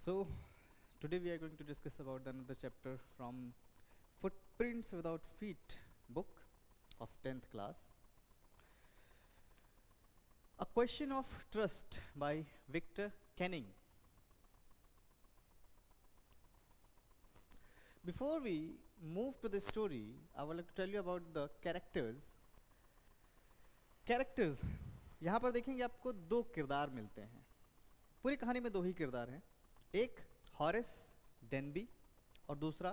So, today we are going to discuss about another chapter from Footprints Without Feet book of 10th class. A Question of Trust by Victor Kenning. Before we move to the story, I would like to tell you about the characters. Characters यहाँ पर देखेंगे आपको दो किरदार मिलते हैं. पूरी कहानी में दो ही किरदार हैं. एक हॉरेस डेनबी और दूसरा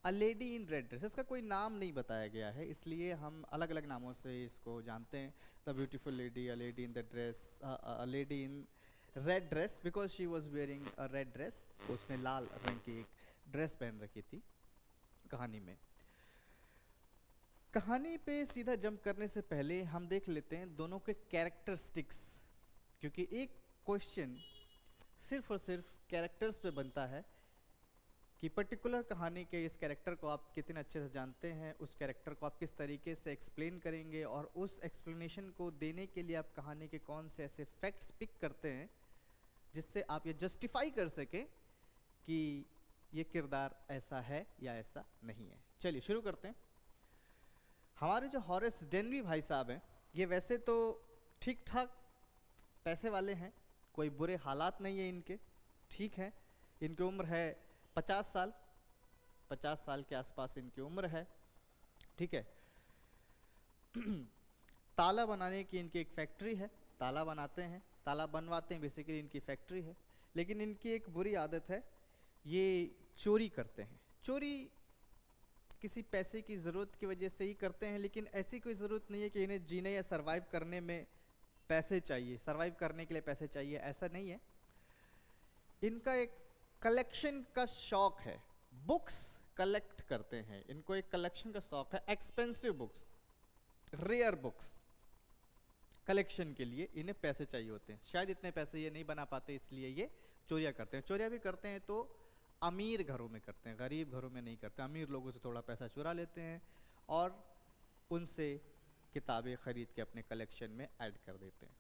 अ लेडी इन रेड ड्रेस. इसका कोई नाम नहीं बताया गया है, इसलिए हम अलग अलग नामों से इसको जानते हैं. The beautiful lady, a lady in the dress, a lady in red dress because she was wearing a red dress. उसने लाल रंग की एक ड्रेस पहन रखी थी कहानी में. कहानी पे सीधा जंप करने से पहले हम देख लेते हैं दोनों के कैरेक्टरिस्टिक्स, क्योंकि एक क्वेश्चन सिर्फ और सिर्फ कैरेक्टर्स पे बनता है कि पर्टिकुलर कहानी के इस कैरेक्टर को आप कितने अच्छे से जानते हैं, उस कैरेक्टर को आप किस तरीके से एक्सप्लेन करेंगे और उस एक्सप्लेनेशन को देने के लिए आप कहानी के कौन से ऐसे फैक्ट्स पिक करते हैं जिससे आप ये जस्टिफाई कर सकें कि ये किरदार ऐसा है या ऐसा नहीं है. चलिए शुरू करते हैं. हमारे जो हॉरेस डेनबी भाई साहब हैं, ये वैसे तो ठीक ठाक पैसे वाले हैं, कोई बुरे हालात नहीं है इनके, ठीक है. इनकी उम्र है 50 साल, 50 साल के आसपास इनकी उम्र है, ठीक है. ताला बनाने की इनकी एक फैक्ट्री है, ताला बनाते हैं, ताला बनवाते हैं, बेसिकली इनकी फैक्ट्री है. लेकिन इनकी एक बुरी आदत है, ये चोरी करते हैं. चोरी किसी पैसे की ज़रूरत की वजह से ही करते हैं, लेकिन ऐसी कोई ज़रूरत नहीं है कि इन्हें जीने या सरवाइव करने में पैसे चाहिए, सरवाइव करने के लिए पैसे चाहिए, ऐसा नहीं है. इनका एक कलेक्शन का शौक है, बुक्स कलेक्ट करते हैं. इनको एक कलेक्शन का शौक है, expensive books, rare books collection के लिए इन्हें पैसे चाहिए होते हैं. शायद इतने पैसे ये नहीं बना पाते, इसलिए ये चोरियाँ करते हैं. चोरियाँ भी करते हैं तो अमीर घरों में करते हैं, गरीब घरों में नहीं करते. अमीर लोगों से थोड़ा पैसा चुरा लेते हैं और उनसे किताबें ख़रीद के अपने कलेक्शन में ऐड कर देते हैं.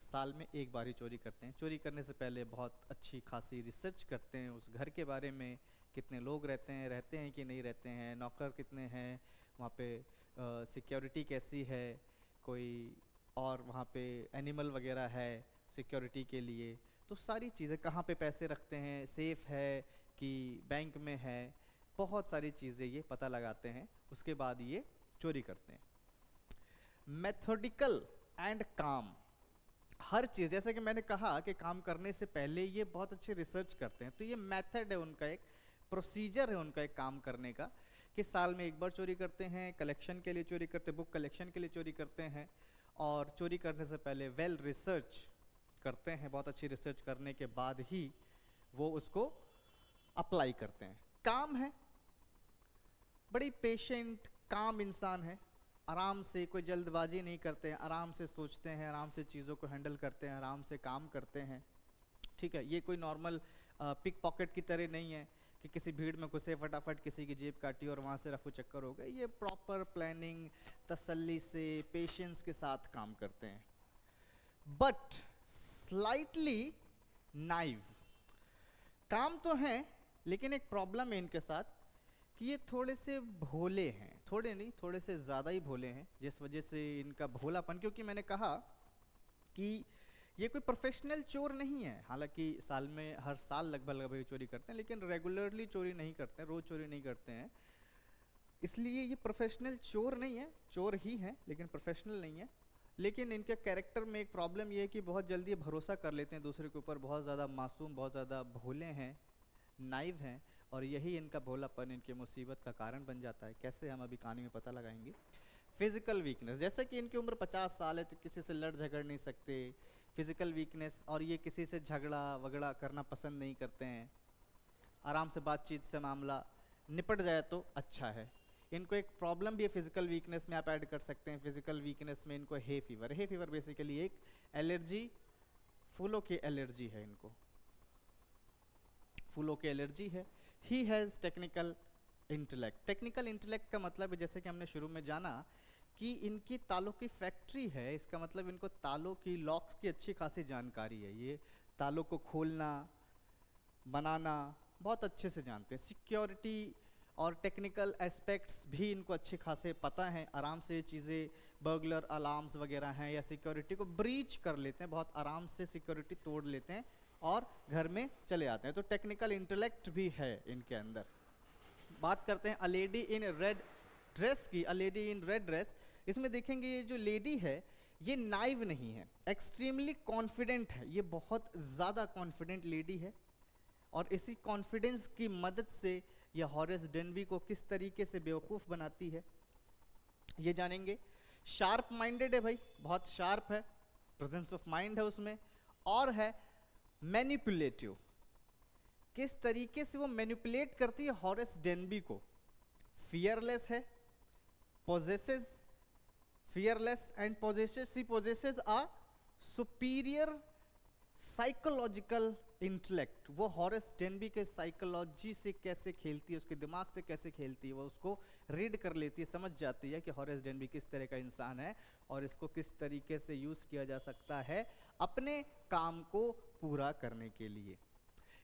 साल में एक बार ही चोरी करते हैं. चोरी करने से पहले बहुत अच्छी खासी रिसर्च करते हैं उस घर के बारे में, कितने लोग रहते हैं कि नहीं रहते हैं, नौकर कितने हैं, वहाँ पे सिक्योरिटी कैसी है, कोई और वहाँ पे एनिमल वगैरह है सिक्योरिटी के लिए, तो सारी चीज़ें, कहाँ पे पैसे रखते हैं, सेफ़ है कि बैंक में है, बहुत सारी चीज़ें ये पता लगाते हैं. उसके बाद ये चोरी करते हैं. मेथोडिकल एंड काम, हर चीज़, जैसे कि मैंने कहा कि काम करने से पहले ये बहुत अच्छी रिसर्च करते हैं. तो ये मेथड है उनका, एक प्रोसीजर है उनका एक काम करने का, कि साल में एक बार चोरी करते हैं, कलेक्शन के लिए चोरी करते हैं, बुक कलेक्शन के लिए चोरी करते हैं, और चोरी करने से पहले वेल रिसर्च करते हैं. बहुत अच्छी रिसर्च करने के बाद ही वो उसको अप्लाई करते हैं. काम है, बड़ी पेशेंट काम इंसान है, आराम से, कोई जल्दबाजी नहीं करते हैं, आराम से सोचते हैं, आराम से चीज़ों को हैंडल करते हैं, आराम से काम करते हैं, ठीक है. ये कोई नॉर्मल पिक पॉकेट की तरह नहीं है कि किसी भीड़ में घुसे, फटाफट किसी की जेब काटी और वहाँ से रफू चक्कर हो गए. ये प्रॉपर प्लानिंग, तसल्ली से, पेशेंस के साथ काम करते हैं. बट स्लाइटली नाइव, काम तो है लेकिन एक प्रॉब्लम है इनके साथ कि ये थोड़े से भोले हैं, थोड़े नहीं, थोड़े से ज़्यादा ही भोले हैं, जिस वजह से इनका भोलापन, क्योंकि मैंने कहा कि ये कोई प्रोफेशनल चोर नहीं है. हालांकि साल में हर साल लगभग चोरी करते हैं, लेकिन रेगुलरली चोरी नहीं करते हैं, रोज़ चोरी नहीं करते हैं, इसलिए ये प्रोफेशनल चोर नहीं है. चोर ही है लेकिन प्रोफेशनल नहीं है. लेकिन इनके कैरेक्टर में एक प्रॉब्लम ये है कि बहुत जल्दी भरोसा कर लेते हैं दूसरे के ऊपर, बहुत ज़्यादा मासूम, बहुत ज़्यादा भोले हैं, नाइव हैं, और यही इनका भोलापन इनकी मुसीबत का कारण बन जाता है. कैसे, हम अभी कहानी में पता लगाएंगे. फिजिकल वीकनेस, जैसे कि इनकी उम्र 50 साल है तो किसी से लड़ झगड़ नहीं सकते. फिजिकल वीकनेस, और ये किसी से झगड़ा वगड़ा करना पसंद नहीं करते हैं, आराम से बातचीत से मामला निपट जाए तो अच्छा है. इनको एक प्रॉब्लम भी है फिजिकल वीकनेस में, आप ऐड कर सकते हैं. फिजिकल वीकनेस में इनको hay fever, hay fever basically एक एलर्जी, फूलों की एलर्जी है इनको, फूलों की एलर्जी है. He has technical intellect. Technical intellect का मतलब है, जैसे कि हमने शुरू में जाना कि इनकी तालों की फैक्ट्री है, इसका मतलब इनको तालों की, लॉक्स की अच्छी खासी जानकारी है. ये तालों को खोलना, बनाना बहुत अच्छे से जानते हैं। सिक्योरिटी और टेक्निकल एस्पेक्ट्स भी इनको अच्छे खासे पता हैं, आराम से ये चीज़ें बर्गलर अलार्म्स वगैरह हैं या सिक्योरिटी को ब्रीच कर लेते हैं, बहुत आराम से सिक्योरिटी तोड़ लेते हैं और घर में चले आते हैं। तो टेक्निकल इंटेलेक्ट भी है इनके अंदर। बात करते हैं a lady in red dress की। A lady in red dress, इसमें देखेंगे ये जो लेडी है ये नाइव नहीं है, एक्सट्रीमली कॉन्फिडेंट है, ये बहुत ज़्यादा कॉन्फिडेंट लेडी है और इसी कॉन्फिडेंस की मदद से यह हॉरेस डेनबी को किस तरीके से बेवकूफ़ बनाती है ये जानेंगे। शार्प माइंडेड है भाई, बहुत शार्प है, प्रेजेंस ऑफ माइंड है उसमें, और है मैनिपुलेटिव। किस तरीके से वो मैनिपुलेट करती है हॉरेस डेनबी को। फियरलेस है, possesses, fearless and possesses, she possesses a superior psychological intellect। वो हॉरेस डेनबी के साइकोलॉजी से कैसे खेलती है, उसके दिमाग से कैसे खेलती है, वो उसको रीड कर लेती है, समझ जाती है कि हॉरेस डेनबी किस तरह का इंसान है और इसको किस तरीके से यूज़ किया जा सकता है अपने काम को पूरा करने के लिए।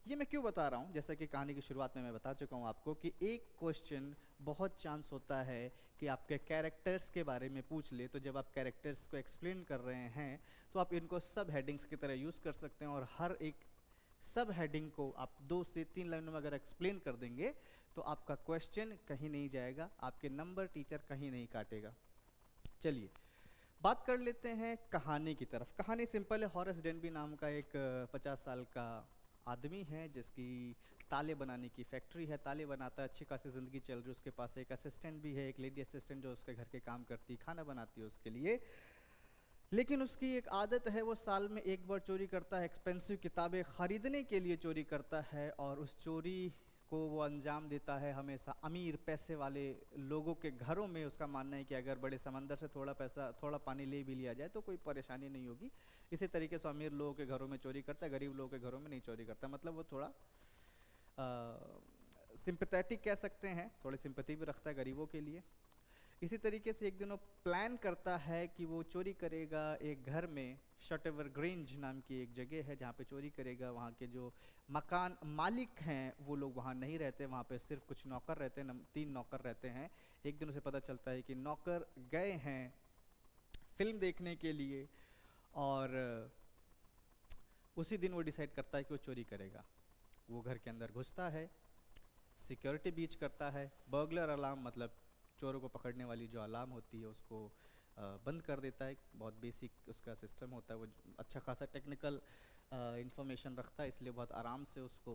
ये मैं क्यों बता रहा हूँ, जैसा कि कहानी की शुरुआत में मैं बता चुका हूँ आपको कि एक क्वेश्चन बहुत चांस होता है कि आपके कैरेक्टर्स के बारे में पूछ ले, तो जब आप कैरेक्टर्स को एक्सप्लेन कर रहे हैं तो आप इनको सब हेडिंग्स की तरह यूज़ कर सकते हैं और हर एक सब हेडिंग को आप 2 से 3 लाइनों में अगर एक्सप्लेन कर देंगे तो आपका क्वेश्चन कहीं नहीं जाएगा, आपके नंबर टीचर कहीं नहीं काटेगा। चलिए बात कर लेते हैं कहानी की तरफ। कहानी सिंपल है, हॉरेस डेनबी नाम का एक 50 साल का आदमी है जिसकी ताले बनाने की फैक्ट्री है, ताले बनाता है, अच्छी खासी ज़िंदगी चल रही है। उसके पास एक असिस्टेंट भी है, एक लेडी असिस्टेंट जो उसके घर के काम करती है, खाना बनाती है उसके लिए। लेकिन उसकी एक आदत है, वो साल में एक बार चोरी करता है, एक्सपेंसिव किताबें ख़रीदने के लिए चोरी करता है और उस चोरी को वो अंजाम देता है हमेशा अमीर पैसे वाले लोगों के घरों में। उसका मानना है कि अगर बड़े समंदर से थोड़ा पैसा थोड़ा पानी ले भी लिया जाए तो कोई परेशानी नहीं होगी। इसी तरीके से अमीर लोगों के घरों में चोरी करता है, गरीब लोगों के घरों में नहीं चोरी करता। मतलब वो थोड़ा सिंपैथेटिक कह सकते हैं, थोड़ी सिंपैथी भी रखता है गरीबों के लिए। इसी तरीके से एक दिन वो प्लान करता है कि वो चोरी करेगा एक घर में, शटेवर ग्रेंज नाम की एक जगह है जहाँ पे चोरी करेगा। वहाँ के जो मकान मालिक हैं वो लोग वहाँ नहीं रहते, वहाँ पे सिर्फ कुछ नौकर रहते हैं, 3 नौकर रहते हैं। एक दिन उसे पता चलता है कि नौकर गए हैं फिल्म देखने के लिए और उसी दिन वो डिसाइड करता है कि वो चोरी करेगा। वो घर के अंदर घुसता है, सिक्योरिटी ब्रीच करता है, बर्गलर अलार्म मतलब चोरों को पकड़ने वाली जो अलार्म होती है उसको बंद कर देता है। बहुत बेसिक उसका सिस्टम होता है, वो अच्छा खासा टेक्निकल इंफॉर्मेशन रखता है, इसलिए बहुत आराम से उसको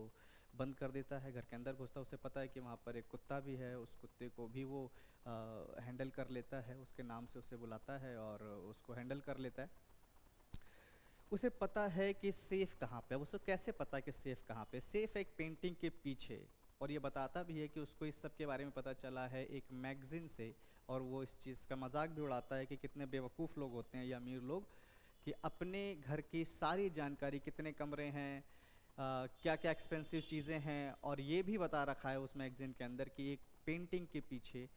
बंद कर देता है। घर के अंदर घुसता है, उसे पता है कि वहाँ पर एक कुत्ता भी है, उस कुत्ते को भी वो हैंडल कर लेता है, उसके नाम से उसे बुलाता है और उसको हैंडल कर लेता है। उसे पता है कि सेफ़ कहाँ पे है। उसको कैसे पता है कि सेफ़ कहाँ पे? सेफ़ एक पेंटिंग के पीछे, और ये बताता भी है कि उसको इस सब के बारे में पता चला है एक मैगज़ीन से। और वो इस चीज़ का मजाक भी उड़ाता है कि कितने बेवकूफ़ लोग होते हैं ये अमीर लोग कि अपने घर की सारी जानकारी, कितने कमरे हैं, क्या क्या एक्सपेंसिव चीज़ें हैं, और ये भी बता रखा है उस मैगज़ीन के अंदर कि एक पेंटिंग के पीछे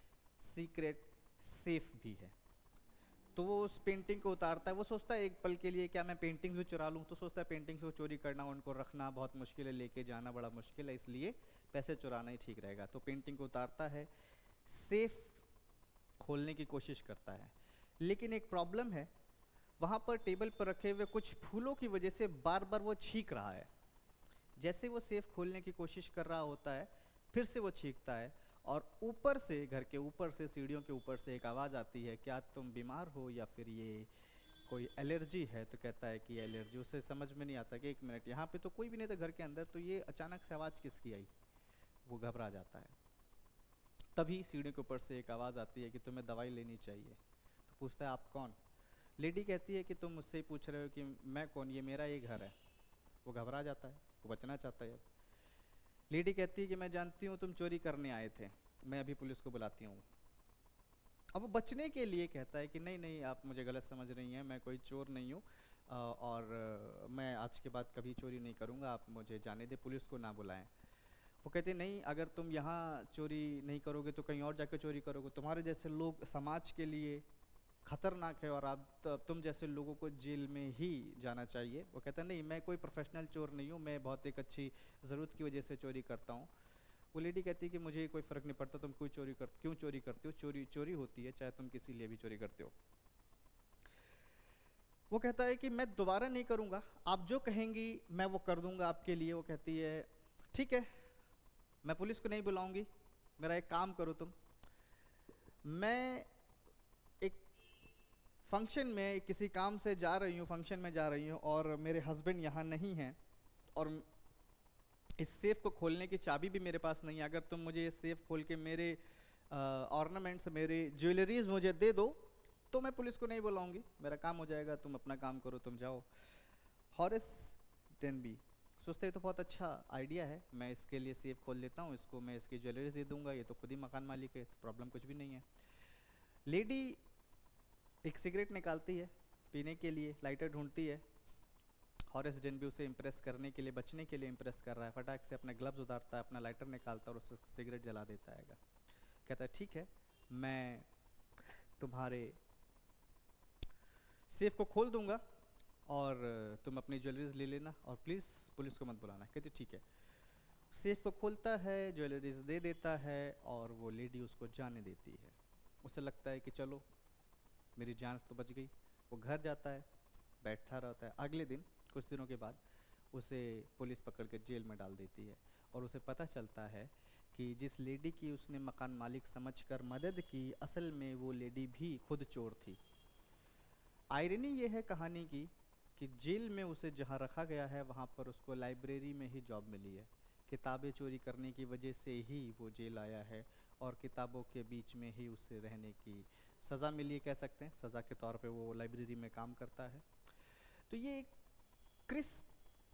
सीक्रेट सेफ भी है। तो वो उस पेंटिंग को उतारता है। वो सोचता है एक पल के लिए क्या मैं पेंटिंग्स भी चुरा लूँ, तो सोचता है पेंटिंग्स को चोरी करना, उनको रखना बहुत मुश्किल है, लेके जाना बड़ा मुश्किल है, इसलिए पैसे चुराना ही ठीक रहेगा। तो पेंटिंग को उतारता है, सेफ खोलने की कोशिश करता है। लेकिन एक प्रॉब्लम है, वहाँ पर टेबल पर रखे हुए कुछ फूलों की वजह से बार बार वो छींक रहा है। जैसे वो सेफ खोलने की कोशिश कर रहा होता है फिर से वो छींकता है और ऊपर से, घर के ऊपर से, सीढ़ियों के ऊपर से एक आवाज़ आती है, क्या तुम बीमार हो या फिर ये कोई एलर्जी है? तो कहता है कि एलर्जी। उसे समझ में नहीं आता कि एक मिनट, यहाँ पे तो कोई भी नहीं था घर के अंदर, तो ये अचानक से आवाज़ किसकी आई? वो घबरा जाता है। तभी सीढ़ियों के ऊपर से एक आवाज़ आती है कि तुम्हें दवाई लेनी चाहिए। तो पूछता है आप कौन? लेडी कहती है कि तुम मुझसे ही पूछ रहे हो कि मैं कौन, ये मेरा ये घर है। वो घबरा जाता है, वो बचना चाहता है। अब लेडी कहती है कि मैं जानती हूँ तुम चोरी करने आए थे, मैं अभी पुलिस को बुलाती हूँ। अब वो बचने के लिए कहता है कि नहीं नहीं, आप मुझे गलत समझ रही हैं, मैं कोई चोर नहीं हूँ और मैं आज के बाद कभी चोरी नहीं करूँगा, आप मुझे जाने दे, पुलिस को ना बुलाएं। वो कहते नहीं, अगर तुम यहाँ चोरी नहीं करोगे तो कहीं और जाकर चोरी करोगे। तुम्हारे जैसे लोग समाज के लिए खतरनाक है और आप तुम जैसे लोगों को जेल में ही जाना चाहिए। वो कहता नहीं, मैं कोई प्रोफेशनल चोर नहीं हूँ, मैं बहुत एक अच्छी ज़रूरत की वजह से चोरी करता हूँ। वो लेडी कहती है कि मुझे कोई फ़र्क नहीं पड़ता, तुम क्यों चोरी करते हो, चोरी चोरी होती है, चाहे तुम किसी लिए भी चोरी करते हो। वो कहता है कि मैं दोबारा नहीं करूँगा, आप जो कहेंगी मैं वो कर दूंगा आपके लिए। वो कहती है ठीक है, मैं पुलिस को नहीं बुलाऊंगी, मेरा एक काम करो तुम, मैं एक फंक्शन में किसी काम से जा रही हूँ, फंक्शन में जा रही हूँ और मेरे हस्बैंड यहाँ नहीं हैं, और इस सेफ को खोलने की चाबी भी मेरे पास नहीं है। अगर तुम मुझे ये सेफ खोल के मेरे ऑर्नामेंट्स, मेरे ज्वेलरीज मुझे दे दो तो मैं पुलिस को नहीं बुलाऊंगी, मेरा काम हो जाएगा, तुम अपना काम करो, तुम जाओ। हॉरेस डेनबी सोचते हैं तो बहुत अच्छा आइडिया है, मैं इसके लिए सेफ खोल देता हूँ, इसको मैं इसकी ज्वेलरीज दे दूंगा, ये तो खुद ही मकान मालिक है, तो प्रॉब्लम कुछ भी नहीं है। लेडी एक सिगरेट निकालती है पीने के लिए, लाइटर ढूंढती है। हॉरेस डेनबी उसे इम्प्रेस करने के लिए, बचने के लिए इम्प्रेस कर रहा है, फटाक से अपने ग्लव्स उतारता है, अपना लाइटर निकालता है और उसे सिगरेट जला देता है। कहता है ठीक है, मैं तुम्हारे सेफ को खोल दूंगा और तुम अपनी ज्वेलरीज ले लेना और प्लीज़ पुलिस को मत बुलाना। कहती ठीक है। सेफ को खोलता है, ज्वेलरीज दे देता है और वो लेडी उसको जाने देती है। उसे लगता है कि चलो मेरी जान तो बच गई। वो घर जाता है, बैठा रहता है। अगले दिन कुछ दिनों के बाद उसे पुलिस पकड़ के जेल में डाल देती है और उसे पता चलता है कि जिस लेडी की उसने मकान मालिक समझकर मदद की, असल में वो लेडी भी खुद चोर थी। आयरनी ये है कहानी की कि जेल में उसे जहाँ रखा गया है वहाँ पर उसको लाइब्रेरी में ही जॉब मिली है। किताबें चोरी करने की वजह से ही वो जेल आया है और किताबों के बीच में ही उसे रहने की सज़ा मिली, कह सकते हैं सज़ा के तौर पे वो लाइब्रेरी में काम करता है। तो ये एक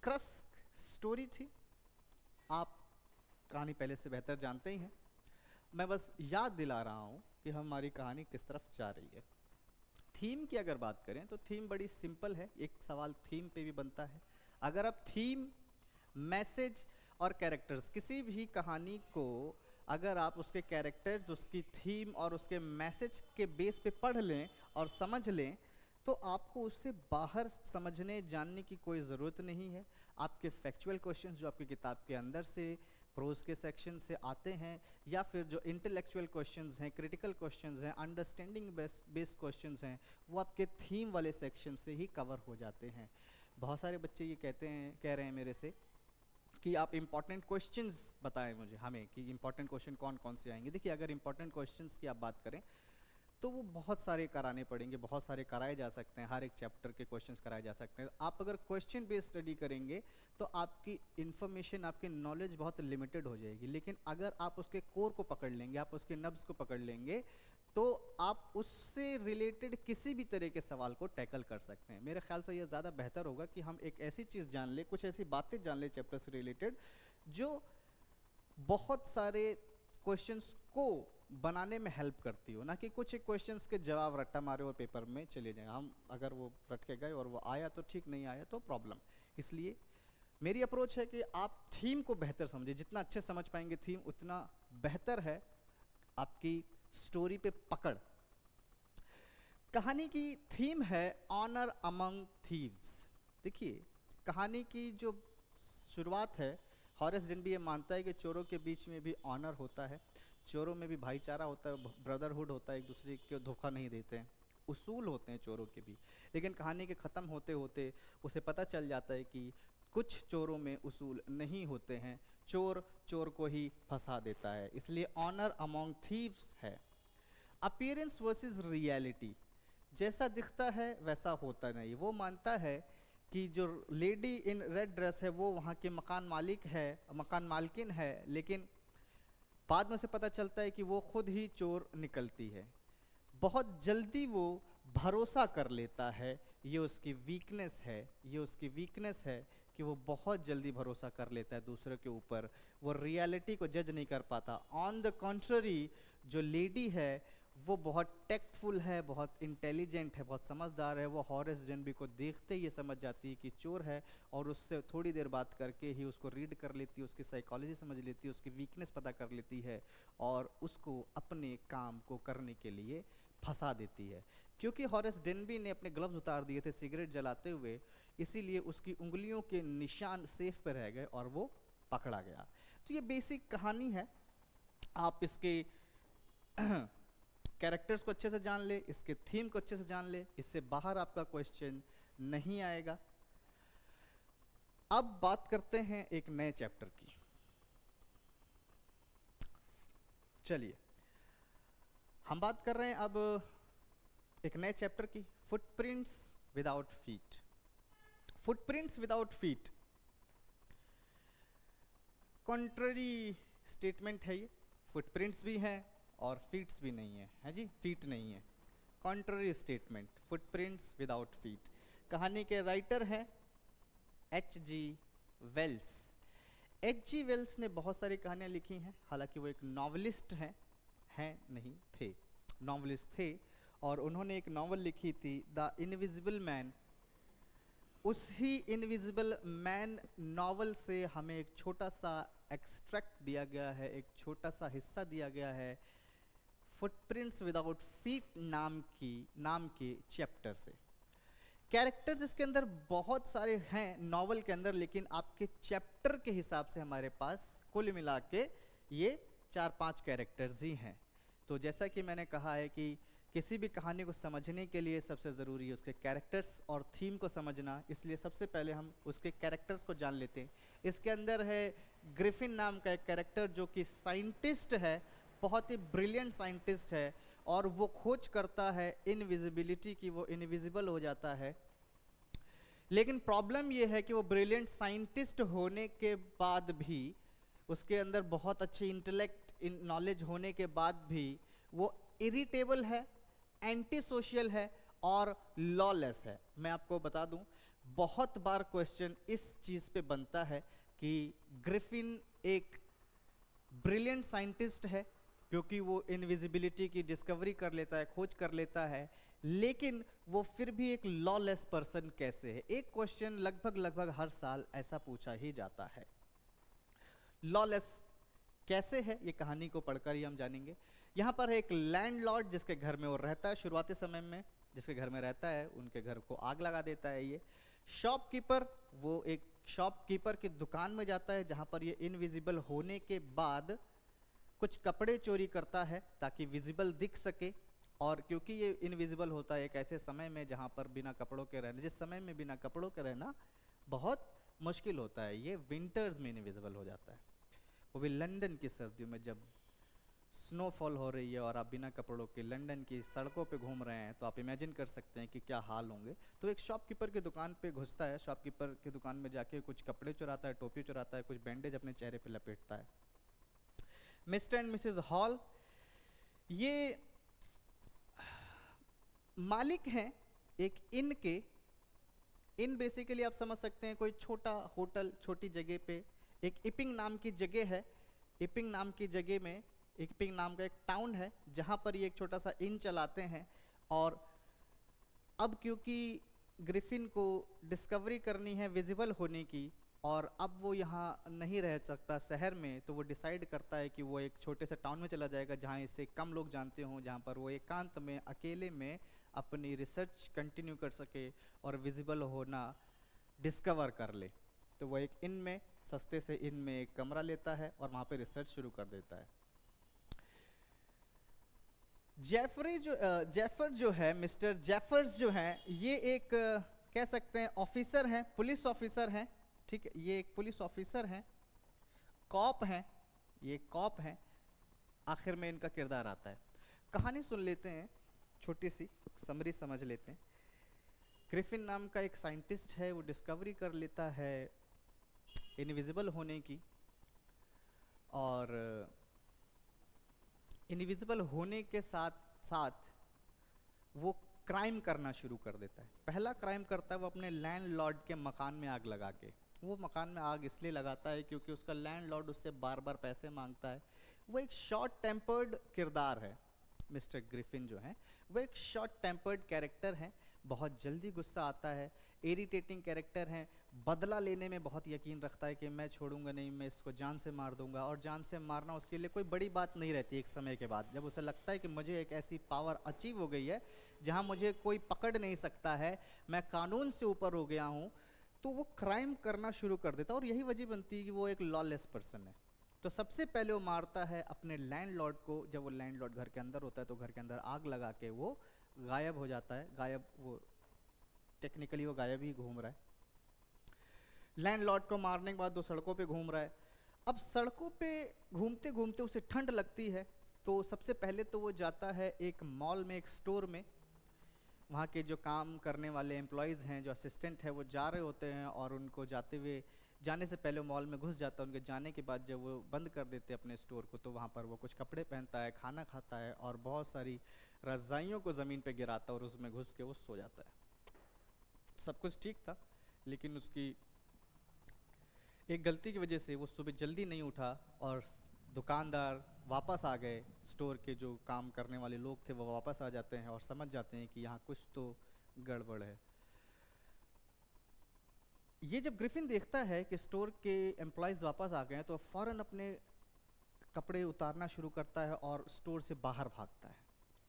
क्रस स्टोरी थी। आप कहानी पहले से बेहतर जानते ही हैं, मैं बस याद दिला रहा हूँ कि हमारी कहानी किस तरफ जा रही है। थीम की अगर बात करें तो थीम बड़ी सिंपल है, एक सवाल थीम पे भी बनता है। अगर आप थीम, मैसेज और कैरेक्टर्स, किसी भी कहानी को अगर आप उसके कैरेक्टर्स, उसकी थीम और उसके मैसेज के बेस पे पढ़ लें और समझ लें तो आपको उससे बाहर समझने जानने की कोई ज़रूरत नहीं है। आपके फैक्चुअल क्वेश्चंस जो आपकी किताब के अंदर से प्रोज के सेक्शन से आते हैं, या फिर जो इंटेलेक्चुअल क्वेश्चंस हैं, क्रिटिकल क्वेश्चंस हैं, अंडरस्टैंडिंग बेस्ड क्वेश्चंस हैं, वो आपके थीम वाले सेक्शन से ही कवर हो जाते हैं। बहुत सारे बच्चे ये कह रहे हैं मेरे से कि आप इंपॉर्टेंट क्वेश्चंस बताएं मुझे, हमें कि इंपॉर्टेंट क्वेश्चन कौन कौन से आएंगे। देखिए, अगर इंपॉर्टेंट क्वेश्चंस की आप बात करें तो वो बहुत सारे कराने पड़ेंगे, बहुत सारे कराए जा सकते हैं, हर एक चैप्टर के क्वेश्चंस कराए जा सकते हैं। आप अगर क्वेश्चन बेस्ड स्टडी करेंगे तो आपकी इन्फॉर्मेशन, आपकी नॉलेज बहुत लिमिटेड हो जाएगी। लेकिन अगर आप उसके कोर को पकड़ लेंगे, आप उसके नब्ज को पकड़ लेंगे, तो आप उससे रिलेटेड किसी भी तरह के सवाल को टैकल कर सकते हैं। मेरे ख्याल से यह ज़्यादा बेहतर होगा कि हम एक ऐसी चीज़ जान लें, कुछ ऐसी बातें जान लें चैप्टर से रिलेटेड जो बहुत सारे क्वेश्चंस को बनाने में हेल्प करती हो, ना कि कुछ एक क्वेश्चंस के जवाब रट्टा मारे और पेपर में चले जाएं। हम अगर वो रट के गए और वो आया तो ठीक, नहीं आया तो प्रॉब्लम। इसलिए मेरी अप्रोच है कि आप थीम को बेहतर समझिए, जितना अच्छे समझ पाएंगे थीम उतना बेहतर है आपकी स्टोरी पे पकड़। कहानी की थीम है ऑनर अमंग थीव्स। देखिए, कहानी की जो शुरुआत है, हॉरेस डेनबी ये मानता है कि चोरों के बीच में भी ऑनर होता है, चोरों में भी भाईचारा होता है, ब्रदरहुड होता है, एक दूसरे को धोखा नहीं देते हैं, उसूल होते हैं चोरों के भी। लेकिन कहानी के ख़त्म होते होते उसे पता चल जाता है कि कुछ चोरों में उसूल नहीं होते हैं, चोर चोर को ही फंसा देता है। इसलिए ऑनर अमॉन्ग थीव्स है। अपीयरेंस वर्सेस रियलिटी, जैसा दिखता है वैसा होता नहीं। वो मानता है कि जो लेडी इन रेड ड्रेस है वो वहाँ के मकान मालिक है, मकान मालकिन है, लेकिन बाद में उसे पता चलता है कि वो खुद ही चोर निकलती है। बहुत जल्दी वो भरोसा कर लेता है, ये उसकी वीकनेस है, ये उसकी वीकनेस है कि वो बहुत जल्दी भरोसा कर लेता है दूसरे के ऊपर, वो रियलिटी को जज नहीं कर पाता। ऑन द कॉन्ट्ररी, जो लेडी है वो बहुत टेक्टफुल है, बहुत इंटेलिजेंट है, बहुत समझदार है। वो हॉरेस डेनबी को देखते ही ये समझ जाती है कि चोर है और उससे थोड़ी देर बात करके ही उसको रीड कर लेती है, उसकी साइकोलॉजी समझ लेती है, उसकी वीकनेस पता कर लेती है और उसको अपने काम को करने के लिए फंसा देती है। क्योंकि हॉरेस डेनबी ने अपने ग्लव्स उतार दिए थे सिगरेट जलाते हुए, इसीलिए उसकी उंगलियों के निशान सेफ पे रह गए और वो पकड़ा गया। तो ये बेसिक कहानी है। आप इसके कैरेक्टर्स को अच्छे से जान ले, इसके थीम को अच्छे से जान ले, इससे बाहर आपका क्वेश्चन नहीं आएगा। अब बात करते हैं एक नए चैप्टर की। चलिए, हम बात कर रहे हैं अब एक नए चैप्टर की, footprints without feet. Footprints without feet, contrary statement है ये। फुटप्रिंट्स भी हैं और फीट्स भी नहीं है, है जी, फीट नहीं है। Contrary statement, footprints without feet. कहानी के राइटर हैं H.G. वेल्स। H.G. वेल्स ने बहुत सारी कहानियाँ लिखी हैं, हालांकि वो एक नॉवलिस्ट हैं नहीं थे, नॉवलिस्ट थे। और उन्होंने एक नॉवल लिखी थी द इनविजिबल मैन। उसी इनविजिबल मैन नॉवल से हमें एक छोटा सा एक्सट्रैक्ट दिया गया है, एक छोटा सा हिस्सा दिया गया है फुटप्रिंट्स विदाउट फीट नाम के चैप्टर से। कैरेक्टर्स इसके अंदर बहुत सारे हैं नॉवल के अंदर, लेकिन आपके चैप्टर के हिसाब से हमारे पास कुल मिला के ये 4-5 कैरेक्टर्स ही हैं। तो जैसा कि मैंने कहा है कि किसी भी कहानी को समझने के लिए सबसे ज़रूरी है उसके कैरेक्टर्स और थीम को समझना, इसलिए सबसे पहले हम उसके कैरेक्टर्स को जान लेते हैं। इसके अंदर है ग्रिफिन नाम का एक कैरेक्टर जो कि साइंटिस्ट है, बहुत ही ब्रिलियंट साइंटिस्ट है, और वो खोज करता है इनविजिबिलिटी की, वो इनविजिबल हो जाता है। लेकिन प्रॉब्लम ये है कि वो ब्रिलियंट साइंटिस्ट होने के बाद भी, उसके अंदर बहुत अच्छी इंटेलेक्ट नॉलेज होने के बाद भी, वो इरिटेबल है, एंटी सोशल है और लॉलेस है। मैं आपको बता दूं, बहुत बार क्वेश्चन इस चीज़ पे बनता है कि ग्रिफिन एक ब्रिलियंट साइंटिस्ट है क्योंकि वो इनविजिबिलिटी की डिस्कवरी कर लेता है, खोज कर लेता है, लेकिन वो फिर भी एक लॉलेस पर्सन कैसे है। एक क्वेश्चन लगभग हर साल ऐसा पूछा ही जाता है, लॉलेस कैसे है, ये कहानी को पढ़कर ही हम जानेंगे। यहाँ पर एक लैंडलॉर्ड जिसके घर में वो रहता है शुरुआती समय में, जिसके घर में रहता है उनके घर को आग लगा देता है ये। शॉपकीपर, वो एक शॉपकीपर की दुकान में जाता है जहाँ पर ये इनविजिबल होने के बाद कुछ कपड़े चोरी करता है ताकि विजिबल दिख सके। और क्योंकि ये इनविजिबल होता है एक ऐसे समय में जहाँ पर बिना कपड़ों के रहना, जिस समय में बिना कपड़ों के रहना बहुत मुश्किल होता है, ये विंटर्स में इनविजिबल हो जाता है, वो भी लंदन की सर्दियों में जब स्नोफॉल हो रही है और आप बिना कपड़ों के लंदन की सड़कों पे घूम रहे हैं, तो आप इमेजिन कर सकते हैं कि क्या हाल होंगे। तो एक शॉपकीपर की दुकान पे घुसता है, शॉपकीपर की दुकान में जाके कुछ कपड़े चुराता है, टोपी चुराता है, कुछ बैंडेज अपने चेहरे पे लपेटता है। मिस्टर एंड मिसेस हॉल ये मालिक हैं एक इन के। इन बेसिकली आप समझ सकते हैं कोई छोटा होटल, छोटी जगह पे। एक इपिंग नाम की जगह है, इपिंग नाम की जगह में इपिंग नाम का एक टाउन है जहाँ पर ये एक छोटा सा इन चलाते हैं। और अब क्योंकि ग्रिफिन को डिस्कवरी करनी है विजिबल होने की, और अब वो यहाँ नहीं रह सकता शहर में, तो वो डिसाइड करता है कि वो एक छोटे से टाउन में चला जाएगा जहाँ इसे कम लोग जानते हों, जहाँ पर वो एकांत में अकेले में अपनी रिसर्च कंटिन्यू कर सके और विजिबल होना डिस्कवर कर ले। तो वो एक इन में, सस्ते से इन में एक कमरा लेता है और वहाँ पे रिसर्च शुरू कर देता है। जेफर जो है, मिस्टर जेफर्स जो हैं, ये एक कह सकते हैं ऑफिसर हैं, पुलिस ऑफिसर हैं, ठीक है, ये एक पुलिस ऑफिसर हैं, कॉप हैं, ये कॉप हैं। आखिर में इनका किरदार आता है। कहानी सुन लेते हैं, छोटी सी समरी समझ लेते हैं। ग्रिफिन नाम का एक साइंटिस्ट है, वो डिस्कवरी कर लेता है इनविजिबल होने की, और इनविजिबल होने के साथ साथ वो क्राइम करना शुरू कर देता है। पहला क्राइम करता है वो अपने लैंडलॉर्ड के मकान में आग लगा के। वो मकान में आग इसलिए लगाता है क्योंकि उसका लैंडलॉर्ड उससे बार बार पैसे मांगता है। वो एक शॉर्ट टेम्पर्ड किरदार है, मिस्टर ग्रिफिन जो है वो एक शॉर्ट टेम्पर्ड कैरेक्टर है, बहुत जल्दी गुस्सा आता है, इरिटेटिंग कैरेक्टर है, बदला लेने में बहुत यकीन रखता है कि मैं छोड़ूंगा नहीं, मैं इसको जान से मार दूंगा। और जान से मारना उसके लिए कोई बड़ी बात नहीं रहती। एक समय के बाद जब उसे लगता है कि मुझे एक ऐसी पावर अचीव हो गई है जहां मुझे कोई पकड़ नहीं सकता है, मैं कानून से ऊपर हो गया हूं, तो वो क्राइम करना शुरू कर देता है। और यही वजह बनती है कि वो एक लॉलेस पर्सन है। तो सबसे पहले वो मारता है अपने लैंडलॉर्ड को। जब वो लैंडलॉर्ड घर के अंदर होता है तो घर के अंदर आग लगा के वो गायब हो जाता है। गायब, वो टेक्निकली वो गायब ही घूम रहा है। लैंडलॉर्ड को मारने के बाद वो सड़कों पे घूम रहा है। अब सड़कों पे घूमते घूमते उसे ठंड लगती है, तो सबसे पहले तो वो जाता है एक मॉल में, एक स्टोर में। वहाँ के जो काम करने वाले एम्प्लॉयज़ हैं, जो असिस्टेंट है, वो जा रहे होते हैं और उनको जाते हुए, जाने से पहले मॉल में घुस जाता है। उनके जाने के बाद जब वो बंद कर देते हैं अपने स्टोर को, तो वहाँ पर वो कुछ कपड़े पहनता है, खाना खाता है और बहुत सारी रज़ाइयों को ज़मीन पे गिराता है और उसमें घुस के वो सो जाता है। सब कुछ ठीक था, लेकिन उसकी एक गलती की वजह से वो सुबह जल्दी नहीं उठा और दुकानदार वापस आ गए। स्टोर के जो काम करने वाले लोग थे वो वापस आ जाते हैं और समझ जाते हैं कि यहाँ कुछ तो गड़बड़ है। ये जब ग्रिफिन देखता है कि स्टोर के एम्प्लॉयज़ वापस आ गए हैं, तो फ़ौरन अपने कपड़े उतारना शुरू करता है और स्टोर से बाहर भागता है।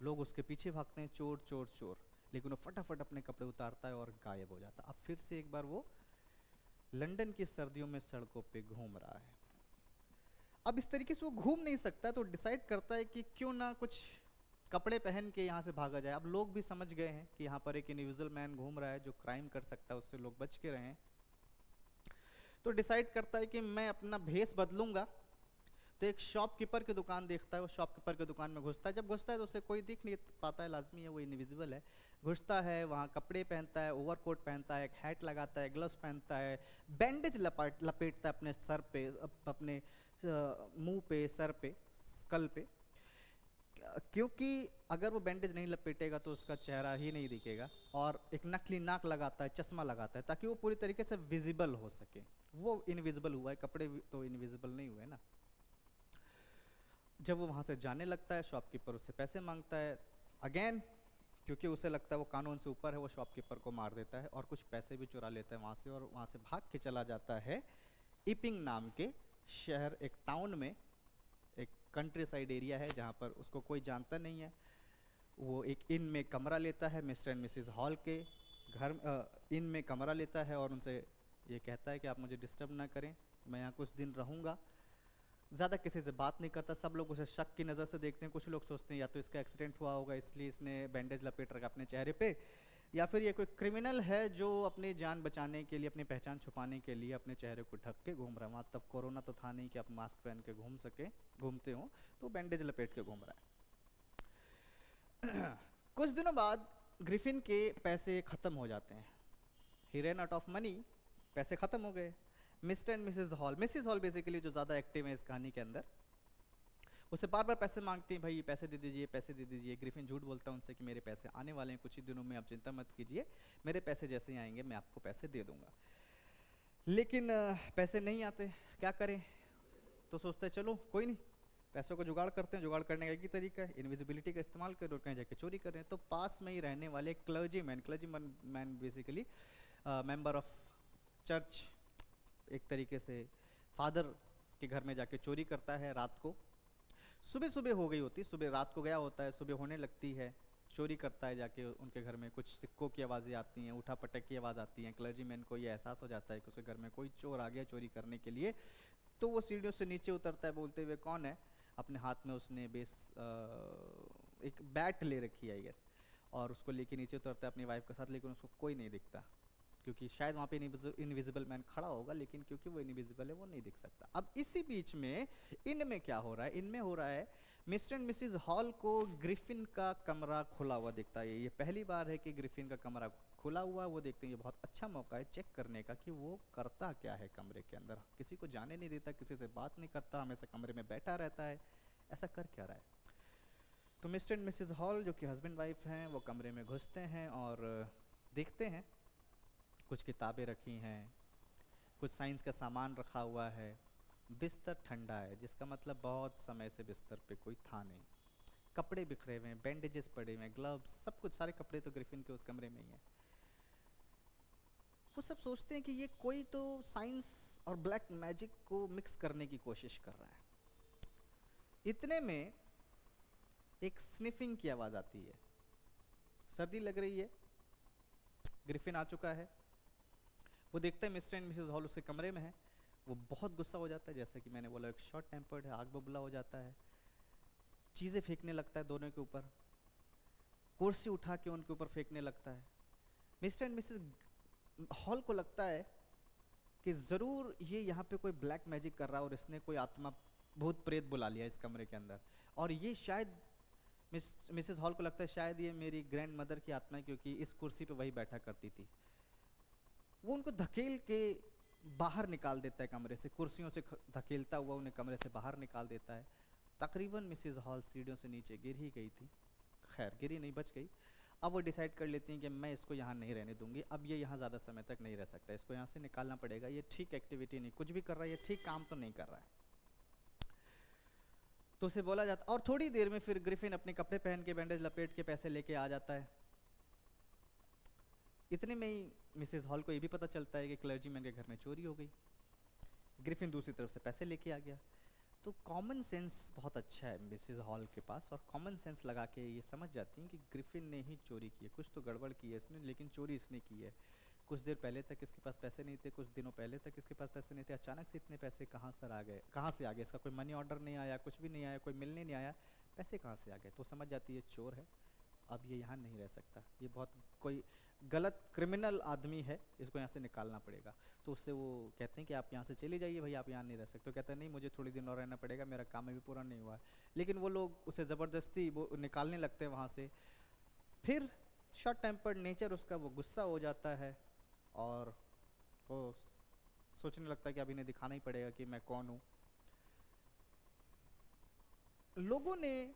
लोग उसके पीछे भागते हैं, चोर चोर चोर, लेकिन वो फटाफट अपने कपड़े उतारता है और गायब हो जाता है। अब फिर से एक बार वो लंदन की सर्दियों में सड़कों पे घूम रहा है। अब इस तरीके से वो घूम नहीं सकता, तो डिसाइड करता है कि क्यों ना कुछ कपड़े पहन के यहाँ से भागा जाए। अब लोग भी समझ गए हैं कि यहाँ पर एक इनविजिबल मैन घूम रहा है जो क्राइम कर सकता है, उससे लोग बच के रहें। तो डिसाइड करता है कि मैं अपना भेस बदलूंगा। तो एक शॉपकीपर की दुकान देखता है, वो शॉपकीपर की दुकान में घुसता है। जब घुसता है तो उसे कोई दिख नहीं पाता है, लाजमी है, वो इनविजिबल है। घुसता है, वहाँ कपड़े पहनता है, ओवरकोट पहनता है, एक हैट लगाता है, ग्लव्स पहनता है, बैंडेज लपेटता है अपने सर पे, अपने मुंह पे, सर पे, स्कल पे। क्योंकि अगर वो बैंडेज नहीं लपेटेगा तो उसका चेहरा ही नहीं दिखेगा। और एक नकली नाक लगाता है, चश्मा लगाता है, ताकि वो पूरी तरीके से विजिबल हो सके। वो इनविजिबल हुआ है, कपड़े तो इनविजिबल नहीं हुए ना। जब वो वहाँ से जाने लगता है, शॉपकीपर उससे पैसे मांगता है। अगेन, क्योंकि उसे लगता है वो कानून से ऊपर है, वो शॉपकीपर को मार देता है और कुछ पैसे भी चुरा लेता है वहाँ से। और वहाँ से भाग के चला जाता है इपिंग नाम के शहर, एक टाउन में। एक कंट्री साइड एरिया है जहाँ पर उसको कोई जानता नहीं है। वो एक इन में कमरा लेता है, मिस्टर एंड मिसिज हॉल के घर। इन में कमरा लेता है और उनसे ये कहता है कि आप मुझे डिस्टर्ब ना करें, मैं यहाँ कुछ दिन रहूँगा। ज़्यादा किसी से बात नहीं करता। सब लोग उसे शक की नज़र से देखते हैं। कुछ लोग सोचते हैं या तो इसका एक्सीडेंट हुआ होगा इसलिए इसने बैंडेज लपेट रखा अपने चेहरे पे, या फिर ये कोई क्रिमिनल है जो अपनी जान बचाने के लिए, अपनी पहचान छुपाने के लिए अपने चेहरे को ढक के घूम रहा है। वहाँ तब कोरोना तो था नहीं कि आप मास्क पहन के घूमते हो, तो बैंडेज लपेट के घूम रहा है। कुछ दिनों बाद ग्रिफिन के पैसे ख़त्म हो जाते हैं। ही रन आउट ऑफ मनी, पैसे ख़त्म हो गए। Mister and Mrs hall basically जो ज़्यादा एक्टिव है इस कहानी के अंदर, उससे बार बार पैसे मांगती हैं, भाई पैसे दे दीजिए, पैसे दे दीजिए। ग्रिफिन झूठ बोलता है उनसे कि मेरे पैसे आने वाले हैं कुछ ही दिनों में, आप चिंता मत कीजिए, मेरे पैसे जैसे ही आएंगे मैं आपको पैसे दे दूंगा। लेकिन पैसे नहीं आते, क्या करें। तो सोचता है चलो कोई नहीं, पैसों को जुगाड़ करते हैं। जुगाड़ करने का एक ही तरीका है, इनविजिबिलिटी का इस्तेमाल करें और कहीं जाके चोरी करें। तो पास में ही रहने वाले clergy man basically member of church, एक तरीके से फादर के घर में जाके चोरी करता है रात को। सुबह सुबह हो गई होती, सुबह रात को गया होता है, सुबह होने लगती है, चोरी करता है जाके उनके घर में। कुछ सिक्कों की आवाज़ें आती हैं, उठा पटक की आवाज़ आती है। क्लर्जीमैन को ये एहसास हो जाता है कि उसके घर में कोई चोर आ गया चोरी करने के लिए। तो वो सीढ़ियों से नीचे उतरता है बोलते हुए कौन है। अपने हाथ में उसने एक बैट ले रखी है आई गेस, और उसको लेके नीचे उतरता है अपनी वाइफ के साथ। लेकिन उसको कोई नहीं दिखता, क्योंकि शायद वहाँ पे इनविजिबल मैन खड़ा होगा, लेकिन क्योंकि वो इनविजिबल है वो नहीं दिख सकता। अब इसी बीच में इनमें क्या हो रहा है, इनमें हो रहा है मिस्टर एंड मिसिज हॉल को ग्रिफिन का कमरा खुला हुआ दिखता है। ये पहली बार है कि ग्रिफिन का कमरा खुला हुआ, वो देखते हैं ये बहुत अच्छा मौका है चेक करने का कि वो करता क्या है कमरे के अंदर। किसी को जाने नहीं देता, किसी से बात नहीं करता, हमेशा कमरे में बैठा रहता है, ऐसा कर क्या रहा है। तो मिस्टर एंड मिसिज हॉल जो कि हस्बैंड वाइफ हैं, वो कमरे में घुसते हैं और देखते हैं कुछ किताबें रखी हैं, कुछ साइंस का सामान रखा हुआ है। बिस्तर ठंडा है, जिसका मतलब बहुत समय से बिस्तर पे कोई था नहीं। कपड़े बिखरे हुए हैं, बैंडेजेस पड़े हुए हैं, ग्लव्स, सब कुछ, सारे कपड़े तो ग्रिफिन के उस कमरे में ही हैं। वो सब सोचते हैं कि ये कोई तो साइंस और ब्लैक मैजिक को मिक्स करने की कोशिश कर रहा है। इतने में एक स्निफिंग की आवाज़ आती है। सर्दी लग रही है, ग्रिफिन आ चुका है। वो देखता है मिस्टर एंड मिसेस हॉल उसके कमरे में है। वो बहुत गुस्सा हो जाता है, जैसा कि मैंने बोला एक शॉर्ट टेम्पर्ड है, आग बबूला हो जाता है, चीज़ें फेंकने लगता है दोनों के ऊपर, कुर्सी उठा के उनके ऊपर फेंकने लगता है। मिस्टर एंड मिसेस हॉल को लगता है कि ज़रूर ये यहाँ पे कोई ब्लैक मैजिक कर रहा है और इसने कोई आत्मा भूत प्रेत बुला लिया इस कमरे के अंदर, और ये शायद मिसेस हॉल को लगता है शायद ये मेरी ग्रैंड मदर की आत्मा है, क्योंकि इस कुर्सी पे वही बैठा करती थी। वो उनको धकेल के बाहर निकाल देता है कमरे से, कुर्सियों से धकेलता हुआ उन्हें कमरे से बाहर निकाल देता है। तकरीबन मिसेस हॉल सीढ़ियों से नीचे गिर ही गई थी, खैर गिरी नहीं, बच गई। अब वो डिसाइड कर लेती हैं कि मैं इसको यहाँ नहीं रहने दूंगी, अब ये यहाँ ज़्यादा समय तक नहीं रह सकता, इसको यहाँ से निकालना पड़ेगा। ये ठीक एक्टिविटी नहीं, कुछ भी कर रहा है ये ठीक काम तो नहीं कर रहा है। तो उसे बोला जाता, और थोड़ी देर में फिर ग्रिफिन अपने कपड़े पहन के बैंडेज लपेट के पैसे लेके आ जाता है। इतने में ही मिसेस हॉल को ये भी पता चलता है कि क्लर्जीमैन के घर में चोरी हो गई। ग्रिफिन दूसरी तरफ से पैसे लेके आ गया। तो कॉमन सेंस बहुत अच्छा है मिसेस हॉल के पास, और कॉमन सेंस लगा के ये समझ जाती हैं कि ग्रिफिन ने ही चोरी की है, कुछ तो गड़बड़ की है इसने, लेकिन चोरी इसने की है। कुछ देर पहले तक इसके पास पैसे नहीं थे, कुछ दिनों पहले तक इसके पास पैसे नहीं थे, अचानक से इतने पैसे कहाँ से आ गए, कहाँ से आ गए? इसका कोई मनी ऑर्डर नहीं आया, कुछ भी नहीं आया, कोई मिलने नहीं आया, पैसे कहाँ से आ गए? तो समझ जाती है चोर है, अब ये यहाँ नहीं रह सकता, ये बहुत कोई गलत क्रिमिनल आदमी है, इसको यहाँ से निकालना पड़ेगा। तो उससे वो कहते हैं कि आप यहाँ से चले जाइए भाई, आप यहाँ नहीं रह सकते। तो कहता है नहीं, मुझे थोड़ी दिन और रहना पड़ेगा, मेरा काम अभी पूरा नहीं हुआ है। लेकिन वो लोग उसे ज़बरदस्ती वो निकालने लगते हैं वहाँ से। फिर शॉर्ट टेम्पर्ड नेचर उसका, वो गुस्सा हो जाता है और वो सोचने लगता है कि अब इन्हें दिखाना ही पड़ेगा कि मैं कौन हूँ। लोगों ने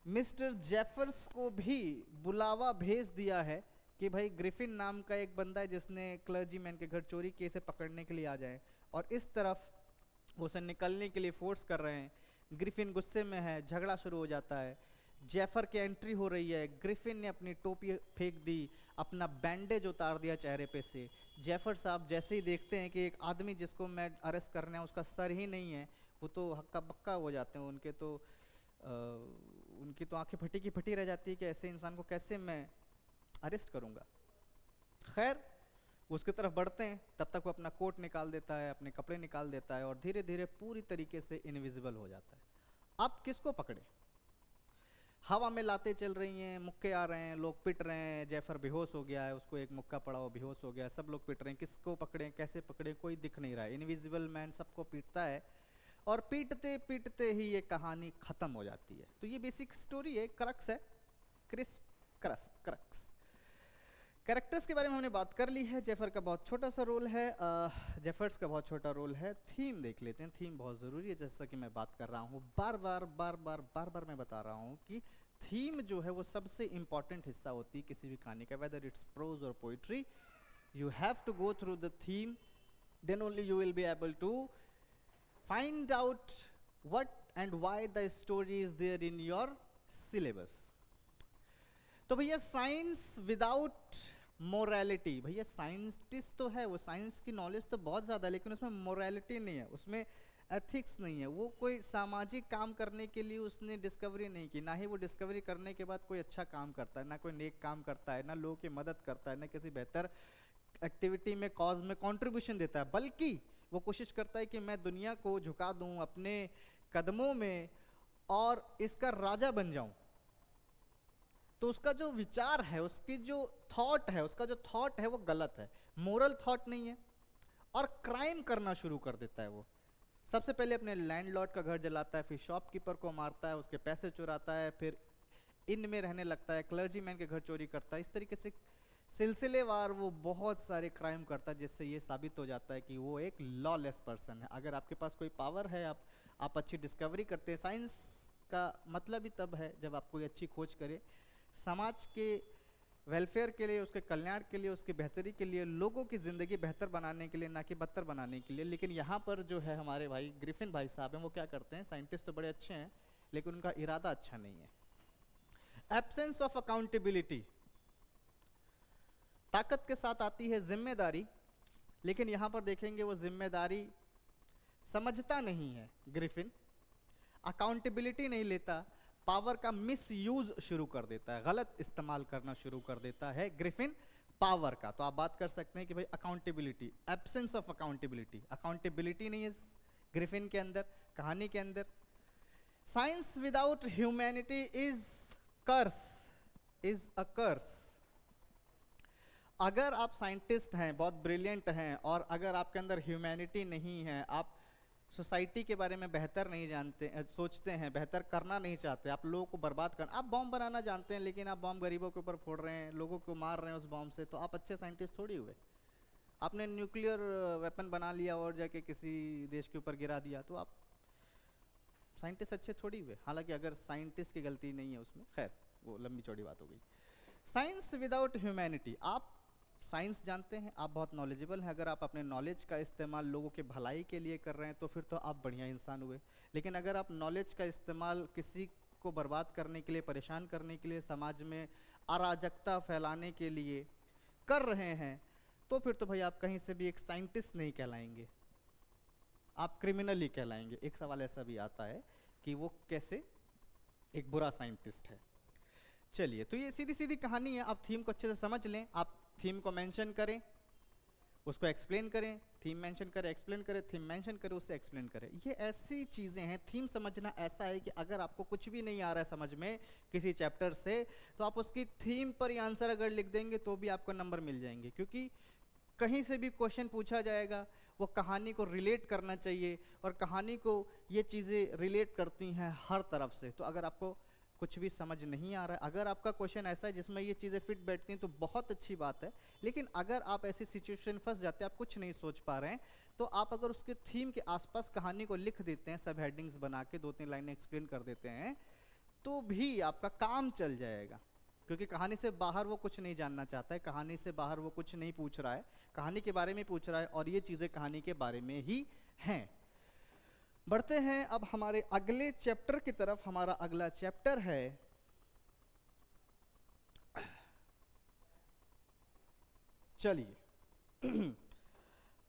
मिस्टर जेफर्स को भी बुलावा भेज दिया है कि भाई ग्रिफिन नाम का एक बंदा है जिसने क्लर्जीमैन के घर चोरी किए, से पकड़ने के लिए आ जाए। और इस तरफ उसे निकलने के लिए फोर्स कर रहे हैं। ग्रिफिन गुस्से में है, झगड़ा शुरू हो जाता है। जेफर की एंट्री हो रही है, ग्रिफिन ने अपनी टोपी फेंक दी, अपना बैंडेज उतार दिया चेहरे पे से। जेफर साहब जैसे ही देखते हैं कि एक आदमी जिसको मैं अरेस्ट करना है उसका सर ही नहीं है, वो तो हक्का बक्का हो जाते हैं। उनकी तो आंखें फटी की फटी रह जाती है कि ऐसे इंसान को कैसे मैं अरेस्ट करूंगा। खैर उसकी तरफ बढ़ते हैं, तब तक वो अपना कोट निकाल देता है, अपने कपड़े निकाल देता है और धीरे धीरे पूरी तरीके से इनविजिबल हो जाता है। अब किसको पकड़े? हवा में लाते चल रही हैं, मुक्के आ रहे हैं, लोग पिट रहे हैं। जेफर बेहोश हो गया है, उसको एक मुक्का पड़ा, वो बेहोश हो गया है, सब लोग पिट रहे हैं। किसको पकड़े, कैसे पकड़े, कोई दिख नहीं रहा है। इनविजिबल मैन सबको पीटता है और पीटते पीटते ही ये कहानी खत्म हो जाती है। तो ये बेसिक स्टोरी है, क्रक्स है, क्रक्स। कैरेक्टर्स के बारे में हमने बात कर ली है। जेफर का बहुत छोटा सा रोल है, जेफर्स का बहुत छोटा रोल है। थीम देख लेते हैं, थीम बहुत ज़रूरी है, जैसा कि मैं बात कर रहा हूँ, बार बार मैं बता रहा हूँ कि थीम जो है वो सबसे इम्पॉर्टेंट हिस्सा होती है किसी भी कहानी का, वेदर इट्स प्रोज और poetry. You have to go through the theme, then only you will be able to find out what and why the story is there in your syllabus। तो भैया साइंस विदाउट मोरालिटी, भैया scientist तो है, वो science की knowledge तो बहुत ज़्यादा है, लेकिन उसमें मोरालिटी नहीं है, उसमें एथिक्स नहीं है। वो कोई सामाजिक काम करने के लिए उसने डिस्कवरी नहीं की, ना ही वो डिस्कवरी करने के बाद कोई अच्छा काम करता है, ना कोई नेक काम करता है, ना लोगों की मदद करता है, ना किसी बेहतर एक्टिविटी में, कॉज में कंट्रीब्यूशन देता है। बल्कि वो कोशिश करता है कि मैं दुनिया को झुका दूं अपने कदमों में और इसका राजा बन जाऊं। तो उसका जो विचार है, उसकी जो थॉट है, उसका जो थॉट है वो गलत है, मोरल थॉट नहीं है। और क्राइम करना शुरू कर देता है वो। सबसे पहले अपने लैंडलॉर्ड का घर जलाता है, फिर शॉपकीपर को मारता है, उसके पैसे चुराता है, फिर इन में रहने लगता है, क्लर्जीमैन के घर चोरी करता है। इस तरीके से सिलसिलेवार वो बहुत सारे क्राइम करता है, जिससे ये साबित हो जाता है कि वो एक लॉलेस पर्सन है। अगर आपके पास कोई पावर है, आप अच्छी डिस्कवरी करते हैं। साइंस का मतलब ही तब है जब आप कोई अच्छी खोज करें, समाज के वेलफेयर के लिए, उसके कल्याण के लिए, उसकी बेहतरी के लिए, लोगों की ज़िंदगी बेहतर बनाने के लिए, ना कि बदतर बनाने के लिए। लेकिन यहाँ पर जो है हमारे भाई ग्रिफिन भाई साहब हैं, वो क्या करते हैं, साइंटिस्ट तो बड़े अच्छे हैं लेकिन उनका इरादा अच्छा नहीं है। Absence of accountability. ताकत के साथ आती है जिम्मेदारी, लेकिन यहाँ पर देखेंगे वो जिम्मेदारी समझता नहीं है ग्रिफिन, अकाउंटेबिलिटी नहीं लेता, पावर का मिस यूज शुरू कर देता है, गलत इस्तेमाल करना शुरू कर देता है ग्रिफिन पावर का। तो आप बात कर सकते हैं कि भाई accountability, absence of accountability, accountability नहीं है ग्रिफिन के अंदर, कहानी के अंदर। Science without humanity is curse, is a curse. अगर आप साइंटिस्ट हैं, बहुत ब्रिलियंट हैं, और अगर आपके अंदर ह्यूमैनिटी नहीं है, आप सोसाइटी के बारे में बेहतर नहीं जानते, सोचते हैं, बेहतर करना नहीं चाहते, आप लोगों को बर्बाद करना, आप बॉम्ब बनाना जानते हैं लेकिन आप बॉम्ब गरीबों के ऊपर फोड़ रहे हैं, लोगों को मार रहे हैं उस बॉम्ब से, तो आप अच्छे साइंटिस्ट थोड़ी हुए। आपने न्यूक्लियर वेपन बना लिया और जाके किसी देश के ऊपर गिरा दिया, तो आप साइंटिस्ट अच्छे थोड़ी हुए। हालांकि अगर साइंटिस्ट की गलती नहीं है उसमें, खैर वो लंबी चौड़ी बात हो गई। साइंस विदाउट ह्यूमैनिटी, आप साइंस जानते हैं, आप बहुत नॉलेजेबल हैं, अगर आप अपने नॉलेज का इस्तेमाल लोगों के भलाई के लिए कर रहे हैं तो फिर तो आप बढ़िया इंसान हुए। लेकिन अगर आप नॉलेज का इस्तेमाल किसी को बर्बाद करने के लिए, परेशान करने के लिए, समाज में अराजकता फैलाने के लिए कर रहे हैं, तो फिर तो भाई आप कहीं से भी एक साइंटिस्ट नहीं कहलाएंगे, आप क्रिमिनल ही कहलाएंगे। एक सवाल ऐसा भी आता है कि वो कैसे एक बुरा साइंटिस्ट है। चलिए, तो ये सीधी सीधी कहानी है, आप थीम को अच्छे से समझ लें, आप थीम को मेंशन करें, उसको एक्सप्लेन करें, थीम मेंशन करें, एक्सप्लेन करें, थीम मेंशन करें, उससे एक्सप्लेन करें। ये ऐसी चीज़ें हैं, थीम समझना ऐसा है कि अगर आपको कुछ भी नहीं आ रहा है समझ में किसी चैप्टर से, तो आप उसकी थीम पर ही आंसर अगर लिख देंगे तो भी आपको नंबर मिल जाएंगे, क्योंकि कहीं से भी क्वेश्चन पूछा जाएगा, वो कहानी को रिलेट करना चाहिए, और कहानी को ये चीज़ें रिलेट करती हैं हर तरफ से। तो अगर आपको कुछ भी समझ नहीं आ रहा है, अगर आपका क्वेश्चन ऐसा है जिसमें ये चीज़ें फिट बैठती हैं, तो बहुत अच्छी बात है। लेकिन अगर आप ऐसी सिचुएशन फंस जाते हैं, आप कुछ नहीं सोच पा रहे हैं, तो आप अगर उसके थीम के आसपास कहानी को लिख देते हैं, सब हेडिंग्स बना के 2-3 लाइनें एक्सप्लेन कर देते हैं, तो भी आपका काम चल जाएगा। क्योंकि कहानी से बाहर वो कुछ नहीं जानना चाहता है, कहानी से बाहर वो कुछ नहीं पूछ रहा है, कहानी के बारे में पूछ रहा है, और ये चीज़ें कहानी के बारे में ही हैं। बढ़ते हैं अब हमारे अगले चैप्टर की तरफ। हमारा अगला चैप्टर है चलिए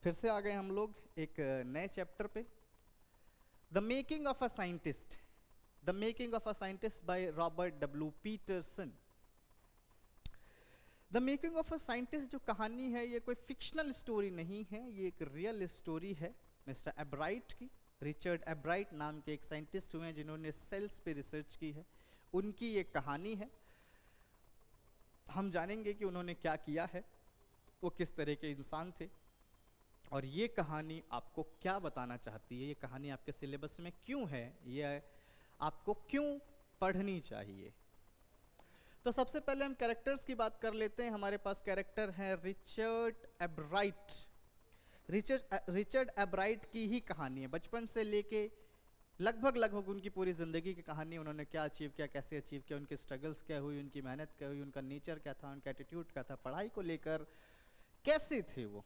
फिर से आ गए हम लोग एक नए चैप्टर पे, the making of a scientist, the making of a scientist by Robert W Peterson. The making of a scientist जो कहानी है, ये कोई फिक्शनल स्टोरी नहीं है, ये एक रियल स्टोरी है मिस्टर एब्राइट की। रिचर्ड एब्राइट नाम के एक साइंटिस्ट हुए हैं जिन्होंने सेल्स पे रिसर्च की है, उनकी ये कहानी है। हम जानेंगे कि उन्होंने क्या किया है, वो किस तरह के इंसान थे, और ये कहानी आपको क्या बताना चाहती है, ये कहानी आपके सिलेबस में क्यों है, ये आपको क्यों पढ़नी चाहिए। तो सबसे पहले हम कैरेक्टर्स की बात कर लेते हैं। हमारे पास कैरेक्टर हैं रिचर्ड एब्राइट। रिचर्ड एब्राइट की ही कहानी है, बचपन से लेके लगभग उनकी पूरी ज़िंदगी की कहानी, उन्होंने क्या अचीव किया, कैसे अचीव किया, उनके स्ट्रगल्स क्या हुई, उनकी मेहनत क्या हुई, उनका नेचर क्या था, उनका एटीट्यूड क्या था, पढ़ाई को लेकर कैसे थे वो।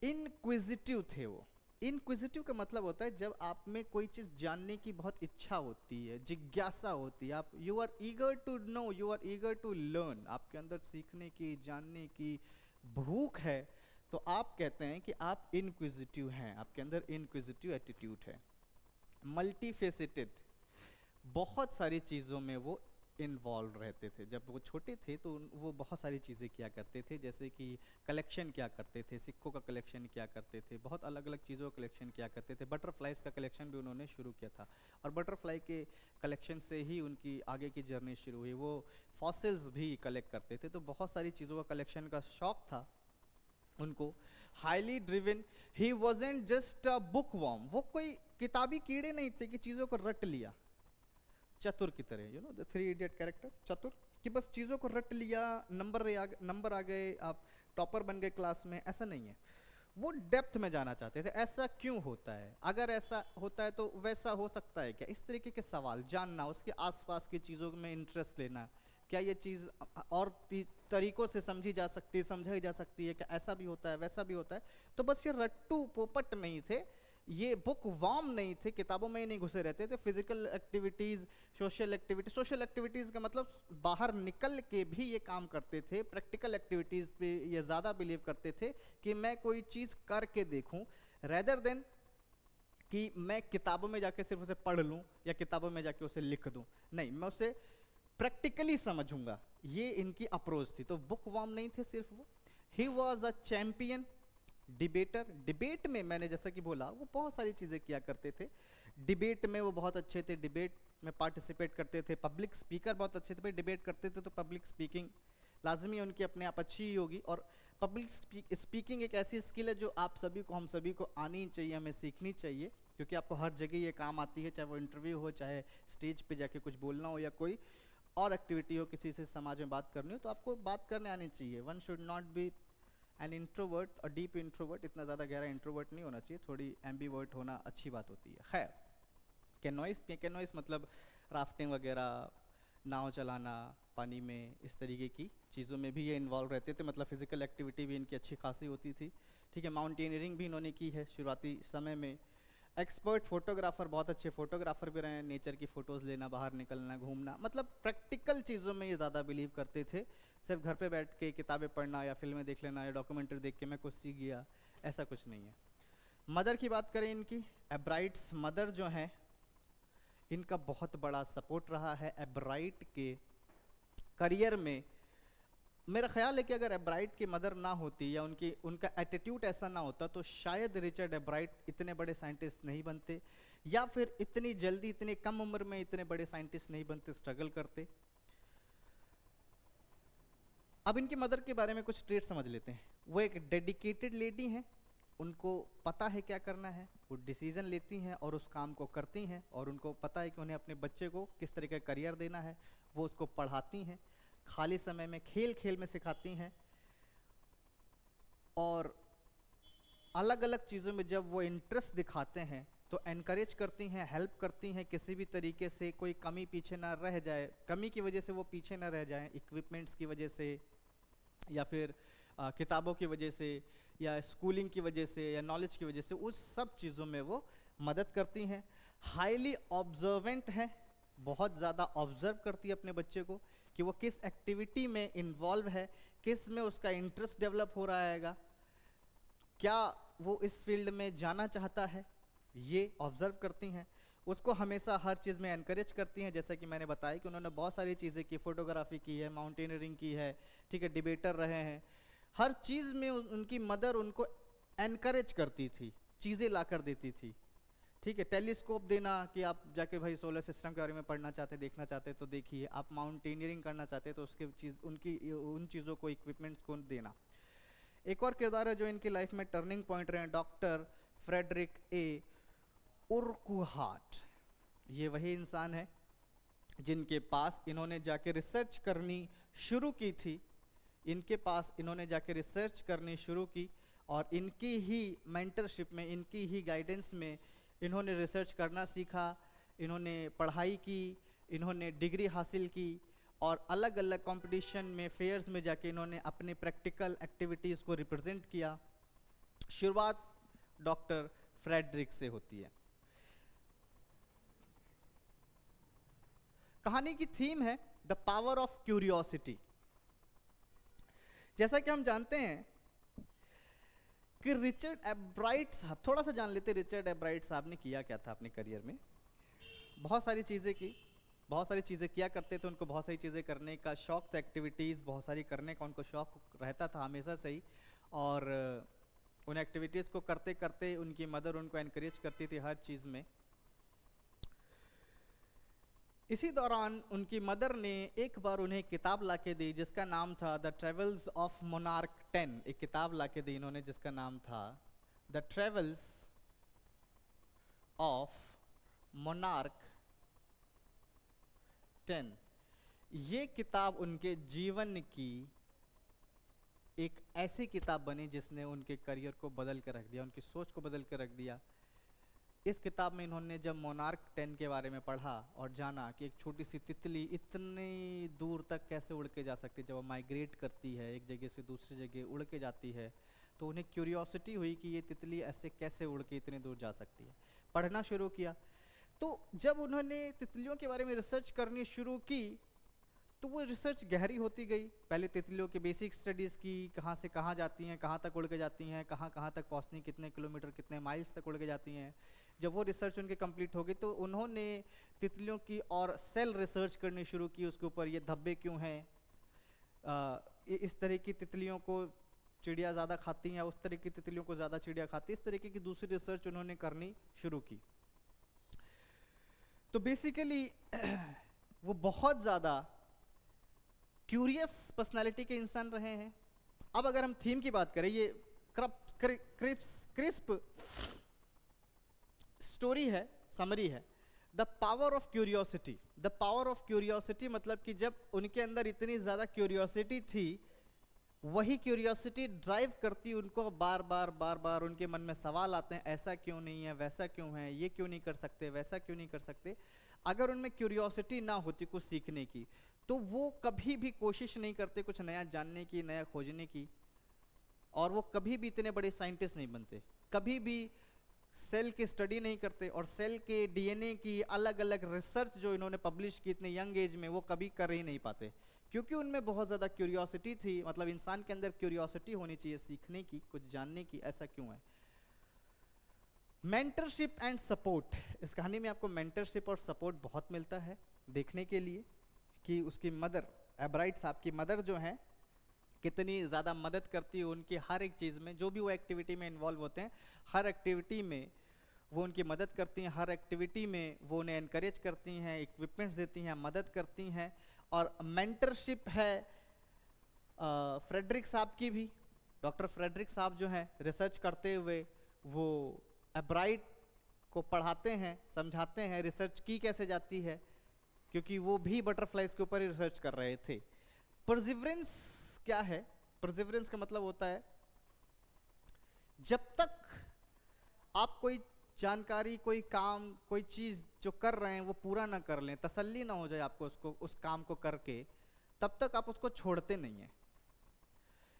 इनक्विजिटिव थे वो। इनक्विजिटिव का मतलब होता है जब आप में कोई चीज़ जानने की बहुत इच्छा होती है, जिज्ञासा होती है, आप you are eager to know, you are eager to learn, आपके अंदर सीखने की, जानने की भूख है, तो आप कहते हैं कि आप इनक्विजिटिव हैं, आपके अंदर इनक्विजिटिव एटीट्यूड है। मल्टीफेसिटेड, बहुत सारी चीज़ों में वो इन्वॉल्व रहते थे। जब वो छोटे थे तो वो बहुत सारी चीज़ें किया करते थे, जैसे कि कलेक्शन किया करते थे, सिक्कों का कलेक्शन किया करते थे, बहुत अलग अलग चीज़ों का कलेक्शन किया करते थे। बटरफ्लाइज का कलेक्शन भी उन्होंने शुरू किया था, और बटरफ्लाई के कलेक्शन से ही उनकी आगे की जर्नी शुरू हुई। वो फॉसिल्स भी कलेक्ट करते थे, तो बहुत सारी चीज़ों का कलेक्शन का शौक था उनको। Highly driven, he wasn't just a book worm, वो कोई किताबी कीड़े नहीं थे कि चीज़ों को रट लिया, चतुर की तरह, you know the 3 idiot character चतुर, कि बस चीज़ों को रट लिया, नंबर आ गए, आप टॉपर बन गए क्लास में, ऐसा नहीं है। वो डेप्थ में जाना चाहते थे, ऐसा क्यों होता है, अगर ऐसा होता है तो वैसा हो सकता है क्या, इस तरीके के सवाल जानना, उसके आसपास की चीज़ों में इंटरेस्ट लेना, क्या ये चीज़ और तरीकों से समझी जा सकती है, समझाई जा सकती है, क्या ऐसा भी होता है, वैसा भी होता है। तो बस ये रट्टू पोपट नहीं थे, ये बुक वार्म नहीं थे, किताबों में ही नहीं घुसे रहते थे। फिजिकल एक्टिविटीज़, सोशल एक्टिविटीज़ का मतलब बाहर निकल के भी ये काम करते थे। प्रैक्टिकल एक्टिविटीज़ पे ये ज़्यादा बिलीव करते थे कि मैं कोई चीज़ करके देखूं, रेदर देन कि मैं किताबों में जाके सिर्फ उसे पढ़ लूं या किताबों में जाके उसे लिख दूं। नहीं, मैं उसे प्रैक्टिकली समझूंगा। ये इनकी अप्रोच थी। तो बुक वार्म नहीं थे सिर्फ वो। He was a champion debater. Debate में मैंने जैसा कि बोला, वो बहुत सारी चीज़ें किया करते थे। डिबेट में वो बहुत अच्छे थे, डिबेट में पार्टिसिपेट करते थे। पब्लिक स्पीकर बहुत अच्छे थे। भाई डिबेट करते थे तो पब्लिक स्पीकिंग लाजमी उनकी अपने आप अच्छी ही होगी। और पब्लिक स्पीकिंग एक ऐसी स्किल है जो आप सभी को, हम सभी को आनी चाहिए, हमें सीखनी चाहिए, क्योंकि आपको हर जगह ये काम आती है। चाहे वो इंटरव्यू हो, चाहे स्टेज पे जाके कुछ बोलना हो, या कोई और एक्टिविटी हो, किसी से समाज में बात करनी हो, तो आपको बात करने आनी चाहिए। One should not be an introvert और डीप इंट्रोवर्ट। इतना ज़्यादा गहरा इंट्रोवर्ट नहीं होना चाहिए, थोड़ी एम्बीवर्ट होना अच्छी बात होती है। खैर, कैनोइस मतलब राफ्टिंग वगैरह, नाव चलाना पानी में, इस तरीके की चीज़ों में भी ये इन्वॉल्व रहते थे। मतलब फिजिकल एक्टिविटी भी इनकी अच्छी खासी होती थी। ठीक है, माउंटेनियरिंग भी इन्होंने की है शुरुआती समय में। एक्सपर्ट फोटोग्राफर, बहुत अच्छे फोटोग्राफर भी रहे हैं। नेचर की फ़ोटोज़ लेना, बाहर निकलना, घूमना, मतलब प्रैक्टिकल चीज़ों में ये ज़्यादा बिलीव करते थे। सिर्फ घर पे बैठ के किताबें पढ़ना या फिल्में देख लेना या डॉक्यूमेंट्री देख के मैं कुछ सीख गया, ऐसा कुछ नहीं है। मदर की बात करें इनकी, एब्राइट्स मदर जो हैं, इनका बहुत बड़ा सपोर्ट रहा है एब्राइट के करियर में। मेरा ख्याल है कि अगर एब्राइट की मदर ना होती या उनका एटीट्यूड ऐसा ना होता, तो शायद रिचर्ड एब्राइट इतने बड़े साइंटिस्ट नहीं बनते, या फिर इतनी जल्दी, इतनी कम उम्र में इतने बड़े साइंटिस्ट नहीं बनते, स्ट्रगल करते। अब इनकी मदर के बारे में कुछ ट्रेट समझ लेते हैं। वो एक डेडिकेटेड लेडी हैं, उनको पता है क्या करना है, वो डिसीजन लेती हैं और उस काम को करती हैं, और उनको पता है कि उन्हें अपने बच्चे को किस तरह का करियर देना है। वो उसको पढ़ाती हैं, खाली समय में खेल खेल में सिखाती हैं, और अलग अलग चीज़ों में जब वो इंटरेस्ट दिखाते हैं तो एनकरेज करती हैं, हेल्प करती हैं, किसी भी तरीके से कोई कमी पीछे ना रह जाए, कमी की वजह से वो पीछे ना रह जाएं, इक्विपमेंट्स की वजह से, या फिर किताबों की वजह से, या स्कूलिंग की वजह से, या नॉलेज की वजह से, उस सब चीज़ों में वो मदद करती हैं। हाईली ऑब्जर्वेंट हैं, बहुत ज़्यादा ऑब्जर्व करती है अपने बच्चे को कि वो किस एक्टिविटी में इन्वॉल्व है, किस में उसका इंटरेस्ट डेवलप हो रहा हैगा, क्या वो इस फील्ड में जाना चाहता है, ये ऑब्जर्व करती हैं। उसको हमेशा हर चीज़ में एनकरेज करती हैं। जैसा कि मैंने बताया कि उन्होंने बहुत सारी चीज़ें की, फोटोग्राफी की है, माउंटेनियरिंग की है, ठीक है, डिबेटर रहे हैं। हर चीज़ में उनकी मदर उनको एनकरेज करती थी, चीज़ें ला कर देती थी। ठीक है, टेलीस्कोप देना कि आप जाके भाई सोलर सिस्टम के बारे में पढ़ना चाहते, देखना चाहते तो देखिए, आप माउंटेनियरिंग करना चाहते तो उसके चीज़, उनकी उन चीज़ों को, इक्विपमेंट्स को देना। एक और किरदार है जो इनकी लाइफ में टर्निंग पॉइंट रहे, डॉक्टर फ्रेडरिक ए उर्कुहार्ट। ये वही इंसान है जिनके पास इन्होंने जाके रिसर्च करनी शुरू की थी। इनके पास इन्होंने जाके रिसर्च करनी शुरू की, और इनकी ही मेंटरशिप में, इनकी ही गाइडेंस में इन्होंने रिसर्च करना सीखा, इन्होंने पढ़ाई की, इन्होंने डिग्री हासिल की, और अलग अलग कंपटीशन में, फेयर्स में जाके इन्होंने अपने प्रैक्टिकल एक्टिविटीज़ को रिप्रेजेंट किया। शुरुआत डॉक्टर फ्रेडरिक से होती है। कहानी की थीम है द पावर ऑफ क्यूरियोसिटी। जैसा कि हम जानते हैं कि रिचर्ड एब्राइट साहब, थोड़ा सा जान लेते रिचर्ड एब्राइट साहब ने किया क्या था अपने करियर में। बहुत सारी चीज़ें की, बहुत सारी चीज़ें किया करते थे, उनको बहुत सारी चीज़ें करने का शौक था, एक्टिविटीज़ बहुत सारी करने का उनको शौक रहता था हमेशा से ही। और उन एक्टिविटीज़ को करते करते उनकी मदर उनको एनकरेज करती थी हर चीज़ में। इसी दौरान उनकी मदर ने एक बार उन्हें किताब लाके दी जिसका नाम था द ट्रेवल्स ऑफ मोनार्क 10। एक किताब लाके दी इन्होंने जिसका नाम था द ट्रेवल्स ऑफ मोनार्क 10। ये किताब उनके जीवन की एक ऐसी किताब बनी जिसने उनके करियर को बदल कर रख दिया, उनकी सोच को बदल कर रख दिया। इस किताब में इन्होंने जब मोनार्क 10 के बारे में पढ़ा और जाना कि एक छोटी सी तितली इतनी दूर तक कैसे उड़ के जा सकती है, जब वो माइग्रेट करती है एक जगह से दूसरी जगह उड़ के जाती है, तो उन्हें क्यूरियोसिटी हुई कि ये तितली ऐसे कैसे उड़ के इतने दूर जा सकती है। पढ़ना शुरू किया। तो जब उन्होंने तितलियों के बारे में रिसर्च करनी शुरू की तो वो रिसर्च गहरी होती गई। पहले तितलियों की बेसिक स्टडीज़ की, कहाँ से कहाँ जाती हैं, कहाँ तक उड़ के जाती हैं, कहाँ कहाँ तक पहुँचती, कितने किलोमीटर कितने माइल्स तक उड़ के जाती हैं। जब वो रिसर्च उनकी कंप्लीट हो गई तो उन्होंने तितलियों की और सेल रिसर्च करनी शुरू की उसके ऊपर। ये धब्बे क्यों हैं, इस तरह की तितलियों को चिड़िया ज़्यादा खाती हैं, उस तरह की तितलियों को ज़्यादा चिड़िया खाती है, इस तरीके की दूसरी रिसर्च उन्होंने करनी शुरू की। तो बेसिकली वो बहुत ज़्यादा क्यूरियस पर्सनालिटी के इंसान रहे हैं। अब अगर हम थीम की बात करें, ये क्रिस्प स्टोरी है, समरी है। The power of curiosity. The power of curiosity मतलब कि जब उनके अंदर इतनी ज़्यादा क्यूरियोसिटी थी, वही क्यूरियोसिटी ड्राइव करती उनको, बार बार बार बार उनके मन में सवाल आते हैं, ऐसा क्यों नहीं है, वैसा क्यों है, ये क्यों नहीं कर सकते, वैसा क्यों नहीं कर सकते। अगर उनमें क्यूरियोसिटी ना होती कुछ सीखने की, तो वो कभी भी कोशिश नहीं करते कुछ नया जानने की, नया खोजने की, और वो कभी भी इतने बड़े साइंटिस्ट नहीं बनते। कभी भी सेल की स्टडी नहीं करते, और सेल के डीएनए की अलग अलग रिसर्च जो इन्होंने पब्लिश की इतने यंग एज में, वो कभी कर ही नहीं पाते, क्योंकि उनमें बहुत ज़्यादा क्यूरियोसिटी थी। मतलब इंसान के अंदर क्यूरियोसिटी होनी चाहिए सीखने की, कुछ जानने की, ऐसा क्यों है। Mentorship and support. इस कहानी में आपको मेंटरशिप और सपोर्ट बहुत मिलता है देखने के लिए कि उसकी मदर, एब्राइट साहब की मदर जो है, कितनी ज़्यादा मदद करती है उनकी हर एक चीज़ में। जो भी वो एक्टिविटी में इन्वॉल्व होते हैं, हर एक्टिविटी में वो उनकी मदद करती हैं, हर एक्टिविटी में वो उन्हें एनकरेज करती हैं, इक्विपमेंट्स देती हैं, मदद करती हैं। और मेंटरशिप है फ्रेडरिक साहब की भी। डॉक्टर फ्रेडरिक साहब जो हैं, रिसर्च करते हुए वो एब्राइट को पढ़ाते हैं, समझाते हैं रिसर्च की कैसे जाती है, क्योंकि वो भी बटरफ्लाइज के ऊपर ही रिसर्च कर रहे थे। परसिवरेंस क्या है? परसिवरेंस का मतलब होता है जब तक आप कोई जानकारी, कोई काम, कोई चीज़ जो कर रहे हैं वो पूरा ना कर लें, तसल्ली ना हो जाए आपको उसको, उस काम को करके, तब तक आप उसको छोड़ते नहीं हैं।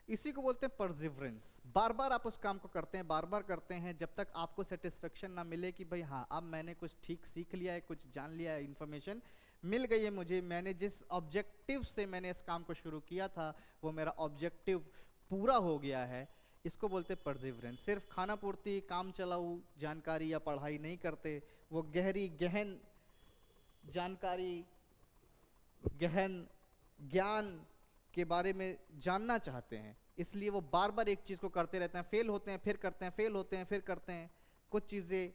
इसी को बोलते हैं परसिवरेंस। बार बार आप उस काम को करते हैं, बार बार करते हैं, जब तक आपको सेटिस्फेक्शन ना मिले कि भाई हाँ अब मैंने कुछ ठीक सीख लिया है, कुछ जान लिया है, इन्फॉर्मेशन मिल गई है मुझे, मैंने जिस ऑब्जेक्टिव से मैंने इस काम को शुरू किया था वो मेरा ऑब्जेक्टिव पूरा हो गया है। इसको बोलते हैं परसिवरेंस। सिर्फ खाना पूर्ति, काम चलाऊ जानकारी या पढ़ाई नहीं करते, वो गहरी गहन जानकारी, गहन ज्ञान के बारे में जानना चाहते हैं, इसलिए वो बार बार एक चीज़ को करते रहते हैं। फेल होते हैं, फिर करते हैं, फेल होते हैं, फिर करते हैं। कुछ चीज़ें,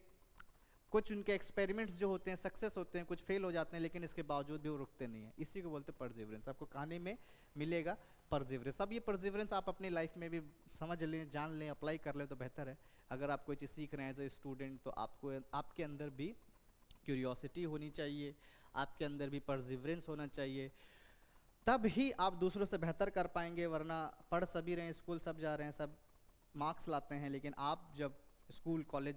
कुछ उनके एक्सपेरिमेंट्स जो होते हैं सक्सेस होते हैं, कुछ फेल हो जाते हैं, लेकिन इसके बावजूद भी वो रुकते नहीं हैं। इसी को बोलते हैं परसिवरेंस। आपको कहानी में मिलेगा परसिवरेंस। अब ये परसिवरेंस आप अपनी लाइफ में भी समझ लें, जान लें, अप्लाई कर लें तो बेहतर है। अगर आप कोई चीज़ सीख रहे हैं एज ए स्टूडेंट, तो आपको आपके अंदर भी क्यूरियोसिटी होनी चाहिए, आपके अंदर भी परसिवरेंस होना चाहिए, तब ही आप दूसरों से बेहतर कर पाएंगे। वरना पढ़ सभी रहे हैं, स्कूल सब जा रहे हैं, सब मार्क्स लाते हैं, लेकिन आप जब स्कूल, कॉलेज,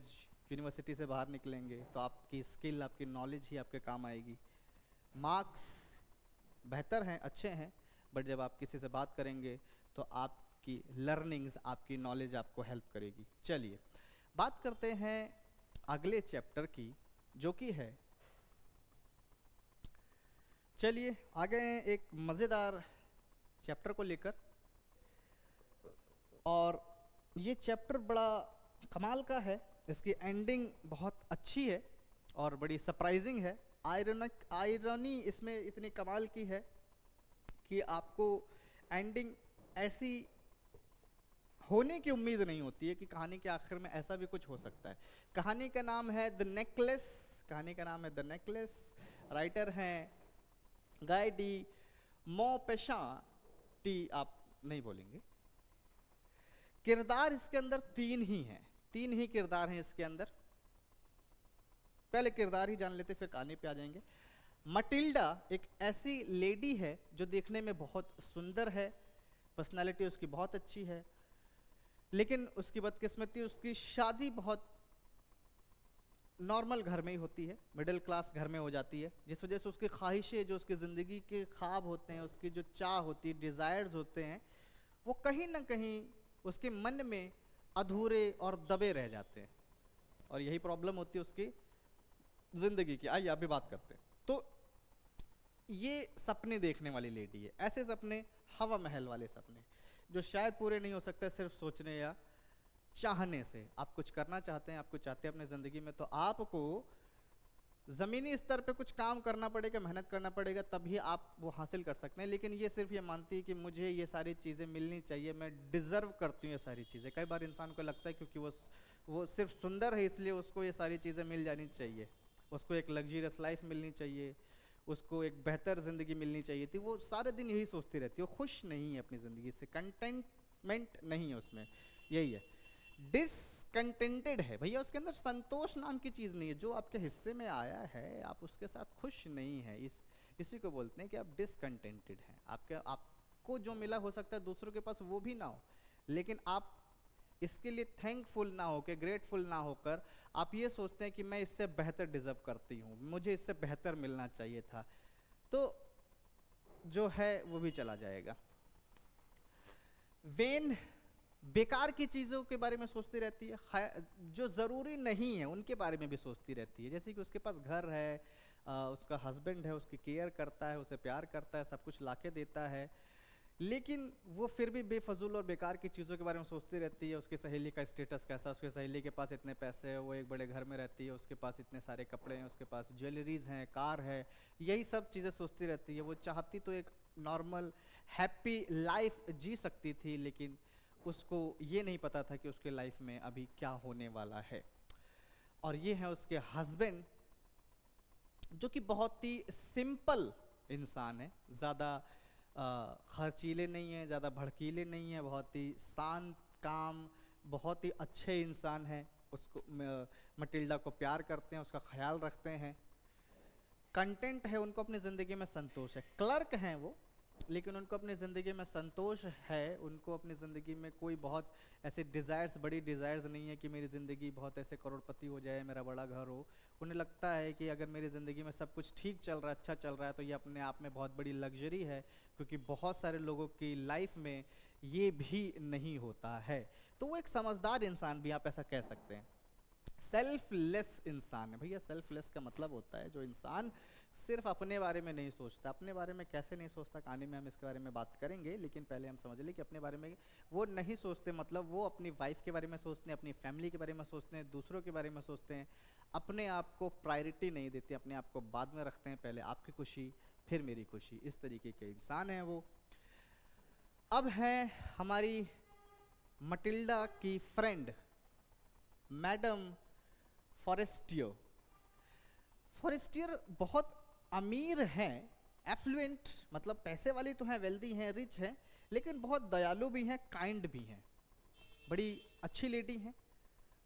यूनिवर्सिटी से बाहर निकलेंगे तो आपकी स्किल, आपकी नॉलेज ही आपके काम आएगी। मार्क्स बेहतर हैं, अच्छे हैं, बट जब आप किसी से बात करेंगे तो आपकी लर्निंग्स, आपकी नॉलेज आपको हेल्प करेगी। चलिए बात करते हैं अगले चैप्टर की, जो कि है, चलिए आगे हैं एक मज़ेदार चैप्टर को लेकर। और ये चैप्टर बड़ा कमाल का है, इसकी एंडिंग बहुत अच्छी है और बड़ी सरप्राइजिंग है। आयरनी इसमें इतनी कमाल की है कि आपको एंडिंग ऐसी होने की उम्मीद नहीं होती है कि कहानी के आखिर में ऐसा भी कुछ हो सकता है। कहानी का नाम है द नेकलेस। कहानी का नाम है द नेकलेस। राइटर हैं गाय डी मॉपेशांटी। आप नहीं बोलेंगे। किरदार इसके अंदर तीन ही किरदार हैं इसके अंदर। पहले किरदार ही जान लेते, फिर कहानी पे आ जाएंगे। मटिल्डा एक ऐसी लेडी है जो देखने में बहुत सुंदर है, पर्सनालिटी उसकी बहुत अच्छी है, लेकिन उसकी बदकिस्मती, उसकी शादी बहुत नॉर्मल घर में ही होती है, मिडिल क्लास घर में हो जाती है, जिस वजह से उसकी ख्वाहिशें, जो उसकी ज़िंदगी के ख्वाब होते हैं, उसकी जो चाह होती है, डिज़ायर्स होते हैं, वो कहीं ना कहीं उसके मन में अधूरे और दबे रह जाते हैं, और यही प्रॉब्लम होती है उसकी जिंदगी की। आइए अभी बात करते हैं। तो ये सपने देखने वाली लेडी है, ऐसे सपने हवा महल वाले सपने जो शायद पूरे नहीं हो सकते सिर्फ सोचने या चाहने से। आप कुछ करना चाहते हैं, आप कुछ चाहते हैं अपने ज़िंदगी में, तो आपको ज़मीनी स्तर पे कुछ काम करना पड़ेगा, मेहनत करना पड़ेगा, तभी आप वो हासिल कर सकते हैं। लेकिन ये सिर्फ ये मानती है कि मुझे ये सारी चीज़ें मिलनी चाहिए, मैं डिज़र्व करती हूँ ये सारी चीज़ें। कई बार इंसान को लगता है क्योंकि वो सिर्फ सुंदर है इसलिए उसको ये सारी चीज़ें मिल जानी चाहिए, उसको एक लग्जरियस लाइफ मिलनी चाहिए, उसको एक बेहतर ज़िंदगी मिलनी चाहिए थी। वो सारे दिन यही सोचती रहती है, वो खुश नहीं है अपनी ज़िंदगी से, कंटेंटमेंट नहीं है उसमें, यही है, डिसकंटेंटेड है भैया। उसके अंदर संतोष नाम की चीज़ नहीं है। जो आपके हिस्से में आया है आप उसके साथ खुश नहीं है, इसी को बोलते हैं कि आप डिसकंटेंटेड हैं। आपको जो मिला हो सकता है दूसरों के पास वो भी ना हो, लेकिन आप इसके लिए थैंकफुल ना होकर, ग्रेटफुल ना होकर आप ये सोचते हैं कि मैं इससे बेहतर डिजर्व करती हूँ, मुझे इससे बेहतर मिलना चाहिए था, तो जो है वो भी चला जाएगा। वेन बेकार की चीज़ों के बारे में सोचती रहती है, जो ज़रूरी नहीं है उनके बारे में भी सोचती रहती है। जैसे कि उसके पास घर है, उसका हस्बैंड है, उसकी केयर करता है, उसे प्यार करता है, सब कुछ लाके देता है, लेकिन वो फिर भी बेफजूल और बेकार की चीज़ों के बारे में सोचती रहती है। उसकी सहेली का स्टेटस कैसा, उसकी सहेली के पास इतने पैसे हैं, वो एक बड़े घर में रहती है, उसके पास इतने सारे कपड़े हैं, उसके पास ज्वेलरीज हैं, कार है, यही सब चीज़ें सोचती रहती है। वो चाहती तो एक नॉर्मल हैप्पी लाइफ जी सकती थी, लेकिन उसको ये नहीं पता था कि उसके लाइफ में अभी क्या होने वाला है। और ये है उसके हस्बैंड, जो कि बहुत ही सिंपल इंसान है, ज़्यादा खर्चीले नहीं है, ज़्यादा भड़कीले नहीं है, बहुत ही शांत काम, बहुत ही अच्छे इंसान हैं। उसको मटिल्डा को प्यार करते हैं, उसका ख्याल रखते हैं, कंटेंट है, उनको अपनी ज़िंदगी में संतोष है। क्लर्क हैं वो, लेकिन उनको अपनी ज़िंदगी में संतोष है। उनको अपनी ज़िंदगी में कोई बहुत ऐसे डिज़ायर्स, बड़ी डिज़ायर्स नहीं है कि मेरी ज़िंदगी बहुत ऐसे करोड़पति हो जाए, मेरा बड़ा घर हो। उन्हें लगता है कि अगर मेरी ज़िंदगी में सब कुछ ठीक चल रहा है, अच्छा चल रहा है, तो ये अपने आप में बहुत बड़ी लग्जरी है, क्योंकि बहुत सारे लोगों की लाइफ में ये भी नहीं होता है। तो वो एक समझदार इंसान भी आप ऐसा कह सकते हैं, सेल्फलेस इंसान है भैया। सेल्फलेस का मतलब होता है जो इंसान सिर्फ अपने बारे में नहीं सोचता। अपने बारे में कैसे नहीं सोचता, कहानी में हम इसके बारे में बात करेंगे, लेकिन पहले हम समझ लें कि अपने बारे में वो नहीं सोचते, मतलब वो अपनी वाइफ के बारे में सोचते हैं, अपनी फैमिली के बारे में सोचते हैं, दूसरों के बारे में सोचते हैं, अपने आप को प्रायोरिटी नहीं देते, अपने आप को बाद में रखते हैं, पहले आपकी खुशी फिर मेरी खुशी, इस तरीके के इंसान हैं वो। अब है हमारी मटिल्डा की फ्रेंड मैडम फॉरेस्टियर। फॉरेस्टियर बहुत अमीर हैं, एफ्लुएंट, मतलब पैसे वाली तो हैं, वेल्दी हैं, रिच हैं, लेकिन बहुत दयालु भी हैं, काइंड भी हैं, बड़ी अच्छी लेडी हैं।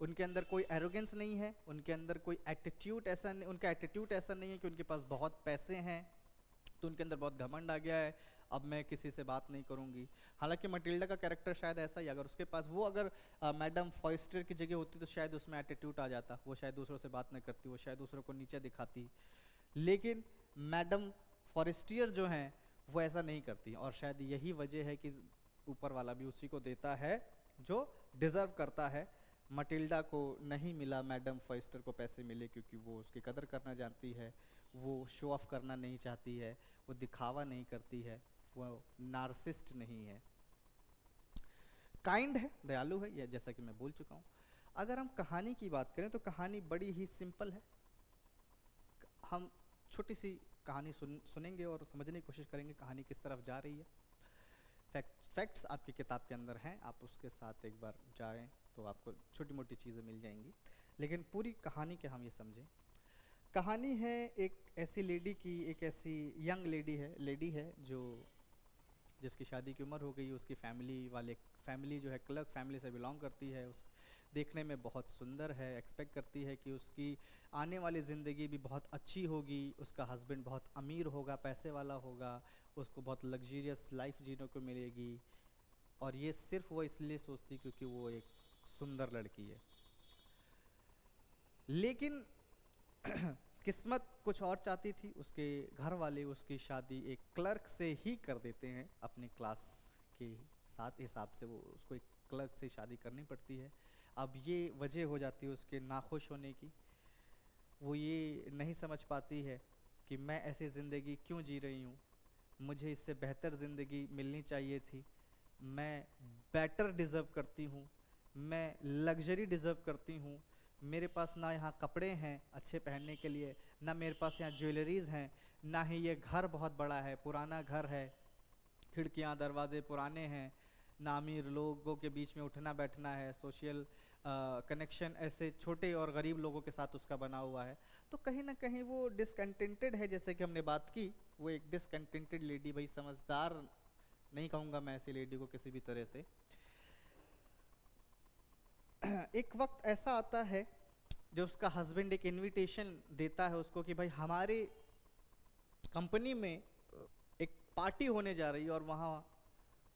उनके अंदर कोई एरोगेंस नहीं है, उनके अंदर कोई एटीट्यूड ऐसा नहीं, उनका एटीट्यूड ऐसा नहीं है कि उनके पास बहुत पैसे हैं तो उनके अंदर बहुत घमंड आ गया है, अब मैं किसी से बात नहीं करूंगी। हालांकि मटिल्डा का कैरेक्टर शायद ऐसा ही, अगर उसके पास वो अगर मैडम फॉरेस्टियर की जगह होती तो शायद उसमें एटीट्यूड आ जाता, वो शायद दूसरों से बात नहीं करती, वो शायद दूसरों को नीचे दिखाती। लेकिन मैडम फॉरेस्टियर जो हैं वो ऐसा नहीं करती, और शायद यही वजह है कि ऊपर वाला भी उसी को देता है जो डिज़र्व करता है। मटिल्डा को नहीं मिला, मैडम फॉरेस्टियर को पैसे मिले, क्योंकि वो उसकी कदर करना जानती है, वो शो ऑफ करना नहीं चाहती है, वो दिखावा नहीं करती है, वो नार्सिस्ट नहीं है, काइंड है, दयालु है, ये जैसा कि मैं बोल चुका हूँ। अगर हम कहानी की बात करें तो कहानी बड़ी ही सिंपल है। हम छोटी सी कहानी सुनेंगे और समझने की कोशिश करेंगे कहानी किस तरफ जा रही है। फैक्ट्स आपकी किताब के अंदर हैं, आप उसके साथ एक बार जाएं तो आपको छोटी मोटी चीज़ें मिल जाएंगी, लेकिन पूरी कहानी के हम ये समझें। कहानी है एक ऐसी लेडी की, एक ऐसी यंग लेडी है जो जिसकी शादी की उम्र हो गई। उसकी फैमिली जो है क्लर्क फैमिली से बिलोंग करती है, उस देखने में बहुत सुंदर है, एक्सपेक्ट करती है कि उसकी आने वाली ज़िंदगी भी बहुत अच्छी होगी, उसका हस्बैंड बहुत अमीर होगा, पैसे वाला होगा, उसको बहुत लग्जरियस लाइफ जीने को मिलेगी, और ये सिर्फ वो इसलिए सोचती क्योंकि वो एक सुंदर लड़की है। लेकिन किस्मत कुछ और चाहती थी। उसके घर वाले उसकी शादी एक क्लर्क से ही कर देते हैं, अपनी क्लास के साथ हिसाब से वो उसको एक क्लर्क से शादी करनी पड़ती है। अब ये वजह हो जाती है उसके नाखुश होने की। वो ये नहीं समझ पाती है कि मैं ऐसी ज़िंदगी क्यों जी रही हूँ, मुझे इससे बेहतर ज़िंदगी मिलनी चाहिए थी, मैं बेटर डिज़र्व करती हूँ, मैं लग्जरी डिज़र्व करती हूँ। मेरे पास ना यहाँ कपड़े हैं अच्छे पहनने के लिए, ना मेरे पास यहाँ ज्वेलरीज़ हैं, ना ही ये घर बहुत बड़ा है, पुराना घर है, खिड़कियाँ दरवाजे पुराने हैं, ना अमीर लोगों के बीच में उठना बैठना है, सोशल कनेक्शन ऐसे छोटे और गरीब लोगों के साथ उसका बना हुआ है। तो कहीं ना कहीं वो डिसकंटेंटेड है, जैसे कि हमने बात की। वो एक डिसकंटेंटेड लेडी, भाई समझदार नहीं कहूँगा मैं ऐसी लेडी को किसी भी तरह से। एक वक्त ऐसा आता है जब उसका हस्बैंड एक इनविटेशन देता है उसको कि भाई हमारे कंपनी में एक पार्टी होने जा रही है और वहाँ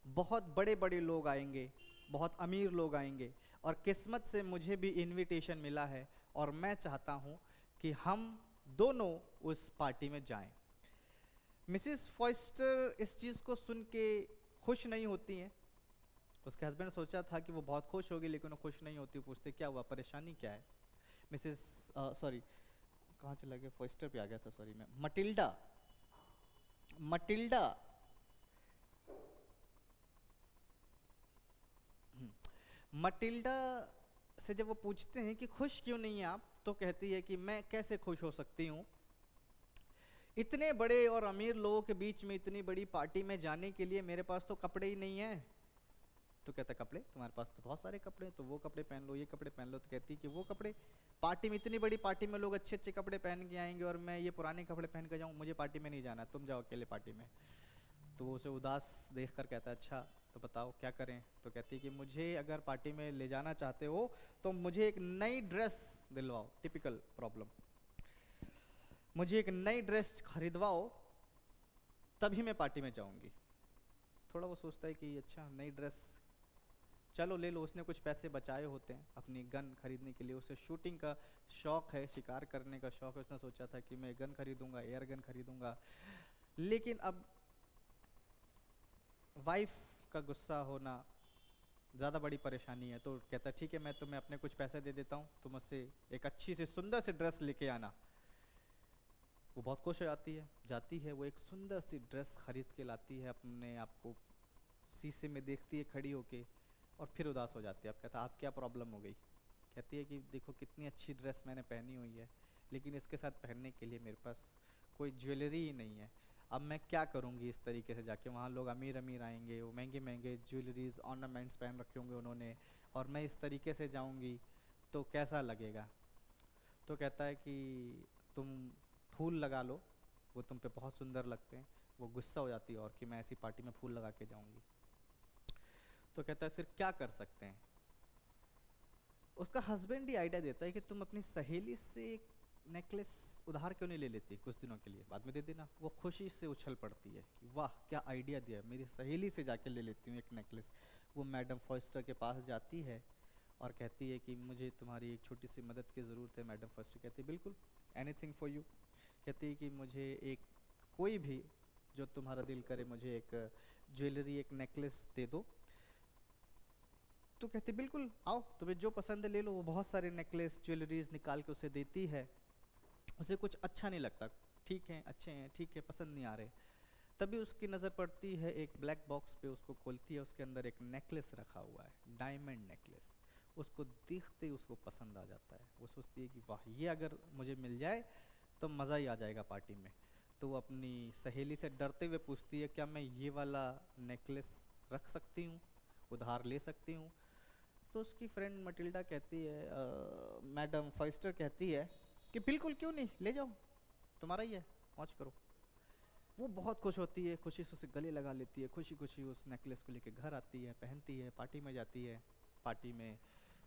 बहुत बड़े बड़े लोग आएंगे, बहुत अमीर लोग आएंगे, और किस्मत से मुझे भी इनविटेशन मिला है और मैं चाहता हूँ कि हम दोनों उस पार्टी में जाएं। मिसिस फॉस्टर इस चीज़ को सुन के खुश नहीं होती हैं। उसके हस्बैंड सोचा था कि वो बहुत खुश होगी, लेकिन वो खुश नहीं होती। पूछते क्या हुआ, परेशानी क्या है। मिसिस सॉरी, कहाँ चला गया, फॉस्टर पे आ गया था, सॉरी मैं, मटिल्डा, मटिल्डा मटिल्डा से जब वो पूछते हैं कि खुश क्यों नहीं है आप, तो कहती है कि मैं कैसे खुश हो सकती हूँ, इतने बड़े और अमीर लोगों के बीच में इतनी बड़ी पार्टी में जाने के लिए मेरे पास तो कपड़े ही नहीं हैं। तो कहता कपड़े, तुम्हारे पास तो बहुत सारे कपड़े हैं, तो वो कपड़े पहन लो, ये कपड़े पहन लो। तो कहती कि वो कपड़े, पार्टी में, इतनी बड़ी पार्टी में लोग अच्छे अच्छे कपड़े पहन के आएंगे और मैं ये पुराने कपड़े पहन के जाऊँ, मुझे पार्टी में नहीं जाना, तुम जाओ अकेले पार्टी में। तो वो उसे उदास देख कर कहता है अच्छा तो बताओ क्या करें। तो कहती है कि मुझे अगर पार्टी में ले जाना चाहते हो तो मुझे एक नई ड्रेस दिलवाओ। टिपिकल प्रॉब्लम, मुझे एक नई ड्रेस खरीदवाओ तभी मैं पार्टी में जाऊंगी। थोड़ा वो सोचता है कि अच्छा नई ड्रेस, चलो ले लो। उसने कुछ पैसे बचाए होते हैं अपनी गन खरीदने के लिए, उसे शूटिंग का शौक है, शिकार करने का शौक है। उसने सोचा था कि मैं गन खरीदूंगा, एयर गन खरीदूंगा। लेकिन अब वाइफ का गुस्सा होना ज़्यादा बड़ी परेशानी है। तो कहता ठीक है, मैं तुम्हें अपने कुछ पैसे दे देता हूँ, तुम मुझसे एक अच्छी सी सुंदर सी ड्रेस लेके आना। वो बहुत खुश हो जाती है, जाती है, वो एक सुंदर सी ड्रेस खरीद के लाती है, अपने आप को शीशे में देखती है खड़ी होके, और फिर उदास हो जाती है। अब कहता आप क्या प्रॉब्लम हो गई। कहती है कि देखो कितनी अच्छी ड्रेस मैंने पहनी हुई है, लेकिन इसके साथ पहनने के लिए मेरे पास कोई ज्वेलरी ही नहीं है। अब मैं क्या करूँगी इस तरीके से जाके, वहाँ लोग अमीर अमीर आएंगे, वो महंगे महंगे ज्वेलरीज ऑर्नामेंट्स पहन रखे होंगे उन्होंने, और मैं इस तरीके से जाऊँगी तो कैसा लगेगा। तो कहता है कि तुम फूल लगा लो, वो तुम पे बहुत सुंदर लगते हैं। वो गुस्सा हो जाती है और कि मैं ऐसी पार्टी में फूल लगा के जाऊँगी। तो कहता है फिर क्या कर सकते हैं। उसका हस्बैंड ही आइडिया देता है कि तुम अपनी सहेली से एक नेकलेस उधार क्यों नहीं ले लेती कुछ दिनों के लिए, बाद में दे देना। वो खुशी से उछल पड़ती है कि वाह क्या आइडिया दिया, मेरी सहेली से जाके ले लेती हूँ एक नेकलेस। वो मैडम फॉस्टर के पास जाती है और कहती है कि मुझे तुम्हारी एक छोटी सी मदद की ज़रूरत है। मैडम फॉस्टर कहती है बिल्कुल, एनीथिंग फॉर यू। कहती है कि मुझे एक, कोई भी जो तुम्हारा दिल करे, मुझे एक ज्वेलरी, एक नेकलेस दे दो। तो कहती बिल्कुल आओ, तुम्हें जो पसंद है ले लो। वो बहुत सारे नेकलेस ज्वेलरीज निकाल के उसे देती है। उसे कुछ अच्छा नहीं लगता, ठीक है अच्छे हैं, ठीक है, पसंद नहीं आ रहे। तभी उसकी नज़र पड़ती है एक ब्लैक बॉक्स पे, उसको खोलती है, उसके अंदर एक नेकलेस रखा हुआ है, डायमंड नेकलेस। उसको देखते ही उसको पसंद आ जाता है। वो सोचती है कि वाह ये अगर मुझे मिल जाए तो मज़ा ही आ जाएगा पार्टी में। तो वो अपनी सहेली से डरते हुए पूछती है क्या मैं ये वाला नेकलेस रख सकती हूँ, उधार ले सकती हूँ। तो उसकी फ्रेंड मटिल्डा कहती है, मैडम फॉइस्टर कहती है कि बिल्कुल क्यों नहीं, ले जाओ, तुम्हारा ही है, मौज करो। वो बहुत खुश होती है, खुशी से उसे गले लगा लेती है, खुशी खुशी उस नेकलेस को लेके घर आती है, पहनती है, पार्टी में जाती है। पार्टी में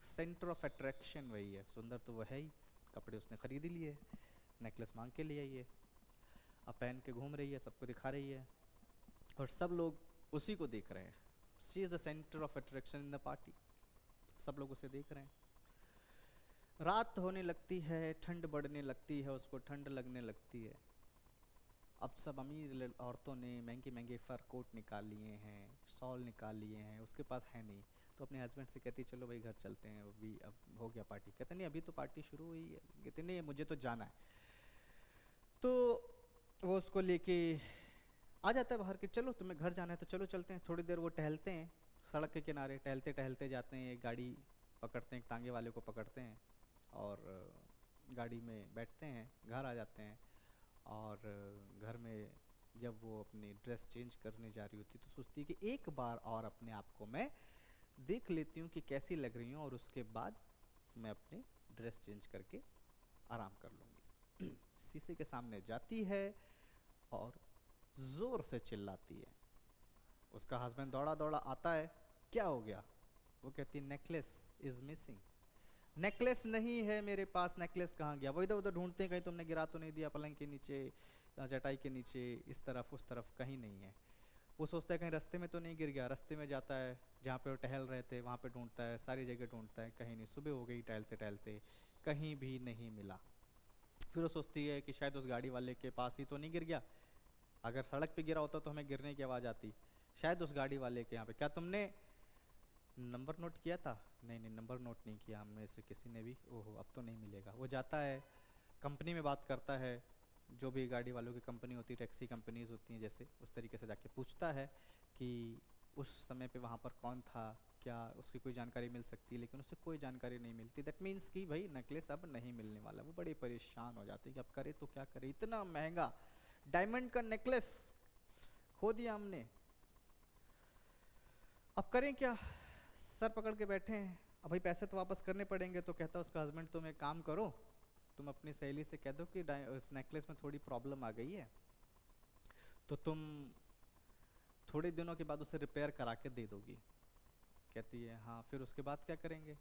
सेंटर ऑफ अट्रैक्शन वही है, सुंदर तो वह है ही, कपड़े उसने खरीद ही लिए, नेकलेस मांग के लिए आई है, अब पहन के घूम रही है, सबको दिखा रही है, और सब लोग उसी को देख रहे हैं। She is the centre of attraction in the party. सब लोग उसे देख रहे हैं। रात होने लगती है, ठंड बढ़ने लगती है, उसको ठंड लगने लगती है। अब सब अमीर औरतों ने महंगे महंगे फ़र कोट निकाल लिए हैं, शॉल निकाल लिए हैं, उसके पास है नहीं। तो अपने हस्बैंड से कहती चलो भाई घर चलते हैं, अभी अब हो गया पार्टी। कहते नहीं अभी तो पार्टी शुरू हुई है। कहते नहीं मुझे तो जाना है। तो वो उसको लेके आ जाता है बाहर के, चलो तुम्हें घर जाना है तो चलो चलते हैं। थोड़ी देर वो टहलते हैं सड़क के किनारे, टहलते टहलते जाते हैं, एक गाड़ी पकड़ते हैं, एक तांगे वाले को पकड़ते हैं और गाड़ी में बैठते हैं, घर आ जाते हैं। और घर में जब वो अपनी ड्रेस चेंज करने जा रही होती तो सोचती है कि एक बार और अपने आप को मैं देख लेती हूँ कि कैसी लग रही हूँ, और उसके बाद मैं अपनी ड्रेस चेंज करके आराम कर लूँगी। शीशे के सामने जाती है और जोर से चिल्लाती है। उसका हस्बैंड दौड़ा दौड़ा आता है, क्या हो गया? वो कहती है नेकलेस इज मिसिंग। नेकलेस नहीं है मेरे पास, नेकलेस कहाँ गया? वो इधर उधर ढूंढते हैं, कहीं तुमने गिरा तो नहीं दिया पलंग के नीचे, चटाई के नीचे, इस तरफ उस तरफ, कहीं नहीं है। वो सोचता है कहीं रास्ते में तो नहीं गिर गया। रास्ते में जाता है जहाँ पे वो टहल रहे थे वहाँ पे ढूंढता है, सारी जगह ढूंढता है, कहीं नहीं। सुबह हो गई टहलते टहलते, कहीं भी नहीं मिला। फिर वो सोचती है कि शायद उस गाड़ी वाले के पास ही तो नहीं गिर गया, अगर सड़क पे गिरा होता तो हमें गिरने की आवाज़ आती। शायद उस गाड़ी वाले के यहाँ पे, क्या तुमने नंबर नोट किया था? नहीं नहीं नंबर नोट नहीं किया हम में से किसी ने भी। ओहो अब तो नहीं मिलेगा। वो जाता है कंपनी में बात करता है, जो भी गाड़ी वालों की कंपनी होती है, टैक्सी कंपनीज होती हैं जैसे, उस तरीके से जाके पूछता है कि उस समय पे वहाँ पर कौन था, क्या उसकी कोई जानकारी मिल सकती है, लेकिन उससे कोई जानकारी नहीं मिलती। दैट मीन्स कि भाई नेकलेस अब नहीं मिलने वाला। वो बड़े परेशान हो जाते हैं कि अब करे तो क्या करे, इतना महंगा डायमंड का नेकलेस खो दिया हमने, अब करें क्या? सर पकड़ के बैठे हैं। अब भाई पैसे तो वापस करने पड़ेंगे। तो कहता है उसका हस्बैंड तुम एक काम करो, तुम अपनी सहेली से कह दो कि उस नेकलेस में थोड़ी प्रॉब्लम आ गई है, तो तुम थोड़े दिनों के बाद उसे रिपेयर करा के दे दोगी। कहती है हाँ, फिर उसके बाद क्या करेंगे?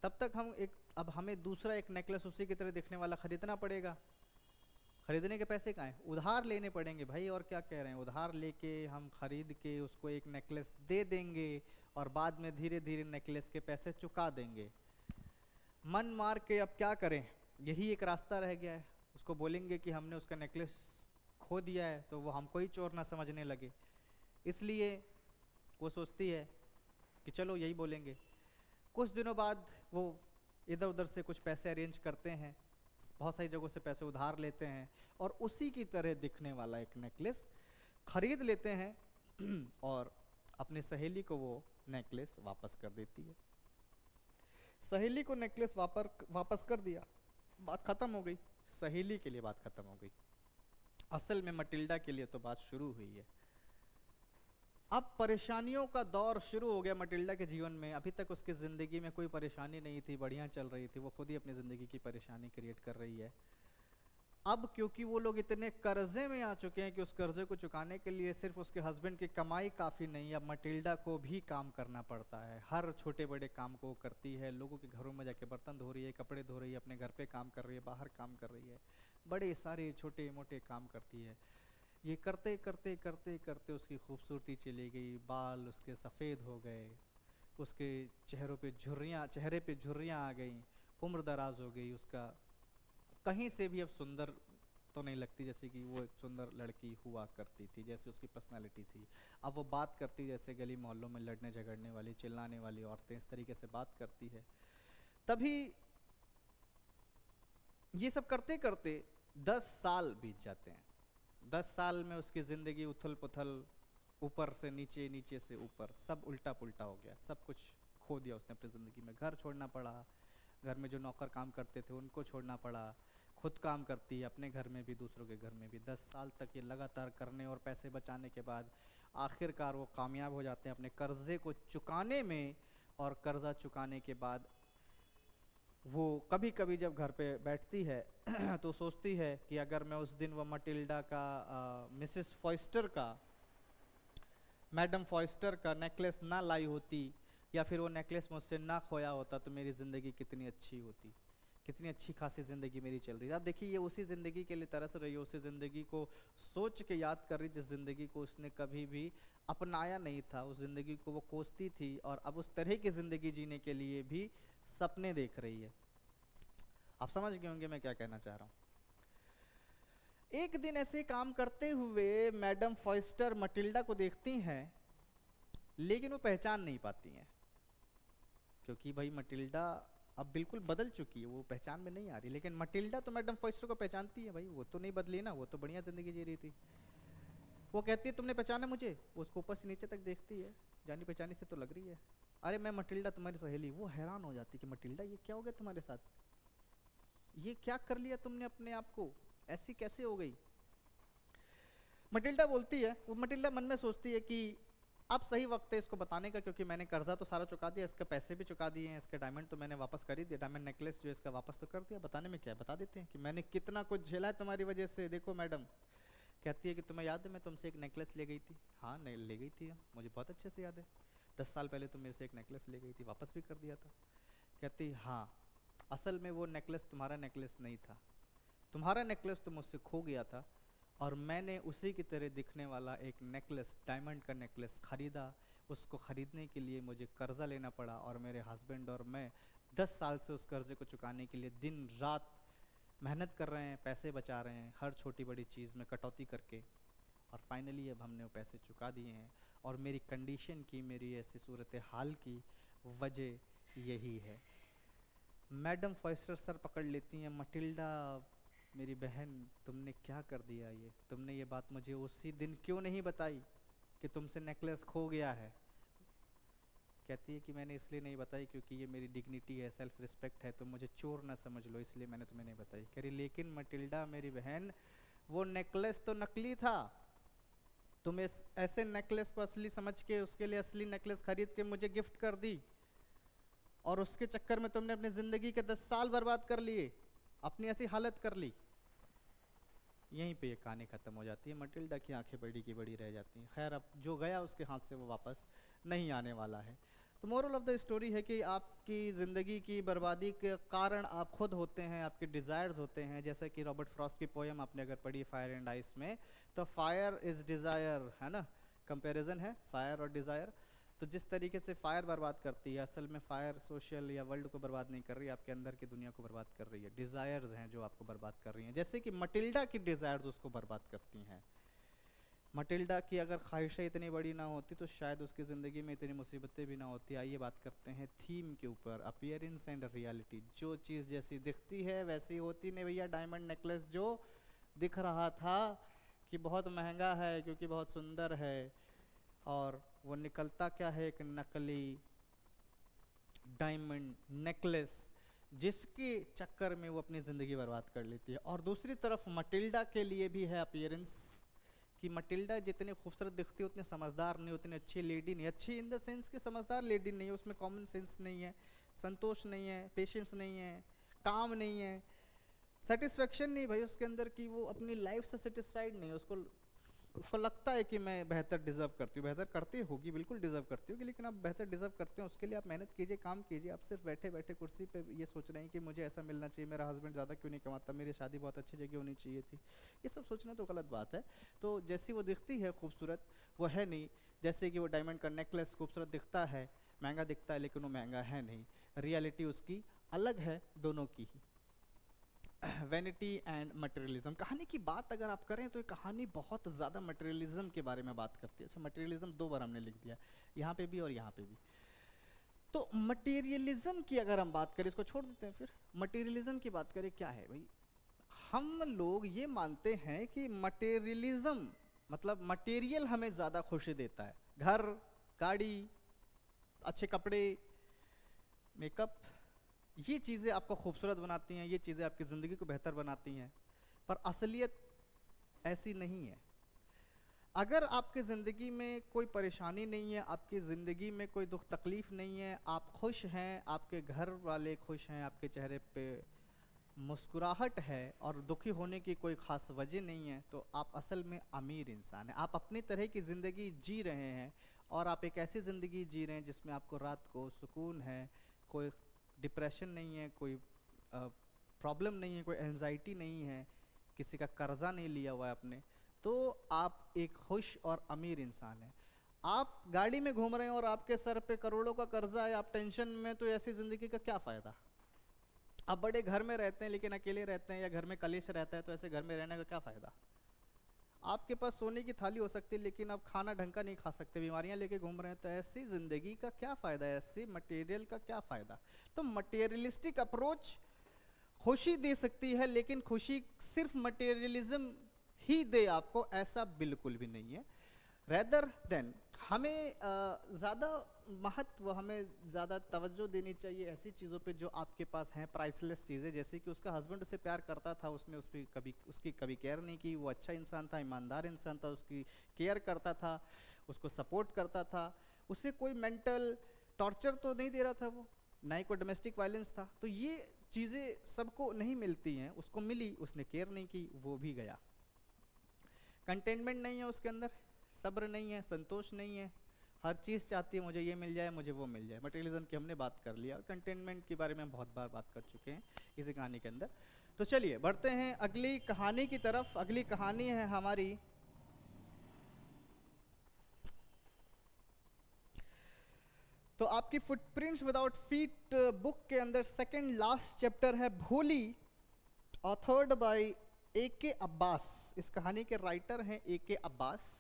तब तक हम एक, अब हमें दूसरा एक नेकलेस उसी की तरह दिखने वाला खरीदना पड़ेगा। खरीदने के पैसे कहाँ हैं? उधार लेने पड़ेंगे भाई। और क्या कह रहे हैं, उधार लेके हम खरीद के उसको एक नेकलेस दे देंगे और बाद में धीरे धीरे नेकलेस के पैसे चुका देंगे। मन मार के अब क्या करें, यही एक रास्ता रह गया है। उसको बोलेंगे कि हमने उसका नेकलेस खो दिया है तो वो हमको ही चोर ना समझने लगे। इसलिए वो सोचती है कि चलो यही बोलेंगे। कुछ दिनों बाद वो इधर उधर से कुछ पैसे अरेंज करते हैं, बहुत सारी जगहों से पैसे उधार लेते हैं और उसी की तरह दिखने वाला एक नेकलेस खरीद लेते हैं और अपनी सहेली को वो नेकलेस वापस कर देती है। सहेली को नेकलेस वापस कर दिया, बात खत्म हो गई। सहेली के लिए बात खत्म हो गई। असल में मटिल्डा के लिए तो बात शुरू हुई है। अब परेशानियों का दौर शुरू हो गया मटिल्डा के जीवन में। अभी तक उसकी ज़िंदगी में कोई परेशानी नहीं थी, बढ़िया चल रही थी। वो खुद ही अपनी ज़िंदगी की परेशानी क्रिएट कर रही है। अब क्योंकि वो लोग इतने कर्जे में आ चुके हैं कि उस कर्जे को चुकाने के लिए सिर्फ उसके हस्बैंड की कमाई काफ़ी नहीं, अब मटिल्डा को भी काम करना पड़ता है। हर छोटे बड़े काम को करती है, लोगों के घरों में जाके बर्तन धो रही है, कपड़े धो रही है, अपने घर पे काम कर रही है, बाहर काम कर रही है, बड़े सारे छोटे मोटे काम करती है। ये करते करते करते करते उसकी खूबसूरती चली गई, बाल उसके सफ़ेद हो गए, उसके चेहरे पे झुर्रियाँ आ गई, उम्र दराज हो गई उसका। कहीं से भी अब सुंदर तो नहीं लगती जैसे कि वो एक सुंदर लड़की हुआ करती थी, जैसे उसकी पर्सनालिटी थी। अब वो बात करती जैसे गली मोहल्लों में लड़ने झगड़ने वाली, चिल्लाने वाली औरतें इस तरीके से बात करती है। तभी ये सब करते करते 10 साल बीत जाते हैं। 10 साल में उसकी ज़िंदगी उथल पुथल, ऊपर से नीचे, नीचे से ऊपर, सब उल्टा पुल्टा हो गया। सब कुछ खो दिया उसने अपनी ज़िंदगी में। घर छोड़ना पड़ा, घर में जो नौकर काम करते थे उनको छोड़ना पड़ा, खुद काम करती है अपने घर में भी दूसरों के घर में भी। 10 साल तक ये लगातार करने और पैसे बचाने के बाद आखिरकार वो कामयाब हो जाते हैं अपने कर्जे को चुकाने में। और कर्जा चुकाने के बाद वो कभी कभी जब घर पे बैठती है तो सोचती है कि अगर मैं उस दिन वो मटिल्डा का, मिसेस फॉयस्टर का, मैडम फॉयस्टर का नेकलेस ना लाई होती, या फिर वो नेकलेस मुझसे ना खोया होता, तो मेरी ज़िंदगी कितनी अच्छी होती, कितनी अच्छी खासी ज़िंदगी मेरी चल रही है। आप देखिए ये उसी ज़िंदगी के लिए तरस रही है, उसी ज़िंदगी को सोच के याद कर रही, जिस ज़िंदगी को उसने कभी भी अपनाया नहीं था। उस ज़िंदगी को वो कोसती थी और अब उस तरह की ज़िंदगी जीने के लिए भी सपने देख रही है। आप समझ गए होंगे मैं क्या कहना चाह रहा हूँ। एक दिन ऐसे काम करते हुए मैडम फॉयस्टर मटिल्डा को देखती हैं, लेकिन वो पहचान नहीं पाती हैं। क्योंकि भाई मटिल्डा अब बिल्कुल बदल चुकी है, वो पहचान में नहीं आ रही। लेकिन मटिल्डा तो मैडम फॉस्टर को पहचानती है भाई, वो तो नहीं बदली ना, वो तो बढ़िया जिंदगी जी रही थी। वो कहती है तुमने पहचाना मुझे, वो उसको ऊपर से नीचे तक देखती है, जानी पहचानी से तो लग रही है। अरे मैं मटिल्डा तुम्हारी सहेली। वो हैरान हो जाती कि मटिल्डा ये क्या हो गया तुम्हारे साथ, ये क्या कर लिया तुमने अपने आप को, ऐसी कैसे हो गई। मटिल्डा बोलती है, वो मटिल्डा मन में सोचती है कि अब सही वक्त है इसको बताने का, क्योंकि मैंने कर्जा तो सारा चुका दिया, इसके पैसे भी चुका दिए हैं, इसके डायमंड तो मैंने वापस कर ही दिया, डायमंड नेकलेस जो है इसका वापस तो कर दिया। बताने में क्या है, बता देते हैं कि मैंने कितना कुछ झेला है तुम्हारी वजह से। देखो मैडम, कहती है कि तुम्हें याद है मैं तुमसे एक नेकलेस ले गई थी। हाँ नहीं ले गई थी, मुझे बहुत अच्छे से याद है, 10 साल पहले तुम मेरे से एक नेकलेस ले गई थी, वापस भी कर दिया था। कहती हाँ, असल में वो नेकलेस तुम्हारा नेकलेस नहीं था, तुम्हारा नेकलेस तो मुझसे खो गया था, और मैंने उसी की तरह दिखने वाला एक नेकलेस, डायमंड का नेकलेस खरीदा। उसको ख़रीदने के लिए मुझे कर्ज़ा लेना पड़ा, और मेरे हस्बैंड और मैं 10 साल से उस कर्ज़े को चुकाने के लिए दिन रात मेहनत कर रहे हैं, पैसे बचा रहे हैं, हर छोटी बड़ी चीज़ में कटौती करके, और फाइनली अब हमने वो पैसे चुका दिए हैं। और मेरी कंडीशन की, मेरी ऐसी सूरत हाल की वजह यही है। मैडम फॉस्टर सर पकड़ लेती हैं, मटिल्डा मेरी बहन तुमने क्या कर दिया, ये तुमने ये बात मुझे उसी दिन क्यों नहीं बताई कि तुमसे नेकलेस खो गया है। कहती है कि मैंने इसलिए नहीं बताई क्योंकि ये मेरी डिग्निटी है, सेल्फ रिस्पेक्ट है, तुम मुझे चोर ना समझ लो, इसलिए मैंने तुम्हें नहीं बताई। कह रही लेकिन मटिल्डा मेरी बहन, वो नेकलेस तो नकली था, तुम इस ऐसे नेकलेस को असली समझ के उसके लिए असली नेकलेस खरीद के मुझे गिफ्ट कर दी, और उसके चक्कर में तुमने अपनी ज़िंदगी के 10 साल बर्बाद कर लिए, अपनी ऐसी हालत कर ली। यहीं पे ये कहानी ख़त्म हो जाती है। मटिल्डा की आंखें बड़ी की बड़ी रह जाती हैं। खैर अब जो गया उसके हाथ से वो वापस नहीं आने वाला है। तो मोरल ऑफ द स्टोरी है कि आपकी ज़िंदगी की बर्बादी के कारण आप खुद होते हैं, आपके डिज़ायर्स होते हैं। जैसे कि रॉबर्ट फ्रॉस्ट की पोएम आपने अगर पढ़ी फायर एंड आइस में, तो फायर इज़ डिज़ायर, है ना, कंपैरिजन है फायर और डिज़ायर। तो जिस तरीके से फायर बर्बाद करती है, असल में फायर सोशल या वर्ल्ड को बर्बाद नहीं कर रही, आपके अंदर की दुनिया को बर्बाद कर रही है। डिज़ायर्स हैं जो आपको बर्बाद कर रही हैं, जैसे कि मटिल्डा की डिज़ायर्स उसको बर्बाद करती हैं। मटिल्डा की अगर ख्वाहिशें इतनी बड़ी ना होती तो शायद उसकी ज़िंदगी में इतनी मुसीबतें भी ना होती। आइए बात करते हैं थीम के ऊपर, अपीयरेंस एंड रियलिटी। जो चीज़ जैसी दिखती है वैसी होती नहीं भैया। डायमंड नेकलेस जो दिख रहा था कि बहुत महंगा है क्योंकि बहुत सुंदर है, और वो निकलता क्या है, एक नकली डायमंड नेकलेस, जिसके चक्कर में वो अपनी ज़िंदगी बर्बाद कर लेती है। और दूसरी तरफ मटिल्डा के लिए भी है अपीयरेंस, कि मटिल्डा जितनी खूबसूरत दिखती है उतनी समझदार नहीं, उतनी अच्छी लेडी नहीं। अच्छी इन द सेंस कि समझदार लेडी नहीं है, उसमें कॉमन सेंस नहीं है, संतोष नहीं है, पेशेंस नहीं है, काम नहीं है, सेटिस्फेक्शन नहीं भाई उसके अंदर, कि वो अपनी लाइफ से सेटिस्फाइड नहीं है। उसको लगता है कि मैं बेहतर डिज़र्व करती हूँ। बेहतर करती होगी, बिल्कुल डिज़र्व करती होगी, लेकिन आप बेहतर डिज़र्व करते हैं उसके लिए आप मेहनत कीजिए, काम कीजिए। आप सिर्फ बैठे बैठे कुर्सी पे ये सोच रहे हैं कि मुझे ऐसा मिलना चाहिए, मेरा हस्बैंड ज़्यादा क्यों नहीं कमाता, मेरी शादी बहुत अच्छी जगह होनी चाहिए थी, ये सब सोचना तो गलत बात है। तो जैसी वो दिखती है खूबसूरत, वो है नहीं। जैसे कि वो डायमंड का नेकलेस खूबसूरत दिखता है, महंगा दिखता है, लेकिन वो महंगा है नहीं। रियलिटी उसकी अलग है, दोनों की ही। Vanity and materialism. कहानी की बात अगर आप करें तो ये कहानी बहुत ज़्यादा मटेरियलिज्म के बारे में बात करती है। अच्छा, मटेरियलिज्म 2 बार हमने लिख दिया, यहाँ पे भी और यहाँ पे भी। तो मटेरियलिज्म की अगर हम बात करें, इसको छोड़ देते हैं, फिर मटेरियलिज्म की बात करें, क्या है भाई। हम लोग ये मानते हैं कि मटेरियलिज्म मतलब मटेरियल हमें ज़्यादा खुशी देता है, घर, गाड़ी, अच्छे कपड़े, मेकअप, ये चीज़ें आपको खूबसूरत बनाती हैं, ये चीज़ें आपकी ज़िंदगी को बेहतर बनाती हैं। पर असलियत ऐसी नहीं है। अगर आपकी ज़िंदगी में कोई परेशानी नहीं है, आपकी ज़िंदगी में कोई दुख तकलीफ़ नहीं है, आप खुश हैं, आपके घर वाले खुश हैं, आपके चेहरे पे मुस्कुराहट है और दुखी होने की कोई ख़ास वजह नहीं है, तो आप असल में अमीर इंसान हैं। आप अपनी तरह की ज़िंदगी जी रहे हैं, और आप एक ऐसी ज़िंदगी जी रहे हैं जिसमें आपको रात को सुकून है, कोई डिप्रेशन नहीं है, कोई प्रॉब्लम नहीं है, कोई एंजाइटी नहीं है, किसी का कर्जा नहीं लिया हुआ है आपने, तो आप एक खुश और अमीर इंसान हैं। आप गाड़ी में घूम रहे हैं और आपके सर पे करोड़ों का कर्जा है, आप टेंशन में, तो ऐसी ज़िंदगी का क्या फ़ायदा। आप बड़े घर में रहते हैं लेकिन अकेले रहते हैं, या घर में कलेश रहता है, तो ऐसे घर में रहने का क्या फ़ायदा। आपके पास सोने की थाली हो सकती है लेकिन आप खाना ढंग का नहीं खा सकते, बीमारियां लेके घूम रहे हैं, तो ऐसी जिंदगी का क्या फायदा है, ऐसे मटेरियल का क्या फायदा। तो मटेरियलिस्टिक अप्रोच खुशी दे सकती है लेकिन खुशी सिर्फ मटेरियलिज्म ही दे आपको, ऐसा बिल्कुल भी नहीं है। रेदर देन हमें ज़्यादा महत्व, हमें ज़्यादा तवज्जो देनी चाहिए ऐसी चीज़ों पे जो आपके पास हैं, प्राइसलेस चीज़ें। जैसे कि उसका हस्बैंड उसे प्यार करता था, उसने उसकी कभी केयर नहीं की, वो अच्छा इंसान था, ईमानदार इंसान था, उसकी केयर करता था, उसको सपोर्ट करता था, उसे कोई मेंटल टॉर्चर तो नहीं दे रहा था वो, ना ही कोई डोमेस्टिक वायलेंस था। तो ये चीज़ें सबको नहीं मिलती हैं, उसको मिली, उसने केयर नहीं की, वो भी गया। कंटेनमेंट नहीं है उसके अंदर, सब्र नहीं है, संतोष नहीं है, हर चीज़ चाहती है मुझे ये मिल जाए, मुझे वो मिल जाए। मटेरियलिज्म की हमने बात कर लिया और कंटेनमेंट के बारे में हम बहुत बार बात कर चुके हैं इसी कहानी के अंदर। तो चलिए बढ़ते हैं अगली कहानी की तरफ। अगली कहानी है हमारी तो आपकी फुटप्रिंट्स विदाउट फीट बुक के अंदर सेकंड लास्ट चैप्टर है भोली, ऑथर्ड बाय A.K. अब्बास। इस कहानी के राइटर हैं A.K. अब्बास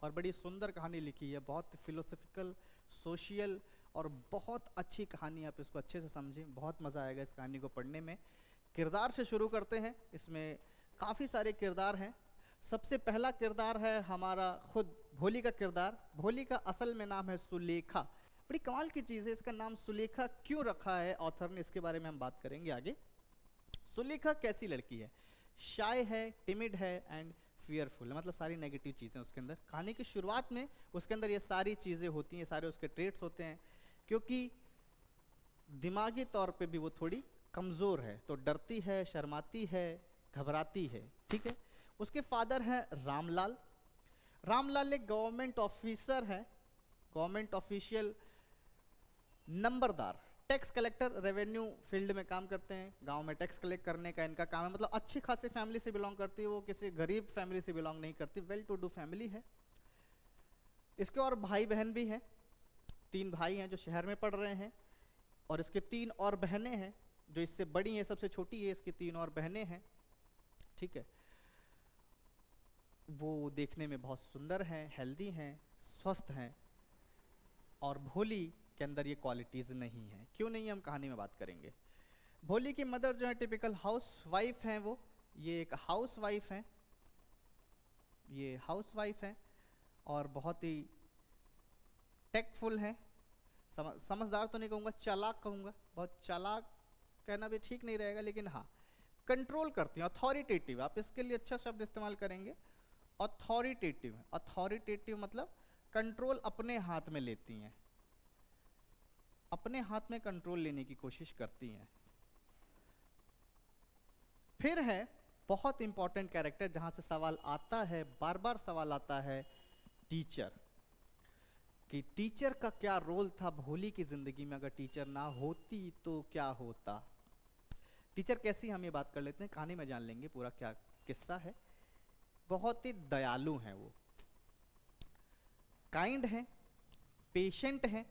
और बड़ी सुंदर कहानी लिखी है, बहुत फिलोसफिकल, सोशियल और बहुत अच्छी कहानी। आप इसको अच्छे से समझें, बहुत मज़ा आएगा इस कहानी को पढ़ने में। किरदार से शुरू करते हैं, इसमें काफ़ी सारे किरदार हैं। सबसे पहला किरदार है हमारा खुद भोली का किरदार। भोली का असल में नाम है सुलेखा। बड़ी कमाल की चीज़ है, इसका नाम सुलेखा क्यों रखा है ऑथर ने, इसके बारे में हम बात करेंगे आगे। सुलेखा कैसी लड़की है, शाय है, टिमिड है एंड फियरफुल है, मतलब सारी नेगेटिव चीज़ें उसके अंदर। कहानी की शुरुआत में उसके अंदर ये सारी चीज़ें होती हैं, सारे उसके ट्रेट्स होते हैं, क्योंकि दिमागी तौर पे भी वो थोड़ी कमज़ोर है, तो डरती है, शर्माती है, घबराती है, ठीक है। उसके फादर हैं रामलाल। रामलाल एक गवर्नमेंट ऑफिसर है, गवर्नमेंट ऑफिशियल, नंबरदार, टैक्स कलेक्टर, रेवेन्यू फील्ड में काम करते हैं। गांव में टैक्स कलेक्ट करने का इनका काम है, मतलब अच्छी खासी फैमिली से बिलोंग करती है, वो किसी गरीब फैमिली से बिलोंग नहीं करती, वेल टू डू फैमिली है। इसके और भाई बहन भी हैं, 3 भाई हैं जो शहर में पढ़ रहे हैं और इसके 3 और बहनें हैं जो इससे बड़ी हैं, सबसे छोटी है, इसकी 3 और बहनें हैं, ठीक है। वो देखने में बहुत सुंदर हैं, हेल्दी हैं, स्वस्थ हैं और भोली के अंदर ये क्वालिटीज़ नहीं है। क्यों नहीं है, हम कहानी में बात करेंगे। भोली की मदर जो है टिपिकल हाउस वाइफ हैं, वो ये एक हाउस वाइफ हैं, ये हाउस वाइफ हैं और बहुत ही टेक्टफुल हैं, समझदार तो नहीं कहूँगा, चालाक कहूँगा, बहुत चालाक कहना भी ठीक नहीं रहेगा, लेकिन हाँ कंट्रोल करती हैं, अथॉरिटेटिव, आप इसके लिए अच्छा शब्द इस्तेमाल करेंगे, अथॉरिटेटिव। अथॉरिटेटिव मतलब कंट्रोल अपने हाथ में लेती हैं, अपने हाथ में कंट्रोल लेने की कोशिश करती हैं। फिर है बहुत इंपॉर्टेंट कैरेक्टर जहां से सवाल आता है, बार बार सवाल आता है, टीचर। कि टीचर का क्या रोल था भोली की जिंदगी में, अगर टीचर ना होती तो क्या होता। टीचर कैसी, हम ये बात कर लेते हैं, कहानी में जान लेंगे पूरा क्या किस्सा है। बहुत ही दयालु हैं वो, काइंड हैं, पेशेंट हैं,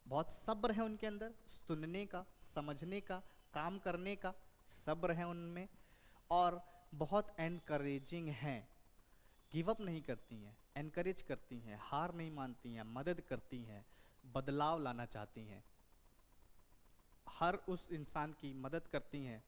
बहुत सब्र है उनके अंदर, सुनने का, समझने का, काम करने का सब्र है उनमें, और बहुत एनकरेजिंग हैं, गिव अप नहीं करती हैं, एनकरेज करती हैं, हार नहीं मानती हैं, मदद करती हैं, बदलाव लाना चाहती हैं, हर उस इंसान की मदद करती हैं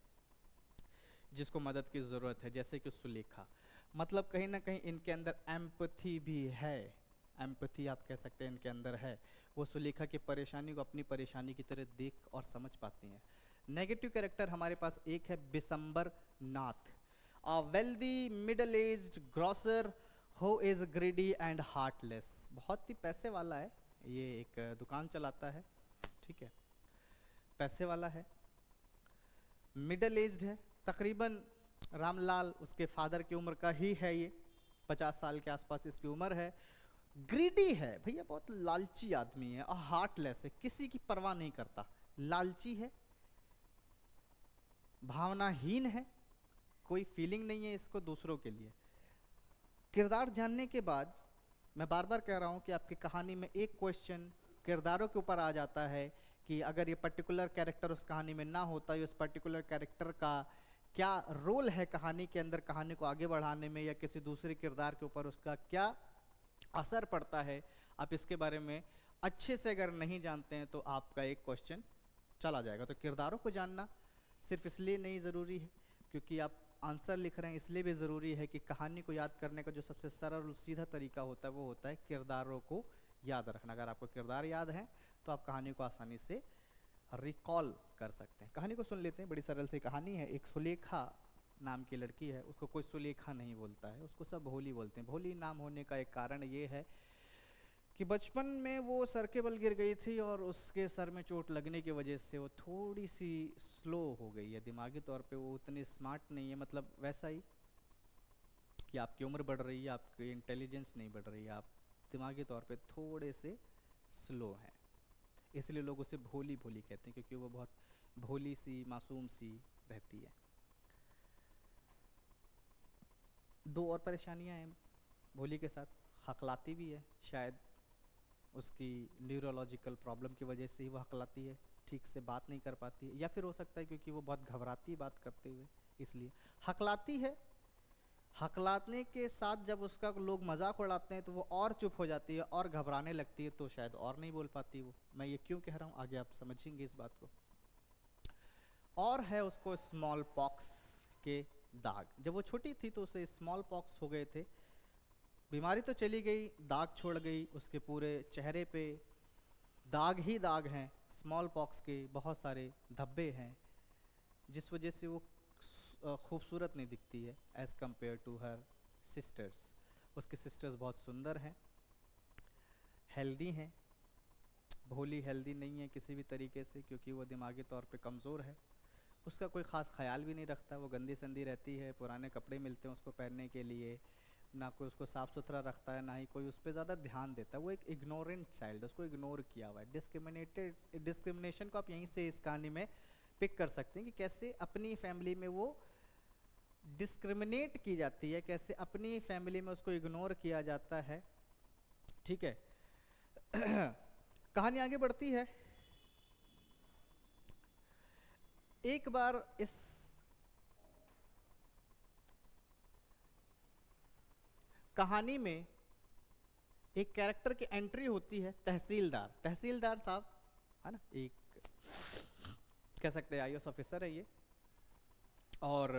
जिसको मदद की ज़रूरत है, जैसे कि सुलेखा। मतलब कहीं ना कहीं इनके अंदर एम्पथी भी है, एम्पथी आप कह सकते हैं इनके अंदर है। वो सुलेखा की परेशानी को अपनी परेशानी की तरह देख और समझ पाती हैं। नेगेटिव कैरेक्टर हमारे पास एक है Bisambar Nath, a wealthy middle aged grocer who is greedy and heartless. बहुत ही पैसे वाला है, ये एक दुकान चलाता है, ठीक है, पैसे वाला है, मिडल एज्ड है, तकरीबन रामलाल उसके फादर की उम्र का ही है, ये 50 साल के आसपास इसकी उम्र है। ग्रीडी है भैया, बहुत लालची आदमी है, और हार्टलेस है, किसी की परवाह नहीं करता, लालची है, भावनाहीन है, कोई फीलिंग नहीं है इसको दूसरों के लिए। किरदार जानने के बाद मैं बार बार कह रहा हूँ कि आपकी कहानी में एक क्वेश्चन किरदारों के ऊपर आ जाता है कि अगर ये पर्टिकुलर कैरेक्टर उस कहानी में ना होता, ये उस पर्टिकुलर कैरेक्टर का क्या रोल है कहानी के अंदर, कहानी को आगे बढ़ाने में या किसी दूसरे किरदार के ऊपर उसका क्या असर पड़ता है, आप इसके बारे में अच्छे से अगर नहीं जानते हैं तो आपका एक क्वेश्चन चला जाएगा। तो किरदारों को जानना सिर्फ इसलिए नहीं ज़रूरी है क्योंकि आप आंसर लिख रहे हैं, इसलिए भी ज़रूरी है कि कहानी को याद करने का जो सबसे सरल और सीधा तरीका होता है वो होता है किरदारों को याद रखना। अगर आपको किरदार याद है तो आप कहानी को आसानी से रिकॉल कर सकते हैं। कहानी को सुन लेते हैं, बड़ी सरल सी कहानी है। एक सुलेखा नाम की लड़की है, उसको कोई सुलेखा नहीं बोलता है, उसको सब भोली बोलते हैं। भोली नाम होने का एक कारण ये है कि बचपन में वो सर के बल गिर गई थी और उसके सर में चोट लगने की वजह से वो थोड़ी सी स्लो हो गई है, दिमागी तौर पे वो उतनी स्मार्ट नहीं है। मतलब वैसा ही कि आपकी उम्र बढ़ रही है, आपकी इंटेलिजेंस नहीं बढ़ रही है, आप दिमागी तौर पे थोड़े से स्लो हैं, इसलिए लोग उसे भोली भोली कहते हैं क्योंकि वो बहुत भोली सी मासूम सी रहती है। दो और परेशानियां हैं भोली के साथ, हकलाती भी है, शायद उसकी न्यूरोलॉजिकल प्रॉब्लम की वजह से ही वो हकलाती है, ठीक से बात नहीं कर पाती है, या फिर हो सकता है क्योंकि वो बहुत घबराती है बात करते हुए इसलिए हकलाती है। हकलाने के साथ जब उसका लोग मजाक उड़ाते हैं तो वो और चुप हो जाती है और घबराने लगती है, तो शायद और नहीं बोल पाती वो। मैं ये क्यों कह रहा हूँ आगे आप समझेंगे इस बात को। और है उसको स्मॉल पॉक्स के दाग, जब वो छोटी थी तो उसे स्मॉल पॉक्स हो गए थे, बीमारी तो चली गई, दाग छोड़ गई, उसके पूरे चेहरे पे दाग ही दाग हैं, स्मॉल पॉक्स के बहुत सारे धब्बे हैं, जिस वजह से वो खूबसूरत नहीं दिखती है as compare to her sisters. उसकी सिस्टर्स बहुत सुंदर हैं, हेल्दी हैं, भोली हेल्दी नहीं है किसी भी तरीके से क्योंकि वो दिमागी तौर पे कमज़ोर है। उसका कोई ख़ास ख्याल भी नहीं रखता, वो गंदी संदी रहती है, पुराने कपड़े मिलते हैं उसको पहनने के लिए, ना कोई उसको साफ़ सुथरा रखता है, ना ही कोई उस पर ज़्यादा ध्यान देता है। वो एक इग्नोरेंट चाइल्ड, उसको इग्नोर किया हुआ है। डिस्क्रिमिनेशन को आप यहीं से इस कहानी में पिक कर सकते हैं कि कैसे अपनी फैमिली में वो डिस्क्रिमिनेट की जाती है, कैसे अपनी फैमिली में उसको इग्नोर किया जाता है। ठीक है कहानी आगे बढ़ती है। एक बार इस कहानी में एक कैरेक्टर की एंट्री होती है, तहसीलदार। तहसीलदार साहब है ना, एक कह सकते हैं आईएएस ऑफिसर है ये, और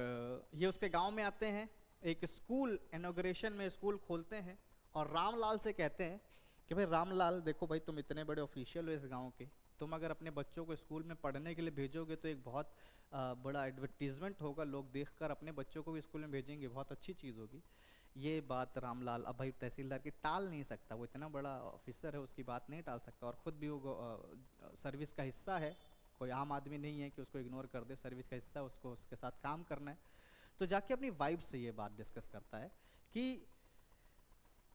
ये उसके गांव में आते हैं, एक स्कूल इनॉग्रेशन में स्कूल खोलते हैं और रामलाल से कहते हैं कि भाई रामलाल देखो भाई, तुम इतने बड़े ऑफिशियल हो इस गांव के, तुम अगर अपने बच्चों को स्कूल में पढ़ने के लिए भेजोगे तो एक बहुत बड़ा एडवर्टीजमेंट होगा, लोग देखकर अपने बच्चों को भी स्कूल में भेजेंगे, बहुत अच्छी चीज़ होगी। ये बात रामलाल अब भाई तहसीलदार की टाल नहीं सकता, वो इतना बड़ा ऑफिसर है, उसकी बात नहीं टाल सकता, और ख़ुद भी वो सर्विस का हिस्सा है, कोई आम आदमी नहीं है कि उसको इग्नोर कर दे, सर्विस का हिस्सा, उसको उसके साथ काम करना है। तो जाके अपनी वाइफ से ये बात डिस्कस करता है कि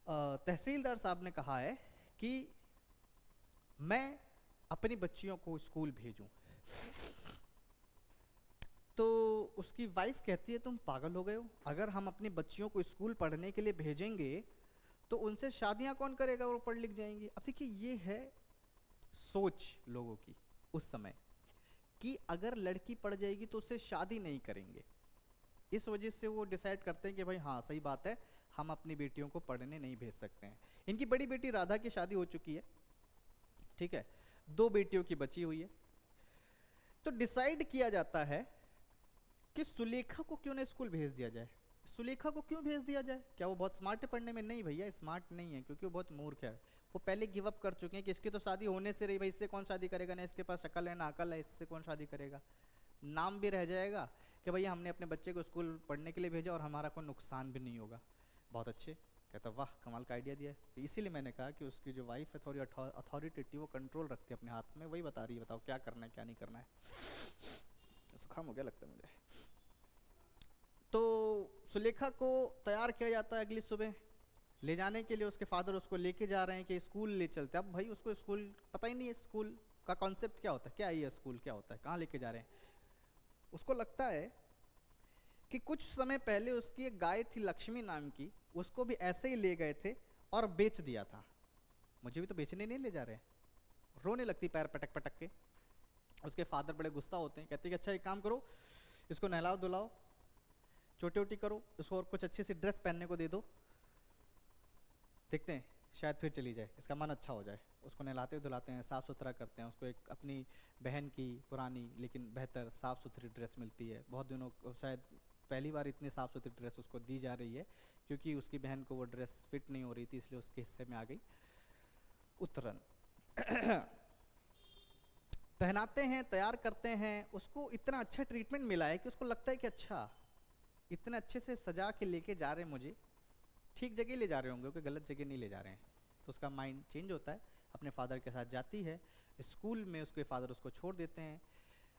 तहसीलदार साहब ने कहा है कि मैं अपनी बच्चियों को स्कूल भेजूं। तो उसकी वाइफ कहती है तुम पागल हो गए हो, अगर हम अपनी बच्चियों को स्कूल पढ़ने के लिए भेजेंगे तो उनसे शादियां कौन करेगा, वो पढ़ लिख जाएंगी। अब देखिए ये है सोच लोगों की उस समय कि अगर लड़की पढ़ जाएगी तो उससे शादी नहीं करेंगे, इस वजह से वो डिसाइड करते हैं कि भाई हाँ सही बात है, हम अपनी बेटियों को पढ़ने नहीं भेज सकते हैं। इनकी बड़ी बेटी राधा की शादी हो चुकी है, ठीक है, 2 बेटियों की बची हुई है। तो डिसाइड किया जाता है कि सुलेखा को क्यों ना स्कूल भेज दिया जाए। सुलेखा को क्यों भेज दिया जाए, क्या वो बहुत स्मार्ट है पढ़ने में? नहीं भैया, स्मार्ट नहीं है, क्योंकि वो बहुत मूर्ख है। वो पहले गिव अप कर चुके हैं कि इसकी तो शादी होने से रही, भाई इससे कौन शादी करेगा, ना इसके पास शक्ल है ना अकल है, इससे कौन शादी करेगा। नाम भी रह जाएगा कि भैया हमने अपने बच्चे को स्कूल पढ़ने के लिए भेजा और हमारा कोई नुकसान भी नहीं होगा। बहुत अच्छे, कहता वाह कमाल का आइडिया दिया है। इसीलिए मैंने कहा कि उसकी जो वाइफ है थोड़ी अथॉरिटेटिव, वो कंट्रोल रखती है अपने हाथ में, वही बता रही है बताओ क्या करना है क्या नहीं करना है। जुकाम हो गया लगता है मुझे। तो सुलेखा को तैयार किया जाता है अगली सुबह ले जाने के लिए, उसके फादर उसको लेके जा रहे हैं कि स्कूल ले चलते हैं। अब भाई उसको स्कूल पता ही नहीं है, स्कूल का कॉन्सेप्ट क्या होता है, क्या है ये स्कूल क्या होता है, कहाँ लेके जा रहे हैं। उसको लगता है कि कुछ समय पहले उसकी एक गाय थी लक्ष्मी नाम की, उसको भी ऐसे ही ले गए थे और बेच दिया था, मुझे भी तो बेचने नहीं ले जा रहे हैं। रोने लगती पैर पटक पटक के। उसके फादर बड़े गुस्सा होते हैं, कहते हैं कि अच्छा एक काम करो, इसको नहलाओ धुलाओ छोटी छोटी करो उसको, और कुछ अच्छी सी ड्रेस पहनने को दे दो, देखते हैं शायद फिर चली जाए, इसका मन अच्छा हो जाए। उसको नहलाते धुलाते हैं, साफ़ सुथरा करते हैं, उसको एक अपनी बहन की पुरानी लेकिन बेहतर साफ़ सुथरी ड्रेस मिलती है। बहुत दिनों शायद पहली बार इतनी साफ़ सुथरी ड्रेस उसको दी जा रही है, क्योंकि उसकी बहन को वो ड्रेस फिट नहीं हो रही थी, इसलिए उसके हिस्से में आ गई उतरन। पहनाते हैं, तैयार करते हैं, उसको इतना अच्छा ट्रीटमेंट मिला है कि उसको लगता है कि अच्छा इतने अच्छे से सजा के लेके जा रहे हैं मुझे, ठीक जगह ले जा रहे होंगे, कोई गलत जगह नहीं ले जा रहे हैं। तो उसका माइंड चेंज होता है, अपने फादर के साथ जाती है स्कूल में, उसके फादर उसको छोड़ देते हैं,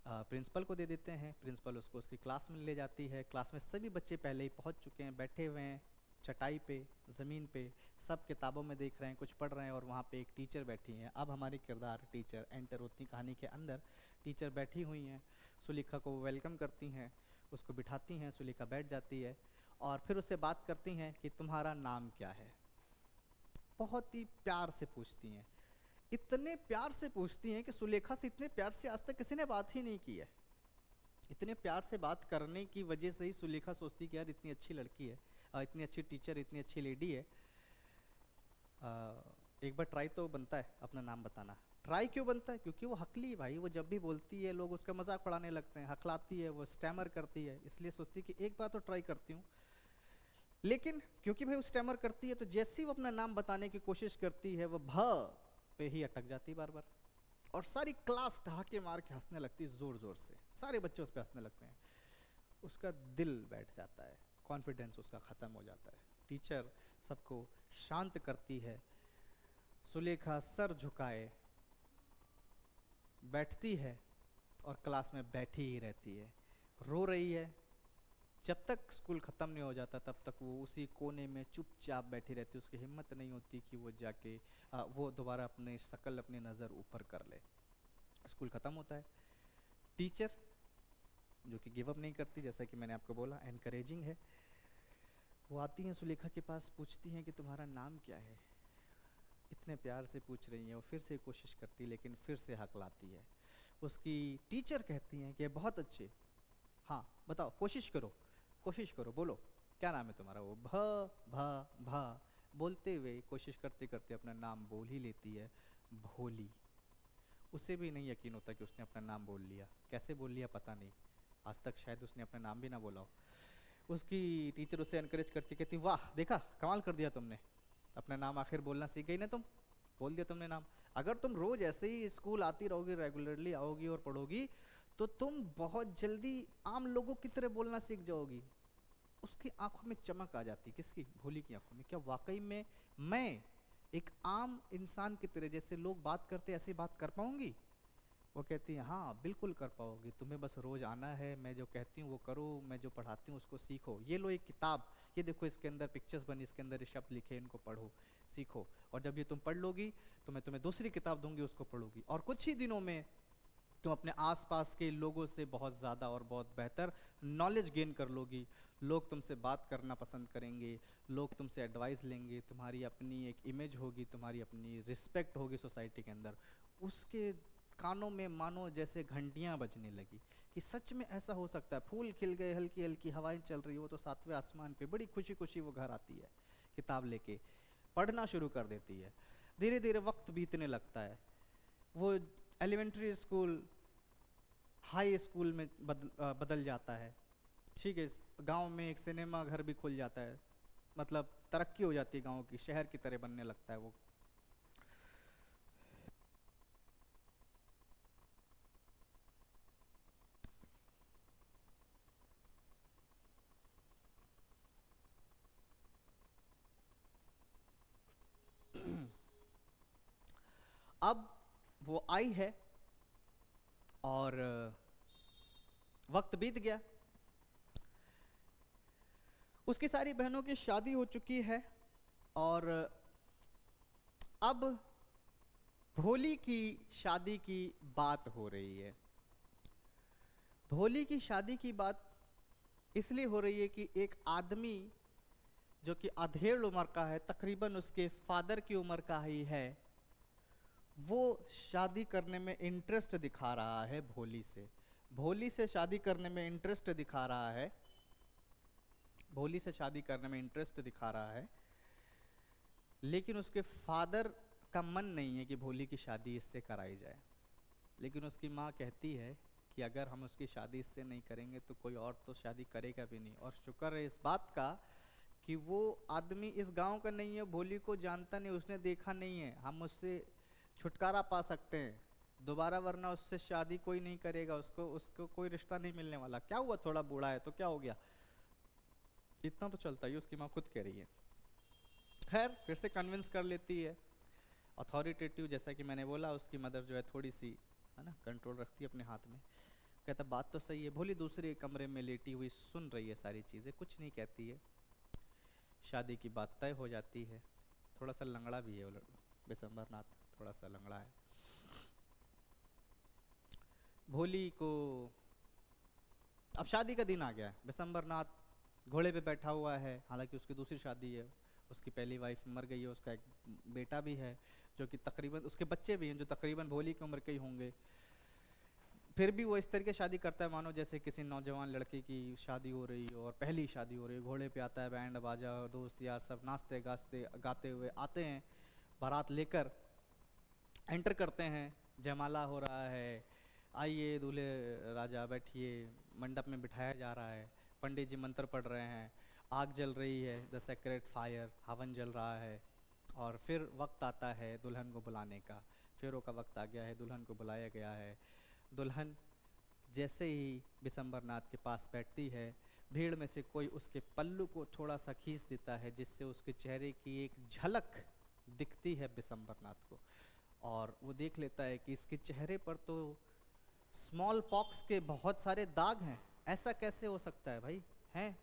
प्रिंसिपल को दे देते हैं, प्रिंसिपल उसको उसकी क्लास में ले जाती है। क्लास में सभी बच्चे पहले ही पहुंच चुके हैं, बैठे हुए हैं चटाई पे, ज़मीन पे, सब किताबों में देख रहे हैं, कुछ पढ़ रहे हैं, और वहाँ पे एक टीचर बैठी हैं। अब हमारी किरदार टीचर एंटर होती कहानी के अंदर। टीचर बैठी हुई हैं, सुलेखा को वेलकम करती हैं, उसको बिठाती हैं, सुलेखा बैठ जाती है और फिर उससे बात करती हैं कि तुम्हारा नाम क्या है। बहुत ही प्यार से पूछती हैं, इतने प्यार से पूछती हैं कि सुलेखा से इतने प्यार से आज तक किसी ने बात ही नहीं की है। इतने प्यार से बात करने की वजह से ही सुलेखा सोचती कि यार इतनी अच्छी लड़की है, इतनी अच्छी टीचर, इतनी अच्छी लेडी है, एक बार ट्राई तो बनता है अपना नाम बताना। ट्राई क्यों बनता है? क्योंकि वो हकली भाई, वो जब भी बोलती है लोग उसका मजाक उड़ाने लगते हैं, हकलाती है, वो स्टैमर करती है, इसलिए सोचती कि एक बार तो ट्राई करती हूँ। लेकिन क्योंकि भाई वो स्टैमर करती है, तो जैसे ही वो अपना नाम बताने की कोशिश करती है, वो भ पे ही अटक जाती बार बार, और सारी क्लास ठहाके मार के हंसने लगती है, जोर जोर से सारे बच्चे उस पर हंसने लगते हैं। उसका दिल बैठ जाता है, कॉन्फिडेंस उसका ख़त्म हो जाता है। टीचर सबको शांत करती है, सुलेखा सर झुकाए बैठती है और क्लास में बैठी ही रहती है, रो रही है। जब तक स्कूल ख़त्म नहीं हो जाता तब तक वो उसी कोने में चुपचाप बैठी रहती है। उसकी हिम्मत नहीं होती कि वो जाके वो दोबारा अपने शक्ल, अपनी नज़र ऊपर कर ले। स्कूल ख़त्म होता है, टीचर जो कि गिव अप नहीं करती, जैसा कि मैंने आपको बोला एनकरेजिंग है, वो आती हैं सुलेखा के पास, पूछती हैं कि तुम्हारा नाम क्या है। इतने प्यार से पूछ रही हैं, वो फिर से कोशिश करती लेकिन फिर से हकलाती है। उसकी टीचर कहती हैं कि बहुत अच्छे, हाँ बताओ, कोशिश करो, कोशिश करो, बोलो क्या नाम है तुम्हारा। वो भ भ भ बोलते हुए, कोशिश करते करते अपना नाम बोल ही लेती है, भोली। उसे भी नहीं यकीन होता कि उसने अपना नाम बोल लिया, कैसे बोल लिया पता नहीं, आज तक शायद उसने अपना नाम भी ना बोला हो। उसकी टीचर उसे एनकरेज करती, कहती वाह देखा कमाल कर दिया तुमने, अपना नाम आखिर बोलना सीख गई ना तुम, बोल दिया तुमने नाम। अगर तुम रोज ऐसे ही स्कूल आती रहोगी, रेगुलरली आओगी और पढ़ोगी, तो तुम बहुत जल्दी आम लोगों की तरह बोलना सीख जाओगी। उसकी आंखों में चमक आ जाती, किसकी? भोली की आंखों में। क्या वाकई में मैं एक आम इंसान की तरह जैसे लोग बात करते ऐसी बात कर पाऊंगी? वो कहती है हाँ बिल्कुल कर पाओगी, तुम्हें बस रोज आना है, मैं जो कहती हूँ वो करो, मैं जो पढ़ाती हूँ उसको सीखो। ये लो एक किताब, ये देखो इसके अंदर पिक्चर्स बनी, इसके अंदर ये शब्द लिखे, इनको पढ़ो, सीखो, और जब ये तुम पढ़ लोगी तो मैं तुम्हें दूसरी किताब दूंगी, उसको पढ़ोगी, और कुछ ही दिनों में तुम अपने आसपास के लोगों से बहुत ज़्यादा और बहुत बेहतर नॉलेज गेन कर लोगी। लोग तुमसे बात करना पसंद करेंगे, लोग तुमसे एडवाइस लेंगे, तुम्हारी अपनी एक इमेज होगी, तुम्हारी अपनी रिस्पेक्ट होगी सोसाइटी के अंदर। उसके कानों में मानो जैसे घंटियां बजने लगी कि सच में ऐसा हो सकता है, फूल खिल गए, हल्की हल्की हवाएं चल रही, वो तो सातवें आसमान पे। बड़ी खुशी खुशी वो घर आती है, किताब लेके पढ़ना शुरू कर देती है। धीरे धीरे वक्त बीतने लगता है, वो एलिमेंट्री स्कूल हाई स्कूल में बदल जाता है। ठीक है, गांव में एक सिनेमा घर भी खुल जाता है, मतलब तरक्की हो जाती है, गांव की शहर की तरह बनने लगता है वो। अब वो आई है और वक्त बीत गया, उसकी सारी बहनों की शादी हो चुकी है, और अब भोली की शादी की बात हो रही है। भोली की शादी की बात इसलिए हो रही है कि एक आदमी जो कि अधेड़ उम्र का है, तकरीबन उसके फादर की उम्र का ही है, वो शादी करने में इंटरेस्ट दिखा रहा है भोली से। भोली से शादी करने में इंटरेस्ट दिखा रहा है, भोली से शादी करने में इंटरेस्ट दिखा रहा है, लेकिन उसके फादर का मन नहीं है कि भोली की शादी इससे कराई जाए। लेकिन उसकी माँ कहती है कि अगर हम उसकी शादी इससे नहीं करेंगे तो कोई और तो शादी करेगा भी नहीं। और शुक्र है इस बात का कि वो आदमी इस गांव का नहीं है, भोली को जानता नहीं, उसने देखा नहीं है। हम उससे छुटकारा पा सकते हैं दोबारा, वरना उससे शादी कोई नहीं करेगा, उसको उसको कोई रिश्ता नहीं मिलने वाला। क्या हुआ, थोड़ा बूढ़ा है तो क्या हो गया, इतना तो चलता ही, उसकी माँ खुद कह रही है। खैर फिर से कन्विंस कर लेती है। अथॉरिटेटिव, जैसा कि मैंने बोला, उसकी मदर जो है थोड़ी सी है ना कंट्रोल रखती है अपने हाथ में। कहता बात तो सही है। भोली दूसरे कमरे में लेटी हुई सुन रही है सारी चीज़ें, कुछ नहीं कहती है। शादी की बात तय हो जाती है। थोड़ा सा लंगड़ा भी है वो बिशंबर नाथ, थोड़ा सा लंगड़ा है। भोली को अब शादी का दिन आ गया है। बिशंबर नाथ घोड़े पे बैठा हुआ है, हालांकि उसकी दूसरी शादी है, उसकी पहली वाइफ मर गई है, उसका एक बेटा भी है जो कि तकरीबन, उसके बच्चे भी हैं जो तकरीबन भोली की उम्र के ही होंगे। फिर भी वो इस तरीके शादी करता है मानो जैसे किसी नौजवान लड़के की शादी हो रही हो और पहली शादी हो रही है। घोड़े पे आता है, बैंड बाजा, दोस्त यार सब नाचते गाते गाते हुए आते हैं, बारात लेकर एंटर करते हैं। जयमाला हो रहा है, आइए दूल्हे राजा बैठिए, मंडप में बिठाया जा रहा है, पंडित जी मंत्र पढ़ रहे हैं, आग जल रही है, द सेक्रेट फायर, हवन जल रहा है। और फिर वक्त आता है दुल्हन को बुलाने का। फेरों का वक्त आ गया है, दुल्हन को बुलाया गया है। दुल्हन जैसे ही बिशंबर नाथ के पास बैठती है, भीड़ में से कोई उसके पल्लू को थोड़ा सा खींच देता है, जिससे उसके चेहरे की एक झलक दिखती है बिशंबर नाथ को। और वो देख लेता है कि इसके चेहरे पर तो स्मॉल पॉक्स के बहुत सारे दाग हैं। ऐसा कैसे हो सकता है भाई, हैं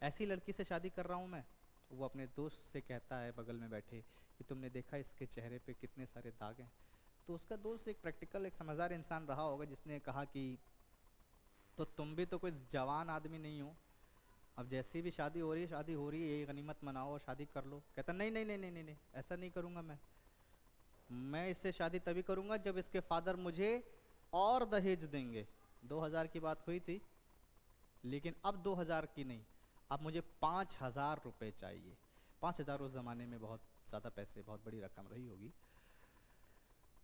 ऐसी लड़की से शादी कर रहा हूँ मैं। वो अपने दोस्त से कहता है बगल में बैठे कि तुमने देखा इसके चेहरे पे कितने सारे दाग हैं। तो उसका दोस्त एक प्रैक्टिकल, एक समझदार इंसान रहा होगा, जिसने कहा कि तो तुम भी तो कोई जवान आदमी नहीं हो, अब जैसी भी शादी हो रही है, शादी हो रही है, ये गनीमत मनाओ और शादी कर लो। कहता नहीं नहीं नहीं नहीं नहीं नहीं, ऐसा नहीं करूँगा मैं इससे शादी तभी करूँगा जब इसके फादर मुझे और दहेज देंगे। 2000 की बात हुई थी, लेकिन अब 2000 की नहीं, अब मुझे 5000 रुपये चाहिए। 5000 उस ज़माने में बहुत ज़्यादा पैसे, बहुत बड़ी रकम रही होगी।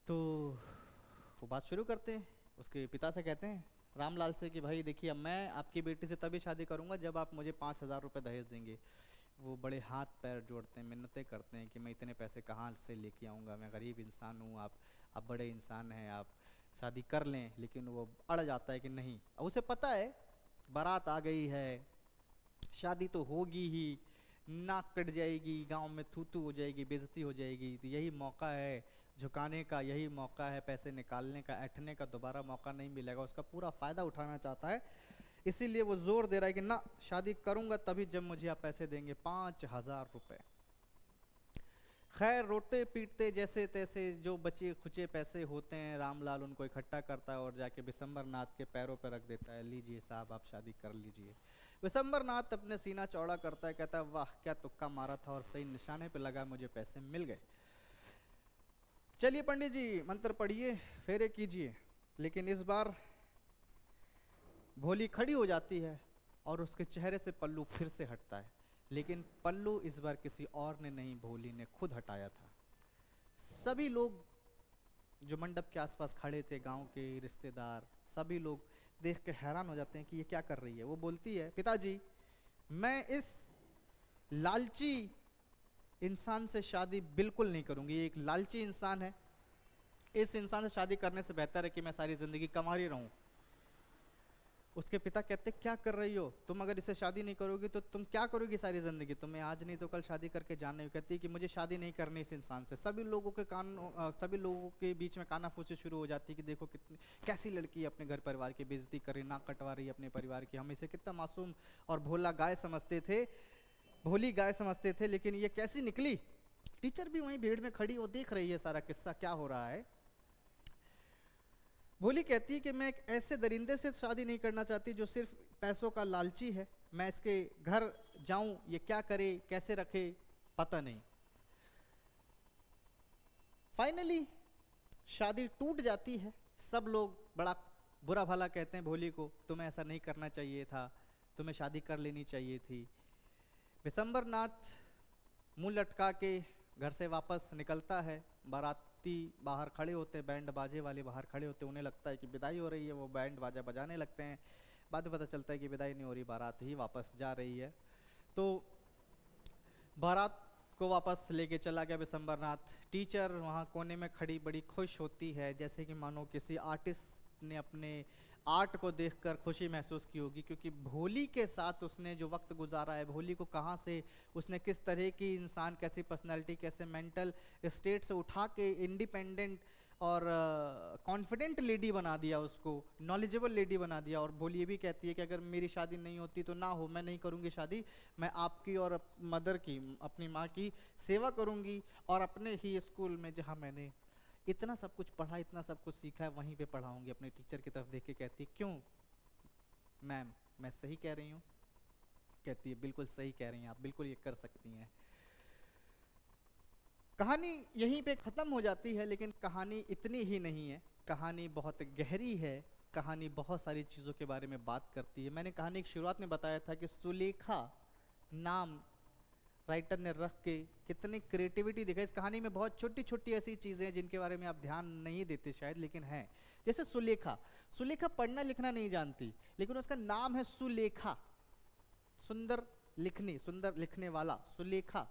तो वो बात शुरू करते हैं, उसके पिता से कहते हैं रामलाल से कि भाई देखिए, अब मैं आपकी बेटी से तभी शादी करूंगा जब आप मुझे 5000 रुपये दहेज देंगे। वो बड़े हाथ पैर जोड़ते हैं, मिन्नतें करते हैं कि मैं इतने पैसे कहाँ से लेके आऊँगा, मैं गरीब इंसान हूँ, आप बड़े इंसान हैं, आप शादी कर लें। लेकिन वो अड़ जाता है कि नहीं। अब उसे पता है बारात आ गई है, शादी तो होगी ही, नाक कट जाएगी, गांव में थू थू हो जाएगी, बेइज्जती हो जाएगी, तो यही मौका है झुकाने का, यही मौका है पैसे निकालने का, ऐंठने का दोबारा मौका नहीं मिलेगा। उसका पूरा फ़ायदा उठाना चाहता है, इसीलिए वो जोर दे रहा है कि ना, शादी करूंगा तभी जब मुझे आप पैसे देंगे, 5000 रुपये। खैर रोते पीटते जैसे तैसे जो बचे खुचे पैसे होते हैं, रामलाल उनको इकट्ठा करता है और जाके बिशंबर नाथ के पैरों पर रख देता है, लीजिए साहब आप शादी कर लीजिए। बिशंबर नाथ अपने सीना चौड़ा करता है, कहता है वाह क्या तुक्का मारा था और सही निशाने पे लगा, मुझे पैसे मिल गए। चलिए पंडित जी मंत्र पढ़िए, फेरे कीजिए। लेकिन इस बार भोली खड़ी हो जाती है और उसके चेहरे से पल्लू फिर से हटता है। लेकिन पल्लू इस बार किसी और ने नहीं, भोली ने खुद हटाया था। सभी लोग जो मंडप के आसपास खड़े थे, गांव के रिश्तेदार, सभी लोग देख के हैरान हो जाते हैं कि ये क्या कर रही है। वो बोलती है पिताजी, मैं इस लालची इंसान से शादी बिल्कुल नहीं करूंगी, ये एक लालची इंसान है, इस इंसान से शादी करने से बेहतर है कि मैं सारी जिंदगी कमा ही रहूं। उसके पिता कहते क्या कर रही हो तुम, अगर इससे शादी नहीं करोगी तो तुम क्या करोगी सारी जिंदगी, तुम्हें आज नहीं तो कल शादी करके जाना है। कहती कि मुझे शादी नहीं करनी इस इंसान से। सभी लोगों के बीच में कानाफूसी शुरू हो जाती है कि देखो कितनी कैसी लड़की है, अपने घर परिवार की बेइज्जती कर रही, नाक कटवा रही है अपने परिवार की। हम इसे कितना मासूम और भोला गाय समझते थे, भोली गाय समझते थे, लेकिन ये कैसी निकली। टीचर भी वहीं भीड़ में खड़ी, वो देख रही है सारा किस्सा क्या हो रहा है। भोली कहती है कि मैं एक ऐसे दरिंदे से शादी नहीं करना चाहती जो सिर्फ पैसों का लालची है। मैं इसके घर जाऊं, ये क्या करे कैसे रखे पता नहीं। फाइनली शादी टूट जाती है। सब लोग बड़ा बुरा भला कहते हैं भोली को, तुम्हें ऐसा नहीं करना चाहिए था, तुम्हें शादी कर लेनी चाहिए थी। विशंबरनाथ मुंह लटका के घर से वापस निकलता है। बाराती बाहर खड़े होते हैं, बैंड बाजे वाले बाहर खड़े होते हैं, उन्हें लगता है कि विदाई हो रही है, वो बैंड बाजा बजाने लगते हैं। बाद में पता चलता है कि विदाई नहीं हो रही, बारात ही वापस जा रही है। तो बारात को वापस लेके चला गया विशंबरनाथ। टीचर वहाँ कोने में खड़ी बड़ी खुश होती है, जैसे कि मानो किसी आर्टिस्ट ने अपने आर्ट को देखकर खुशी महसूस की होगी, क्योंकि भोली के साथ उसने जो वक्त गुजारा है, भोली को कहाँ से उसने किस तरह की इंसान, कैसी पर्सनालिटी, कैसे मेंटल स्टेट से उठा के इंडिपेंडेंट और कॉन्फिडेंट लेडी बना दिया, उसको नॉलेजेबल लेडी बना दिया। और भोली ये भी कहती है कि अगर मेरी शादी नहीं होती तो ना हो, मैं नहीं करूँगी शादी, मैं आपकी और मदर की, अपनी माँ की सेवा करूँगी और अपने ही स्कूल में जहाँ मैंने इतना सब कुछ पढ़ा, इतना सब कुछ सीखा है, वहीं पे पढ़ाऊंगी। अपने टीचर की तरफ देख के कहती है, क्यों मैम, मैं सही कह रही हूँ? कहती है, बिल्कुल सही कह रही हैं आप, बिल्कुल ये कर सकती हैं। कहानी यहीं पे ख़त्म हो जाती है, लेकिन कहानी इतनी ही नहीं है, कहानी बहुत गहरी है। कहानी बहुत सारी चीज़ों के बारे में बात करती है। मैंने कहानी की शुरुआत में बताया था कि सुलेखा नाम राइटर ने रख के कितनी क्रिएटिविटी दिखाई। इस कहानी में बहुत छोटी छोटी ऐसी चीज़ें हैं जिनके बारे में आप ध्यान नहीं देते शायद, लेकिन हैं। जैसे सुलेखा, सुलेखा पढ़ना लिखना नहीं जानती, लेकिन उसका नाम है सुलेखा, सुंदर लिखनी, सुंदर लिखने वाला सुलेखा।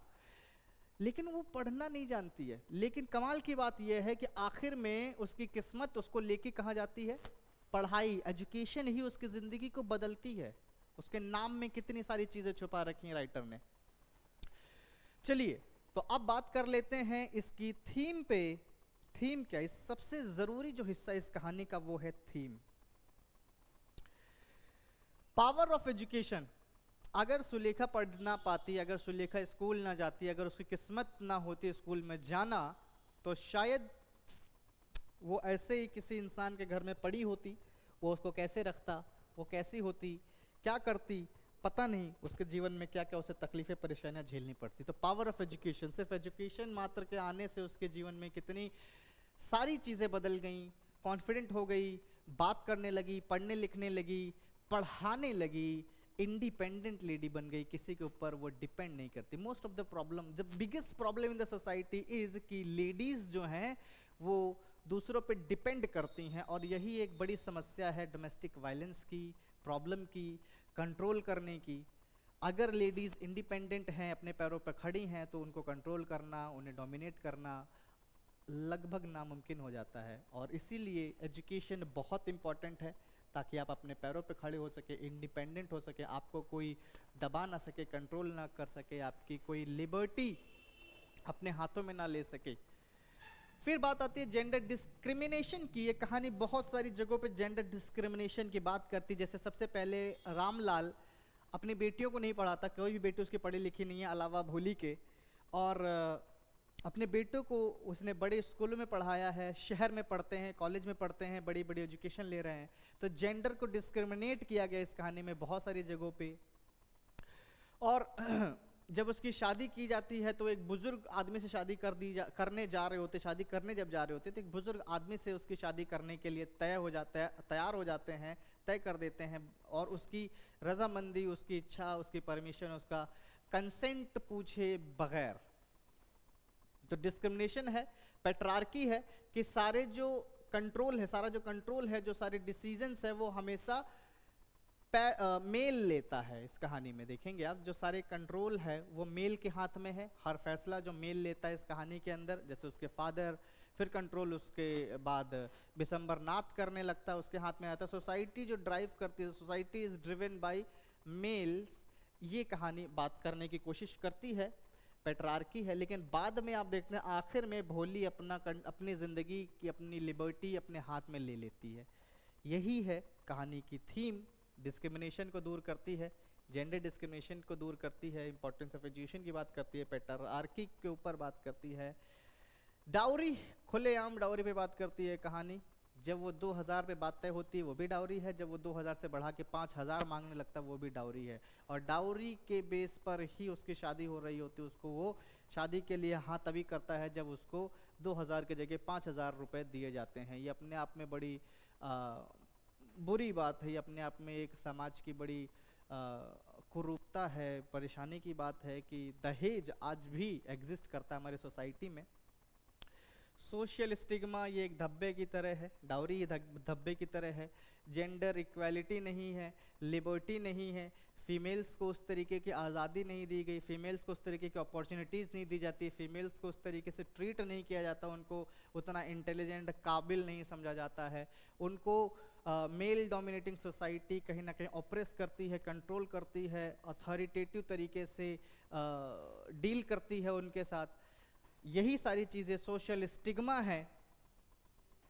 लेकिन वो पढ़ना नहीं जानती है। लेकिन कमाल की बात यह है कि आखिर में उसकी किस्मत उसको लेके कहाँ जाती है? पढ़ाई, एजुकेशन ही उसकी ज़िंदगी को बदलती है। उसके नाम में कितनी सारी चीज़ें छुपा रखी हैं राइटर ने। चलिए, तो अब बात कर लेते हैं इसकी थीम पे। थीम क्या? इस सबसे ज़रूरी जो हिस्सा इस कहानी का वो है थीम, पावर ऑफ एजुकेशन। अगर सुलेखा पढ़ ना पाती, अगर सुलेखा स्कूल ना जाती, अगर उसकी किस्मत ना होती स्कूल में जाना, तो शायद वो ऐसे ही किसी इंसान के घर में पड़ी होती। वो उसको कैसे रखता, वो कैसी होती, क्या करती, पता नहीं। उसके जीवन में क्या क्या उसे तकलीफें परेशानियां झेलनी पड़ती। तो पावर ऑफ एजुकेशन, सिर्फ एजुकेशन मात्र के आने से उसके जीवन में कितनी सारी चीज़ें बदल गई। कॉन्फिडेंट हो गई, बात करने लगी, पढ़ने लिखने लगी, पढ़ाने लगी, इंडिपेंडेंट लेडी बन गई, किसी के ऊपर वो डिपेंड नहीं करती। Most of the problem, the biggest problem in the society is कि लेडीज जो हैं वो दूसरों पे डिपेंड करती हैं, और यही एक बड़ी समस्या है डोमेस्टिक वायलेंस की, प्रॉब्लम की, कंट्रोल करने की। अगर लेडीज़ इंडिपेंडेंट हैं, अपने पैरों पर खड़ी हैं, तो उनको कंट्रोल करना, उन्हें डोमिनेट करना लगभग नामुमकिन हो जाता है। और इसीलिए एजुकेशन बहुत इम्पॉर्टेंट है, ताकि आप अपने पैरों पे खड़े हो सके, इंडिपेंडेंट हो सके, आपको कोई दबा ना सके, कंट्रोल ना कर सके, आपकी कोई लिबर्टी अपने हाथों में ना ले सके। फिर बात आती है जेंडर डिस्क्रिमिनेशन की। ये कहानी बहुत सारी जगहों पे जेंडर डिस्क्रिमिनेशन की बात करती है। जैसे सबसे पहले रामलाल अपनी बेटियों को नहीं पढ़ाता, कोई भी बेटी उसकी पढ़ी लिखी नहीं है अलावा भोली के, और अपने बेटों को उसने बड़े स्कूलों में पढ़ाया है, शहर में पढ़ते हैं, कॉलेज में पढ़ते हैं, बड़ी बड़ी एजुकेशन ले रहे हैं। तो जेंडर को डिस्क्रिमिनेट किया गया इस कहानी में बहुत सारी जगहों पे। और जब उसकी शादी की जाती है तो एक बुजुर्ग आदमी से शादी करने जा रहे होते, शादी करने जब जा रहे होते तो एक बुजुर्ग आदमी से उसकी शादी करने के लिए तैयार हो जाते हैं, तय कर देते हैं, और उसकी रजामंदी, उसकी इच्छा, उसकी परमिशन, उसका कंसेंट पूछे बगैर। तो डिस्क्रिमिनेशन है, पैट्रार्की है, कि सारे जो कंट्रोल है, सारा जो कंट्रोल है, जो सारे डिसीजंस है, वो हमेशा मेल लेता है। इस कहानी में देखेंगे आप, जो सारे कंट्रोल है वो मेल के हाथ में है। हर फैसला जो मेल लेता है इस कहानी के अंदर, जैसे उसके फादर, फिर कंट्रोल उसके बाद विशंबरनाथ करने लगता है, उसके हाथ में आता है। सोसाइटी जो ड्राइव करती है, society is driven by males, ये कहानी बात करने की कोशिश करती है। पैट्रार्की है, लेकिन बाद में आप देखते हैं आखिर में भोली अपनी ज़िंदगी की, अपनी लिबर्टी अपने हाथ में ले लेती है। यही है कहानी की थीम। डिस्क्रिमिनेशन को दूर करती है, जेंडर डिस्क्रिमिनेशन को दूर करती है, इंपॉर्टेंस ऑफ एजुकेशन की बात करती है, पैट्रार्की के ऊपर बात करती है, डाउरी, खुलेआम डाउरी पे बात करती है कहानी। जब वो 2000 पे बात तय होती है वो भी डाउरी है, जब वो 2000 से बढ़ा के 5000 मांगने लगता है वो भी डाउरी है। और डाउरी के बेस पर ही उसकी शादी हो रही होती है, उसको वो शादी के लिए हाँ तभी करता है जब उसको 2000 के जगह 5000 रुपये दिए जाते हैं। ये अपने आप में बड़ी बुरी बात है, ये अपने आप में एक समाज की बड़ी कुरूपता है, परेशानी की बात है कि दहेज आज भी एग्जिस्ट करता है हमारी सोसाइटी में। सोशल स्टिग्मा ये एक धब्बे की तरह है, डाउरी ये धब्बे की तरह है। जेंडर इक्वालिटी नहीं है, लिबर्टी नहीं है, फीमेल्स को उस तरीके की आज़ादी नहीं दी गई, फीमेल्स को उस तरीके की अपॉर्चुनिटीज़ नहीं दी जाती, फीमेल्स को उस तरीके से ट्रीट नहीं किया जाता, उनको उतना इंटेलिजेंट काबिल नहीं समझा जाता है, उनको मेल डोमिनेटिंग सोसाइटी कहीं ना कहीं ऑप्रेस करती है, कंट्रोल करती है, अथॉरिटेटिव तरीके से डील करती है उनके साथ। यही सारी चीज़ें सोशल स्टिग्मा है।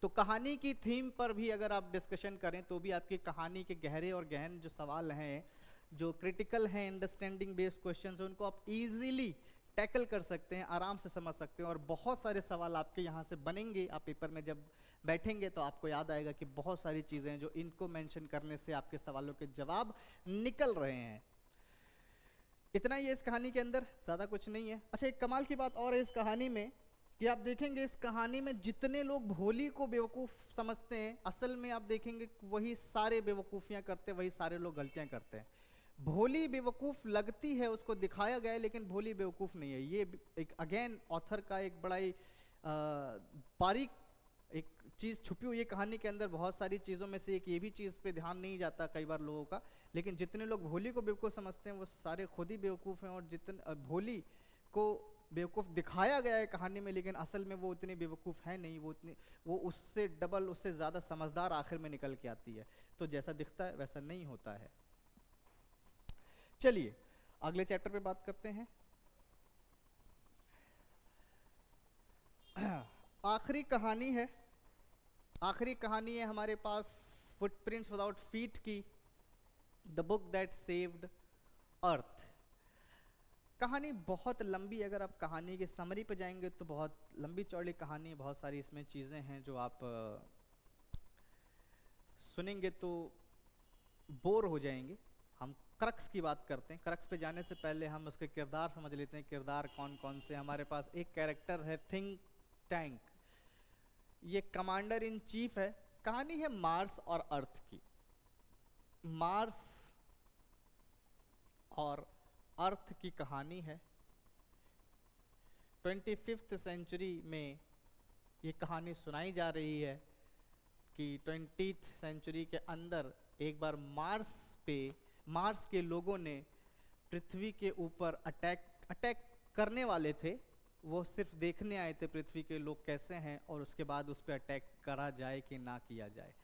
तो कहानी की थीम पर भी अगर आप डिस्कशन करें तो भी आपकी कहानी के गहरे और गहन जो सवाल हैं, जो क्रिटिकल हैं, अंडरस्टैंडिंग बेस्ड क्वेश्चंस हैं, उनको आप इजीली टैकल कर सकते हैं, आराम से समझ सकते हैं, और बहुत सारे सवाल आपके यहाँ से बनेंगे। आप पेपर में जब बैठेंगे तो आपको याद आएगा कि बहुत सारी चीज़ें हैं जो इनको मेंशन करने से आपके सवालों के जवाब निकल रहे हैं। इतना ही है इस कहानी के अंदर, ज़्यादा कुछ नहीं है। अच्छा, एक कमाल की बात और है इस कहानी में कि आप देखेंगे इस कहानी में जितने लोग भोली को बेवकूफ़ समझते हैं, असल में आप देखेंगे वही सारे बेवकूफ़ियाँ करते हैं, वही सारे लोग गलतियाँ करते हैं। भोली बेवकूफ़ लगती है, उसको दिखाया गया है, लेकिन भोली बेवकूफ़ नहीं है। ये एक अगेन ऑथर का एक बड़ा ही बारीक एक चीज़ छुपी हुई है कहानी के अंदर। बहुत सारी चीज़ों में से एक ये भी चीज़ पे ध्यान नहीं जाता कई बार लोगों का, लेकिन जितने लोग भोली को बेवकूफ़ समझते हैं वो सारे खुद ही बेवकूफ़ हैं, और जितने भोली को बेवकूफ़ दिखाया गया है कहानी में, लेकिन असल में वो उतनी बेवकूफ़ है नहीं, वो उससे डबल, उससे ज़्यादा समझदार आखिर में निकल के आती है। तो जैसा दिखता है वैसा नहीं होता है। चलिए अगले चैप्टर पे बात करते हैं। आखिरी कहानी है, आखिरी कहानी है हमारे पास फुटप्रिंट्स विदाउट फीट की, द बुक दैट सेव्ड अर्थ। कहानी बहुत लंबी, अगर आप कहानी के समरी पे जाएंगे तो बहुत लंबी चौड़ी कहानी है, बहुत सारी इसमें चीज़ें हैं जो आप सुनेंगे तो बोर हो जाएंगे। हम क्रक्स की बात करते हैं। क्रक्स पे जाने से पहले हम उसके किरदार समझ लेते हैं। किरदार कौन कौन से हमारे पास? एक कैरेक्टर है थिंक टैंक, ये कमांडर इन चीफ है। कहानी है मार्स और अर्थ की। मार्स और अर्थ की कहानी है। 25th सेंचुरी में ये कहानी सुनाई जा रही है कि 20th सेंचुरी के अंदर एक बार मार्स के लोगों ने पृथ्वी के ऊपर अटैक करने वाले थे। वो सिर्फ देखने आए थे पृथ्वी के लोग कैसे हैं, और उसके बाद उस पर अटैक करा जाए कि ना किया जाए।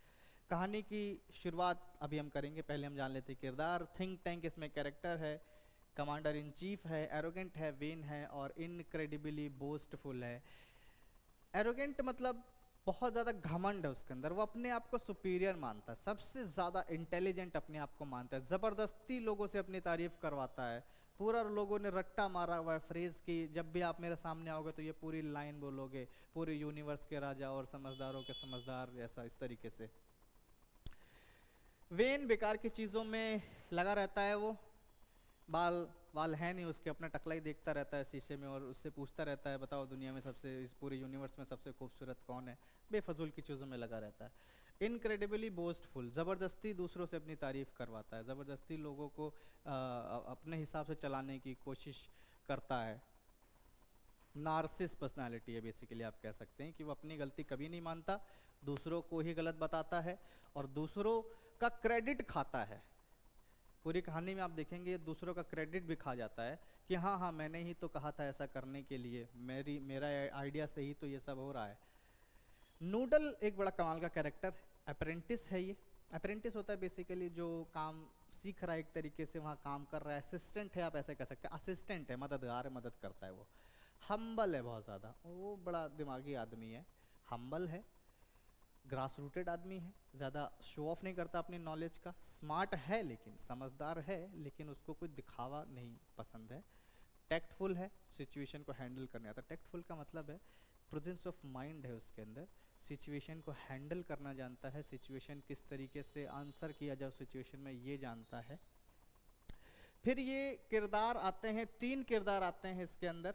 कहानी की शुरुआत अभी हम करेंगे, पहले हम जान लेते हैं किरदार। थिंक टैंक इसमें कैरेक्टर है, कमांडर इन चीफ है, एरोगेंट है, वेन है, और इनक्रेडिबली बोस्टफुल है। एरोगेंट मतलब बहुत ज़्यादा घमंड है उसके अंदर, वो अपने आप को सुपीरियर मानता है, सबसे ज़्यादा इंटेलिजेंट अपने आप को मानता है, ज़बरदस्ती लोगों से अपनी तारीफ करवाता है। पूरा लोगों ने रट्टा मारा हुआ है फ्रेज की, जब भी आप मेरे सामने आओगे तो ये पूरी लाइन बोलोगे, पूरे यूनिवर्स के राजा और समझदारों के समझदार, ऐसा इस तरीके से। वेन बेकार की चीज़ों में लगा रहता है, वो बाल है नहीं उसके, अपना टकला ही देखता रहता है शीशे में और उससे पूछता रहता है बताओ दुनिया में सबसे, इस पूरे यूनिवर्स में सबसे खूबसूरत कौन है। बेफजूल की चीज़ों में लगा रहता है। इनक्रेडिबली बोस्टफुल, ज़बरदस्ती दूसरों से अपनी तारीफ़ करवाता है, ज़बरदस्ती लोगों को अपने हिसाब से चलाने की कोशिश करता है। नार्सिस पर्सनालिटी है बेसिकली, आप कह सकते हैं कि वो अपनी गलती कभी नहीं मानता, दूसरों को ही गलत बताता है और दूसरों का क्रेडिट खाता है। पूरी कहानी में आप देखेंगे दूसरों का क्रेडिट भी खा जाता है कि हाँ हाँ मैंने ही तो कहा था ऐसा करने के लिए, मेरा आइडिया से ही तो ये सब हो रहा है। नूडल एक बड़ा कमाल का कैरेक्टर, अप्रेंटिस है ये। अप्रेंटिस होता है बेसिकली जो काम सीख रहा है, एक तरीके से वहाँ काम कर रहा है। असिस्टेंट है, आप ऐसे कह सकते हैं, असिस्टेंट है, मददगार है, मदद करता है। वो हम्बल है बहुत ज़्यादा, वो बड़ा दिमागी आदमी है, हम्बल है, ग्रास रूटेड आदमी है, ज़्यादा शो ऑफ नहीं करता अपनी नॉलेज का। स्मार्ट है लेकिन समझदार है, लेकिन उसको कोई दिखावा नहीं पसंद है। टैक्टफुल है, सिचुएशन को हैंडल करने आता है। टैक्टफुल का मतलब है प्रेजेंस ऑफ माइंड है उसके अंदर, सिचुएशन को हैंडल करना जानता है, सिचुएशन किस तरीके से आंसर किया जाए सिचुएशन में ये जानता है। फिर ये किरदार आते हैं, 3 किरदार आते हैं इसके अंदर।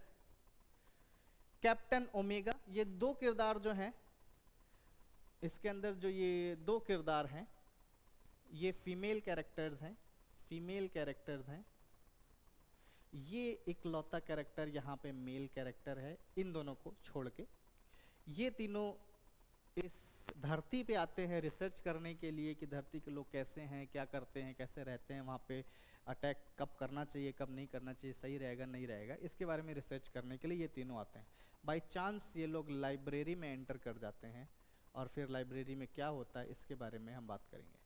कैप्टन ओमेगा, ये 2 किरदार जो हैं इसके अंदर, जो ये 2 किरदार हैं ये फीमेल कैरेक्टर्स हैं, फीमेल कैरेक्टर्स हैं। ये इकलौता कैरेक्टर यहाँ पे मेल कैरेक्टर है, इन दोनों को छोड़ के। ये तीनों इस धरती पे आते हैं रिसर्च करने के लिए कि धरती के लोग कैसे हैं, क्या करते हैं, कैसे रहते हैं, वहाँ पे अटैक कब करना चाहिए, कब नहीं करना चाहिए, सही रहेगा नहीं रहेगा, इसके बारे में रिसर्च करने के लिए ये तीनों आते हैं। बाई चांस ये लोग लाइब्रेरी में एंटर कर जाते हैं और फिर लाइब्रेरी में क्या होता है इसके बारे में हम बात करेंगे।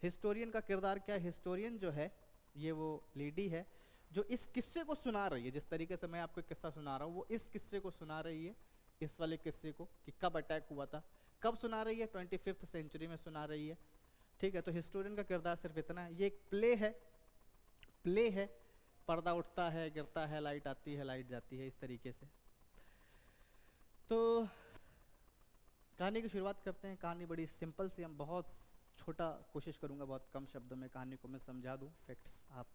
हिस्टोरियन का किरदार क्या है? हिस्टोरियन जो है ये वो लेडी है जो इस किस्से को सुना रही है। जिस तरीके से मैं आपको किस्सा सुना रहा हूँ वो इस किस्से को सुना रही है, इस वाले किस्से को कि कब अटैक हुआ था। कब सुना रही है? 25th सेंचुरी में सुना रही है। ठीक है, तो हिस्टोरियन का किरदार सिर्फ इतना है। ये एक प्ले है, पर्दा उठता है, गिरता है, लाइट आती है, लाइट जाती है, इस तरीके से। तो कहानी की शुरुआत करते हैं। कहानी बड़ी सिंपल सी, हम बहुत छोटा कोशिश करूंगा, बहुत कम शब्दों में कहानी को मैं समझा दूं। फैक्ट्स आप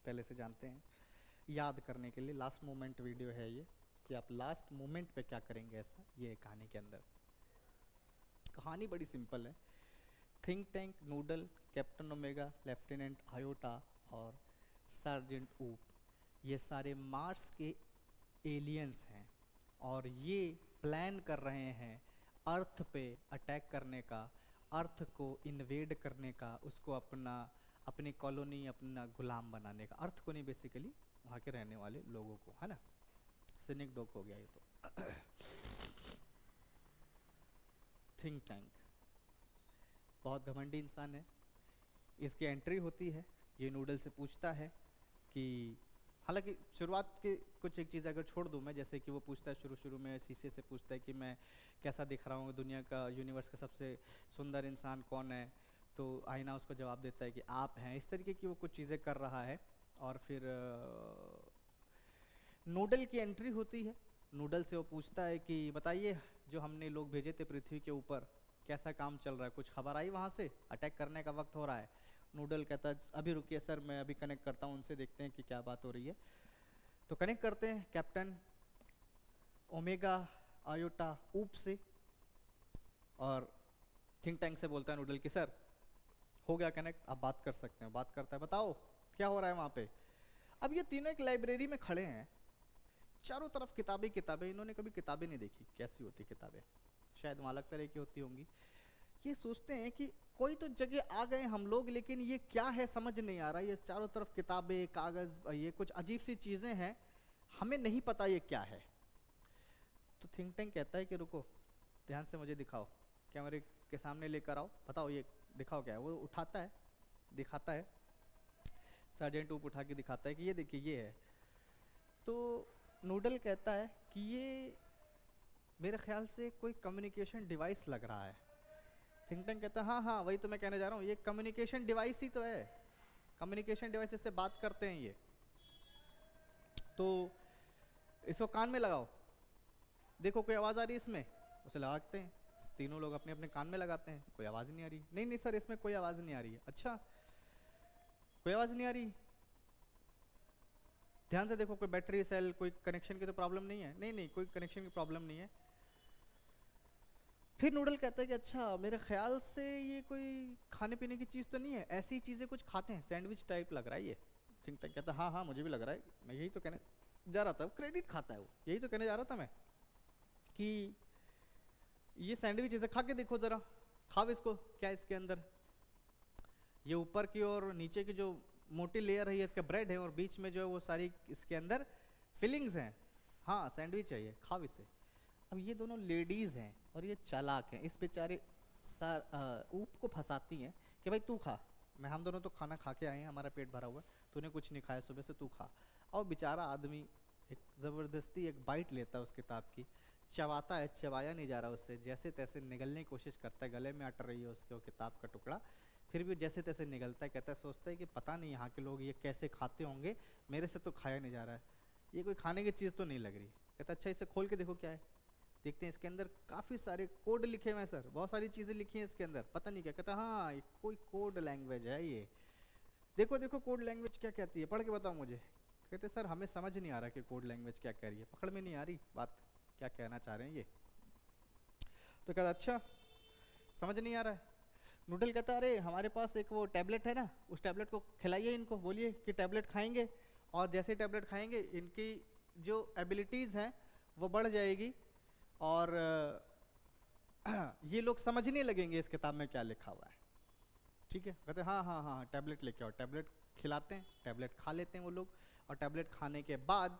पहले से जानते हैं, याद करने के लिए लास्ट मोमेंट वीडियो है ये, कि आप लास्ट मोमेंट पे क्या करेंगे, ऐसा ये कहानी के अंदर। कहानी बड़ी सिंपल है। Think tank, noodle, captain omega, lieutenant iota और सार्जेंट ऊप, ये सारे मार्स के एलियंस हैं और ये प्लान कर रहे हैं अर्थ पे अटैक करने का, अर्थ को इन्वेड करने का, उसको अपनी कॉलोनी, अपना गुलाम बनाने का। अर्थ को नहीं, बेसिकली वहाँ के रहने वाले लोगों को, है ना। सिनिक डॉग हो गया ये तो। थिंक टैंक बहुत घमंडी इंसान है। इसकी एंट्री होती है, ये नूडल से पूछता है कि, हालांकि शुरुआत के कुछ एक चीज़ अगर छोड़ दूं मैं, जैसे कि वो पूछता है शुरू में शीशे से पूछता है कि मैं कैसा दिख रहा हूँ, दुनिया का, यूनिवर्स का सबसे सुंदर इंसान कौन है, तो आईना उसको जवाब देता है कि आप हैं। इस तरीके की वो कुछ चीज़ें कर रहा है। और फिर नूडल की एंट्री होती है। नूडल से वो पूछता है कि बताइए, जो हमने लोग भेजे थे पृथ्वी के ऊपर, कैसा काम चल रहा है, कुछ खबर आई वहाँ से? अटैक करने का वक्त हो रहा है। नूडल कहता है अभी रुकिए सर, मैं अभी कनेक्ट करता हूँ उनसे, देखते हैं कि क्या बात हो रही है। तो कनेक्ट करते हैं कैप्टन ओमेगा आयोटा ऊप से, और थिंक टैंक से बोलता है नूडल की सर हो गया कनेक्ट, आप बात कर सकते हैं। बात करता है, बताओ क्या हो रहा है वहाँ पे। अब ये तीनों एक लाइब्रेरी में खड़े हैं, चारों तरफ किताबें किताबें। इन्होंने कभी किताबें नहीं देखी, कैसी होती किताबें, शायद वहाँ अलग तरह की होती होंगी। ये सोचते हैं कि कोई तो जगह आ गए हम लोग, लेकिन ये क्या है समझ नहीं आ रहा। ये चारों तरफ किताबें, कागज, ये कुछ अजीब सी चीजें हैं, हमें नहीं पता ये क्या है। तो थिंक टैंक कहता है कि रुको, ध्यान से मुझे दिखाओ, कैमरे के सामने लेकर आओ, बताओ ये दिखाओ क्या है। वो उठाता है, दिखाता है, सार्जेंट ऊप उठा के दिखाता है कि ये देखिए ये है। तो नूडल कहता है कि ये मेरे ख्याल से कोई कम्युनिकेशन डिवाइस लग रहा है। थिंक टैंक कहता है हाँ हाँ वही तो मैं कहने जा रहा हूँ, ये कम्युनिकेशन डिवाइस ही तो है, कम्युनिकेशन डिवाइस से बात करते हैं ये। तो इसको कान में लगाओ, देखो कोई आवाज़ आ रही है इसमें। उसे लगाते हैं, तीनों लोग अपने अपने कान में लगाते हैं, कोई आवाज़ नहीं आ रही। नहीं नहीं सर, इसमें कोई आवाज़ नहीं आ रही है। अच्छा, कोई आवाज़ नहीं आ रही, ध्यान से देखो, कोई बैटरी सेल, कोई कनेक्शन की तो प्रॉब्लम नहीं है। नहीं नहीं, कोई कनेक्शन की प्रॉब्लम नहीं है। फिर नूडल कहता है कि अच्छा, मेरे ख्याल से ये कोई खाने पीने की चीज़ तो नहीं है, ऐसी चीज़ें कुछ खाते हैं, सैंडविच टाइप लग रहा है ये। थिंक टैंक कहता है हाँ हाँ मुझे भी लग रहा है, मैं यही तो कहने जा रहा था। क्रेडिट खाता है वो, यही तो कहने जा रहा था मैं कि ये सैंडविच इसे खा के देखो ज़रा, खाओ इसको, क्या इसके अंदर ये ऊपर की और नीचे की जो मोटी लेयर है ये इसका ब्रेड है, और बीच में जो है वो सारी इसके अंदर फिलिंग्स हैं। हाँ सैंडविच है ये, खाओ इसे। अब ये दोनों लेडीज़ हैं और ये चालाक हैं, इस बेचारे ऊप को फंसाती हैं कि भाई तू खा, हम दोनों तो खाना खा के आए हैं, हमारा पेट भरा हुआ है, तूने कुछ नहीं खाया सुबह से, तू खा। और बेचारा आदमी एक ज़बरदस्ती एक बाइट लेता है उस किताब की, चबाता है, चबाया नहीं जा रहा उससे, जैसे तैसे निगलने की कोशिश करता है, गले में अट रही है उसके वो किताब का टुकड़ा, फिर भी जैसे तैसे निगलता है। कहता है, सोचता है कि पता नहीं यहाँ के लोग ये कैसे खाते होंगे, मेरे से तो खाया नहीं जा रहा है, ये कोई खाने की चीज़ तो नहीं लग रही। कहता अच्छा इसे खोल के देखो क्या है। देखते हैं इसके अंदर काफ़ी सारे कोड लिखे हुए हैं सर, बहुत सारी चीज़ें लिखी हैं इसके अंदर, पता नहीं क्या। कहता हाँ ये कोई कोड लैंग्वेज है ये, देखो देखो कोड लैंग्वेज क्या कहती है, पढ़ के बताओ मुझे। कहते सर हमें समझ नहीं आ रहा कि कोड लैंग्वेज क्या कह रही है, पकड़ में नहीं आ रही बात, क्या कहना चाह रहे हैं ये। तो कहता अच्छा समझ नहीं आ रहा है। नूडल कहता अरे हमारे पास एक वो टैबलेट है ना, उस टैबलेट को खिलाइए इनको, बोलिए कि टैबलेट खाएंगे और जैसे टैबलेट खाएंगे इनकी जो एबिलिटीज़ हैं वो बढ़ जाएगी, और ये लोग समझने लगेंगे इस किताब में क्या लिखा हुआ है। ठीक है, कहते हैं हाँ हाँ हाँ टैबलेट लेके आओ, टैबलेट खिलाते हैं, टैबलेट खा लेते हैं वो लोग, और टैबलेट खाने के बाद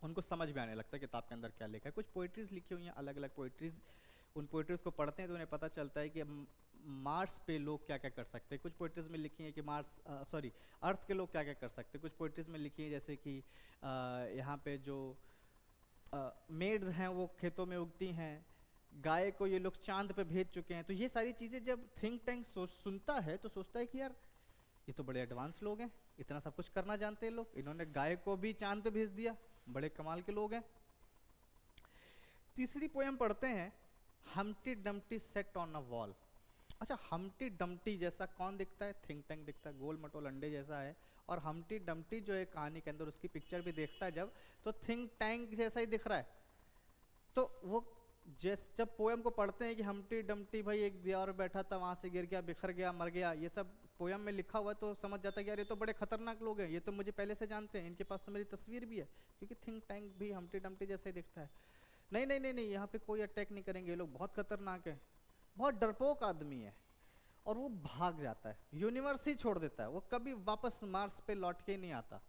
उनको समझ में आने लगता है किताब के अंदर क्या लिखा है। कुछ पोइट्रीज लिखी हुई हैं, अलग अलग पोइट्रीज, उन पोइट्रीज को पढ़ते हैं तो उन्हें पता चलता है कि मार्स पे लोग क्या क्या कर सकते हैं। कुछ पोइट्रीज में लिखी है कि अर्थ के लोग क्या क्या कर सकते हैं। कुछ पोइट्रीज में लिखी है जैसे कि यहाँ पे जो मेड्स हैं वो खेतों में उगती हैं, गाय को ये लोग चांद पे भेज चुके हैं। तो ये सारी चीज़ें जब थिंक टैंक सुनता है तो सोचता है कि यार ये तो बड़े एडवांस लोग हैं, इतना सब कुछ करना जानते हैं लोग, इन्होंने गाय को भी चांद पे भेज दिया, बड़े कमाल के लोग हैं। तीसरी पोयम पढ़ते हैं, Humpty Dumpty set on a wall. अच्छा, हम्टी डम्टी जैसा कौन दिखता है? थिंक टैंक दिखता है, गोल मटोल अंडे जैसा है। और हम्टी डम्टी जो है कहानी के अंदर, उसकी पिक्चर भी देखता है जब, तो थिंक टैंक जैसा ही दिख रहा है। तो वो जब पोयम को पढ़ते हैं कि हम्टी डम्टी भाई एक दीवार बैठा था, वहां से गिर गया, बिखर गया, मर गया, ये सब पोयम में लिखा हुआ है, तो समझ जाता है कि यार ये तो बड़े खतरनाक लोग हैं, ये तो मुझे पहले से जानते हैं, इनके पास तो मेरी तस्वीर भी है, क्योंकि थिंक टैंक भी हम्टी डम्टी जैसा ही दिखता है। नहीं नहीं नहीं नहीं, यहाँ पे कोई अटैक नहीं करेंगे, ये लोग बहुत खतरनाक है, बहुत डरपोक आदमी है। और वो भाग जाता है, यूनिवर्स ही छोड़ देता है, वो कभी वापस मार्स पे लौट के नहीं आता,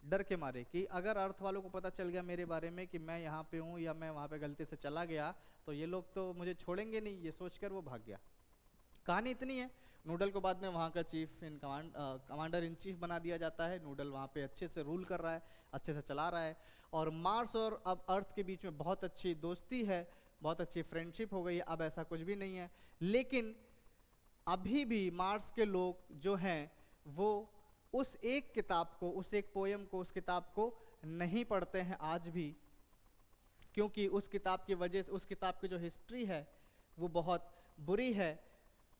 डर के मारे कि अगर अर्थ वालों को पता चल गया मेरे बारे में कि मैं यहाँ पे हूँ या मैं वहाँ पे गलती से चला गया तो ये लोग तो मुझे छोड़ेंगे नहीं, ये सोचकर वो भाग गया। कहानी इतनी है। नूडल को बाद में वहाँ का कमांडर इन चीफ बना दिया जाता है। नूडल वहाँ पे अच्छे से रूल कर रहा है, अच्छे से चला रहा है, और मार्स और अब अर्थ के बीच में बहुत अच्छी दोस्ती है, बहुत अच्छी फ्रेंडशिप हो गई है। अब ऐसा कुछ भी नहीं है, लेकिन अभी भी मार्स के लोग जो हैं वो उस एक किताब को, उस एक पोयम को, उस किताब को नहीं पढ़ते हैं आज भी, क्योंकि उस किताब की वजह से, उस किताब की जो हिस्ट्री है वो बहुत बुरी है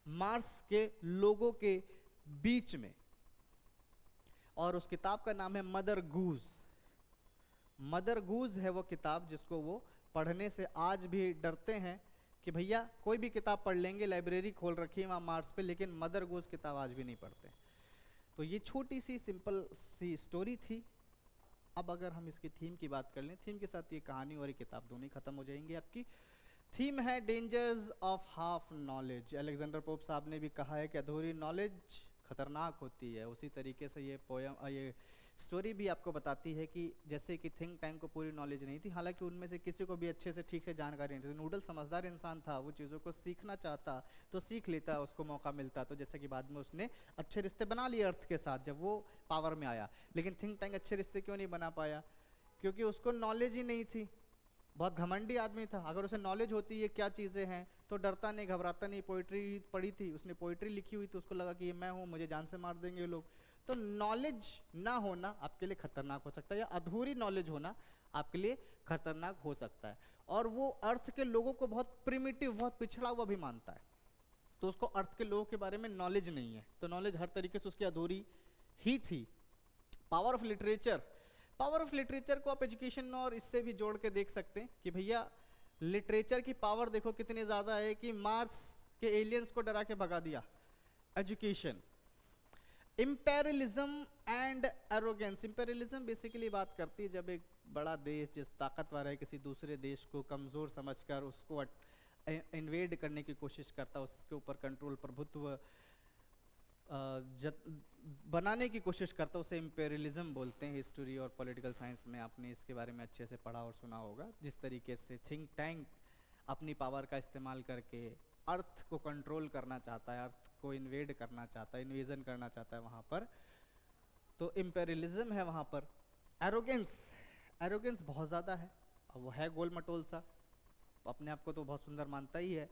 मार्स के लोगों के बीच में। और उस किताब का नाम है मदर गूज। मदर गूज है वो किताब जिसको वो पढ़ने से आज भी डरते हैं कि भैया कोई भी किताब पढ़ लेंगे, लाइब्रेरी खोल रखी है वहाँ मार्स पे, लेकिन मदर गूज किताब आज भी नहीं पढ़ते। तो ये छोटी सी सिंपल सी स्टोरी थी। अब अगर हम इसकी थीम की बात कर लें, थीम के साथ ये कहानी और ये किताब दोनों ही खत्म हो जाएंगी आपकी। थीम है dangers of half knowledge. Alexander pope साहब ने भी कहा है कि अधूरी नॉलेज खतरनाक होती है। उसी तरीके से ये पोयम, ये स्टोरी भी आपको बताती है कि जैसे कि थिंक टैंक को पूरी नॉलेज नहीं थी, हालांकि उनमें से किसी को भी अच्छे से ठीक से जानकारी नहीं थी। नूडल समझदार इंसान था, वो चीज़ों को सीखना चाहता तो सीख लेता, उसको मौका मिलता तो, जैसे कि बाद में उसने अच्छे रिश्ते बना लिए अर्थ के साथ जब वो पावर में आया। लेकिन थिंक टैंक अच्छे रिश्ते क्यों नहीं बना पाया? क्योंकि उसको नॉलेज ही नहीं थी, बहुत घमंडी आदमी था। अगर उसे नॉलेज होती ये क्या चीज़ें हैं तो डरता नहीं, घबराता नहीं। पोइट्री पढ़ी थी उसने, पोइट्री लिखी हुई तो उसको लगा कि ये मैं हूँ, मुझे जान से मार देंगे ये लोग। तो नॉलेज ना होना आपके लिए खतरनाक हो सकता है, या अधूरी नॉलेज होना आपके लिए खतरनाक हो सकता है। और वो अर्थ के लोगों को बहुत प्रिमिटिव, बहुत पिछड़ा हुआ भी मानता है, तो उसको अर्थ के लोगों के बारे में नॉलेज नहीं है, तो नॉलेज हर तरीके से उसकी अधूरी ही थी। Power of literature, power of literature को आप एजुकेशन और इससे भी जोड़ के देख सकते हैं कि भैया लिटरेचर की पावर देखो कितनी ज़्यादा है कि मार्स के एलियंस को डरा के भगा दिया। Education, imperialism and arrogance. Imperialism basically बात करती है जब एक बड़ा देश जिस ताकतवर है किसी दूसरे देश को कमज़ोर समझकर उसको इन्वेड करने की कोशिश करता, उसके ऊपर कंट्रोल, प्रभुत्व बनाने की कोशिश करता, उसे इम्पेरियलिज्म बोलते हैं। हिस्ट्री और पॉलिटिकल साइंस में आपने इसके बारे में अच्छे से पढ़ा और सुना होगा। जिस तरीके से थिंक टैंक अपनी पावर का इस्तेमाल करके अर्थ को कंट्रोल करना चाहता है, अर्थ को इन्वेड करना चाहता है, इन्वेजन करना चाहता है वहाँ पर, तो इम्पेरियलिज्म है वहाँ पर। एरोगेंस, एरोगेंस बहुत ज़्यादा है, अब वो है गोल मटोल सा, अपने आप को तो बहुत सुंदर मानता ही है,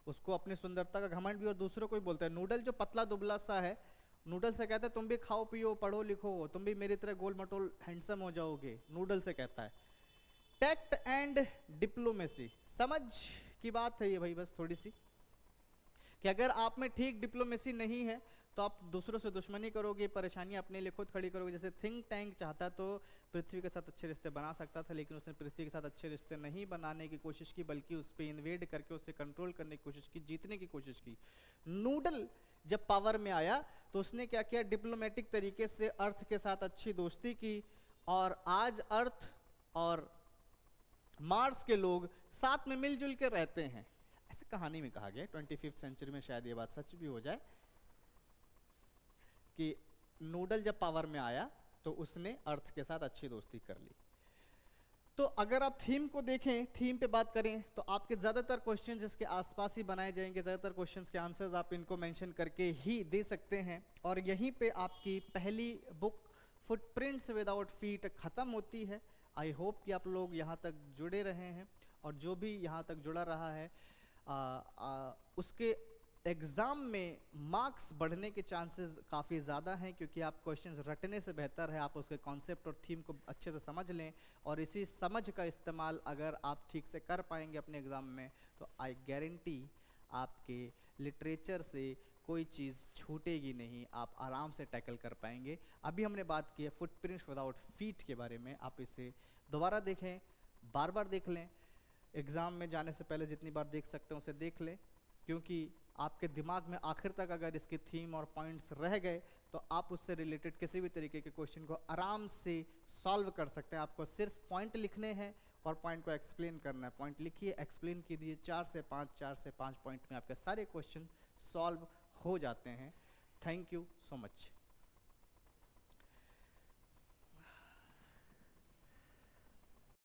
उसको अपनी सुंदरता का घमंड भी और दूसरों को ही बोलता है। नूडल जो पतला दुबला सा है, नूडल से कहता है तुम भी खाओ पियो पढ़ो लिखो, तुम भी मेरी तरह गोल मटोल हैंडसम हो जाओगे, नूडल से कहता है। टैक्ट एंड डिप्लोमेसी, समझ की बात है ये भाई, बस थोड़ी सी, कि अगर आप में ठीक डिप्लोमेसी नहीं है तो आप दूसरों से दुश्मनी करोगे, परेशानियां अपने लिए खुद खड़ी करोगे। जैसे थिंक टैंक चाहता तो पृथ्वी के साथ अच्छे रिश्ते बना सकता था, लेकिन उसने पृथ्वी के साथ अच्छे रिश्ते नहीं बनाने की कोशिश की, बल्कि उस पर इन्वेड करके उसे कंट्रोल करने की कोशिश की, जीतने की कोशिश की। नूडल जब पावर में आया तो उसने क्या किया, डिप्लोमेटिक तरीके से अर्थ के साथ अच्छी दोस्ती की, और आज अर्थ और मार्स के लोग साथ में मिलजुल के रहते हैं। ऐसे कहानी में कहा गया, 25वीं सेंचुरी में शायद ये बात सच भी हो जाए, कि नूडल जब पावर में आया तो उसने अर्थ के साथ अच्छी दोस्ती कर ली। तो अगर आप थीम को देखें, थीम पे बात करें, तो आपके ज़्यादातर क्वेश्चंस इसके आसपास ही बनाए जाएंगे, ज़्यादातर क्वेश्चंस के आंसर्स आप इनको मेंशन करके ही दे सकते हैं। और यहीं पे आपकी पहली बुक फुटप्रिंट्स विदाउट फीट ख़त्म होती है। आई होप कि आप लोग यहाँ तक जुड़े रहे हैं, और जो भी यहाँ तक जुड़ा रहा है उसके एग्ज़ाम में मार्क्स बढ़ने के चांसेस काफ़ी ज़्यादा हैं, क्योंकि आप क्वेश्चंस रटने से बेहतर है आप उसके कॉन्सेप्ट और थीम को अच्छे से समझ लें, और इसी समझ का इस्तेमाल अगर आप ठीक से कर पाएंगे अपने एग्ज़ाम में, तो आई गारंटी आपके लिटरेचर से कोई चीज़ छूटेगी नहीं, आप आराम से टैकल कर पाएंगे। अभी हमने बात की है फुटप्रिंट्स विदाउट फीट के बारे में, आप इसे दोबारा देखें, बार बार देख लें, एग्ज़ाम में जाने से पहले जितनी बार देख सकते हैं उसे देख लें, क्योंकि आपके दिमाग में आखिर तक अगर इसकी थीम और पॉइंट्स रह गए तो आप उससे रिलेटेड किसी भी तरीके के क्वेश्चन को आराम से सॉल्व कर सकते हैं। आपको सिर्फ पॉइंट लिखने हैं और पॉइंट को एक्सप्लेन करना है। पॉइंट लिखिए, एक्सप्लेन कीजिए, 4 से 5 पॉइंट में आपके सारे क्वेश्चन सॉल्व हो जाते हैं। Thank you so much.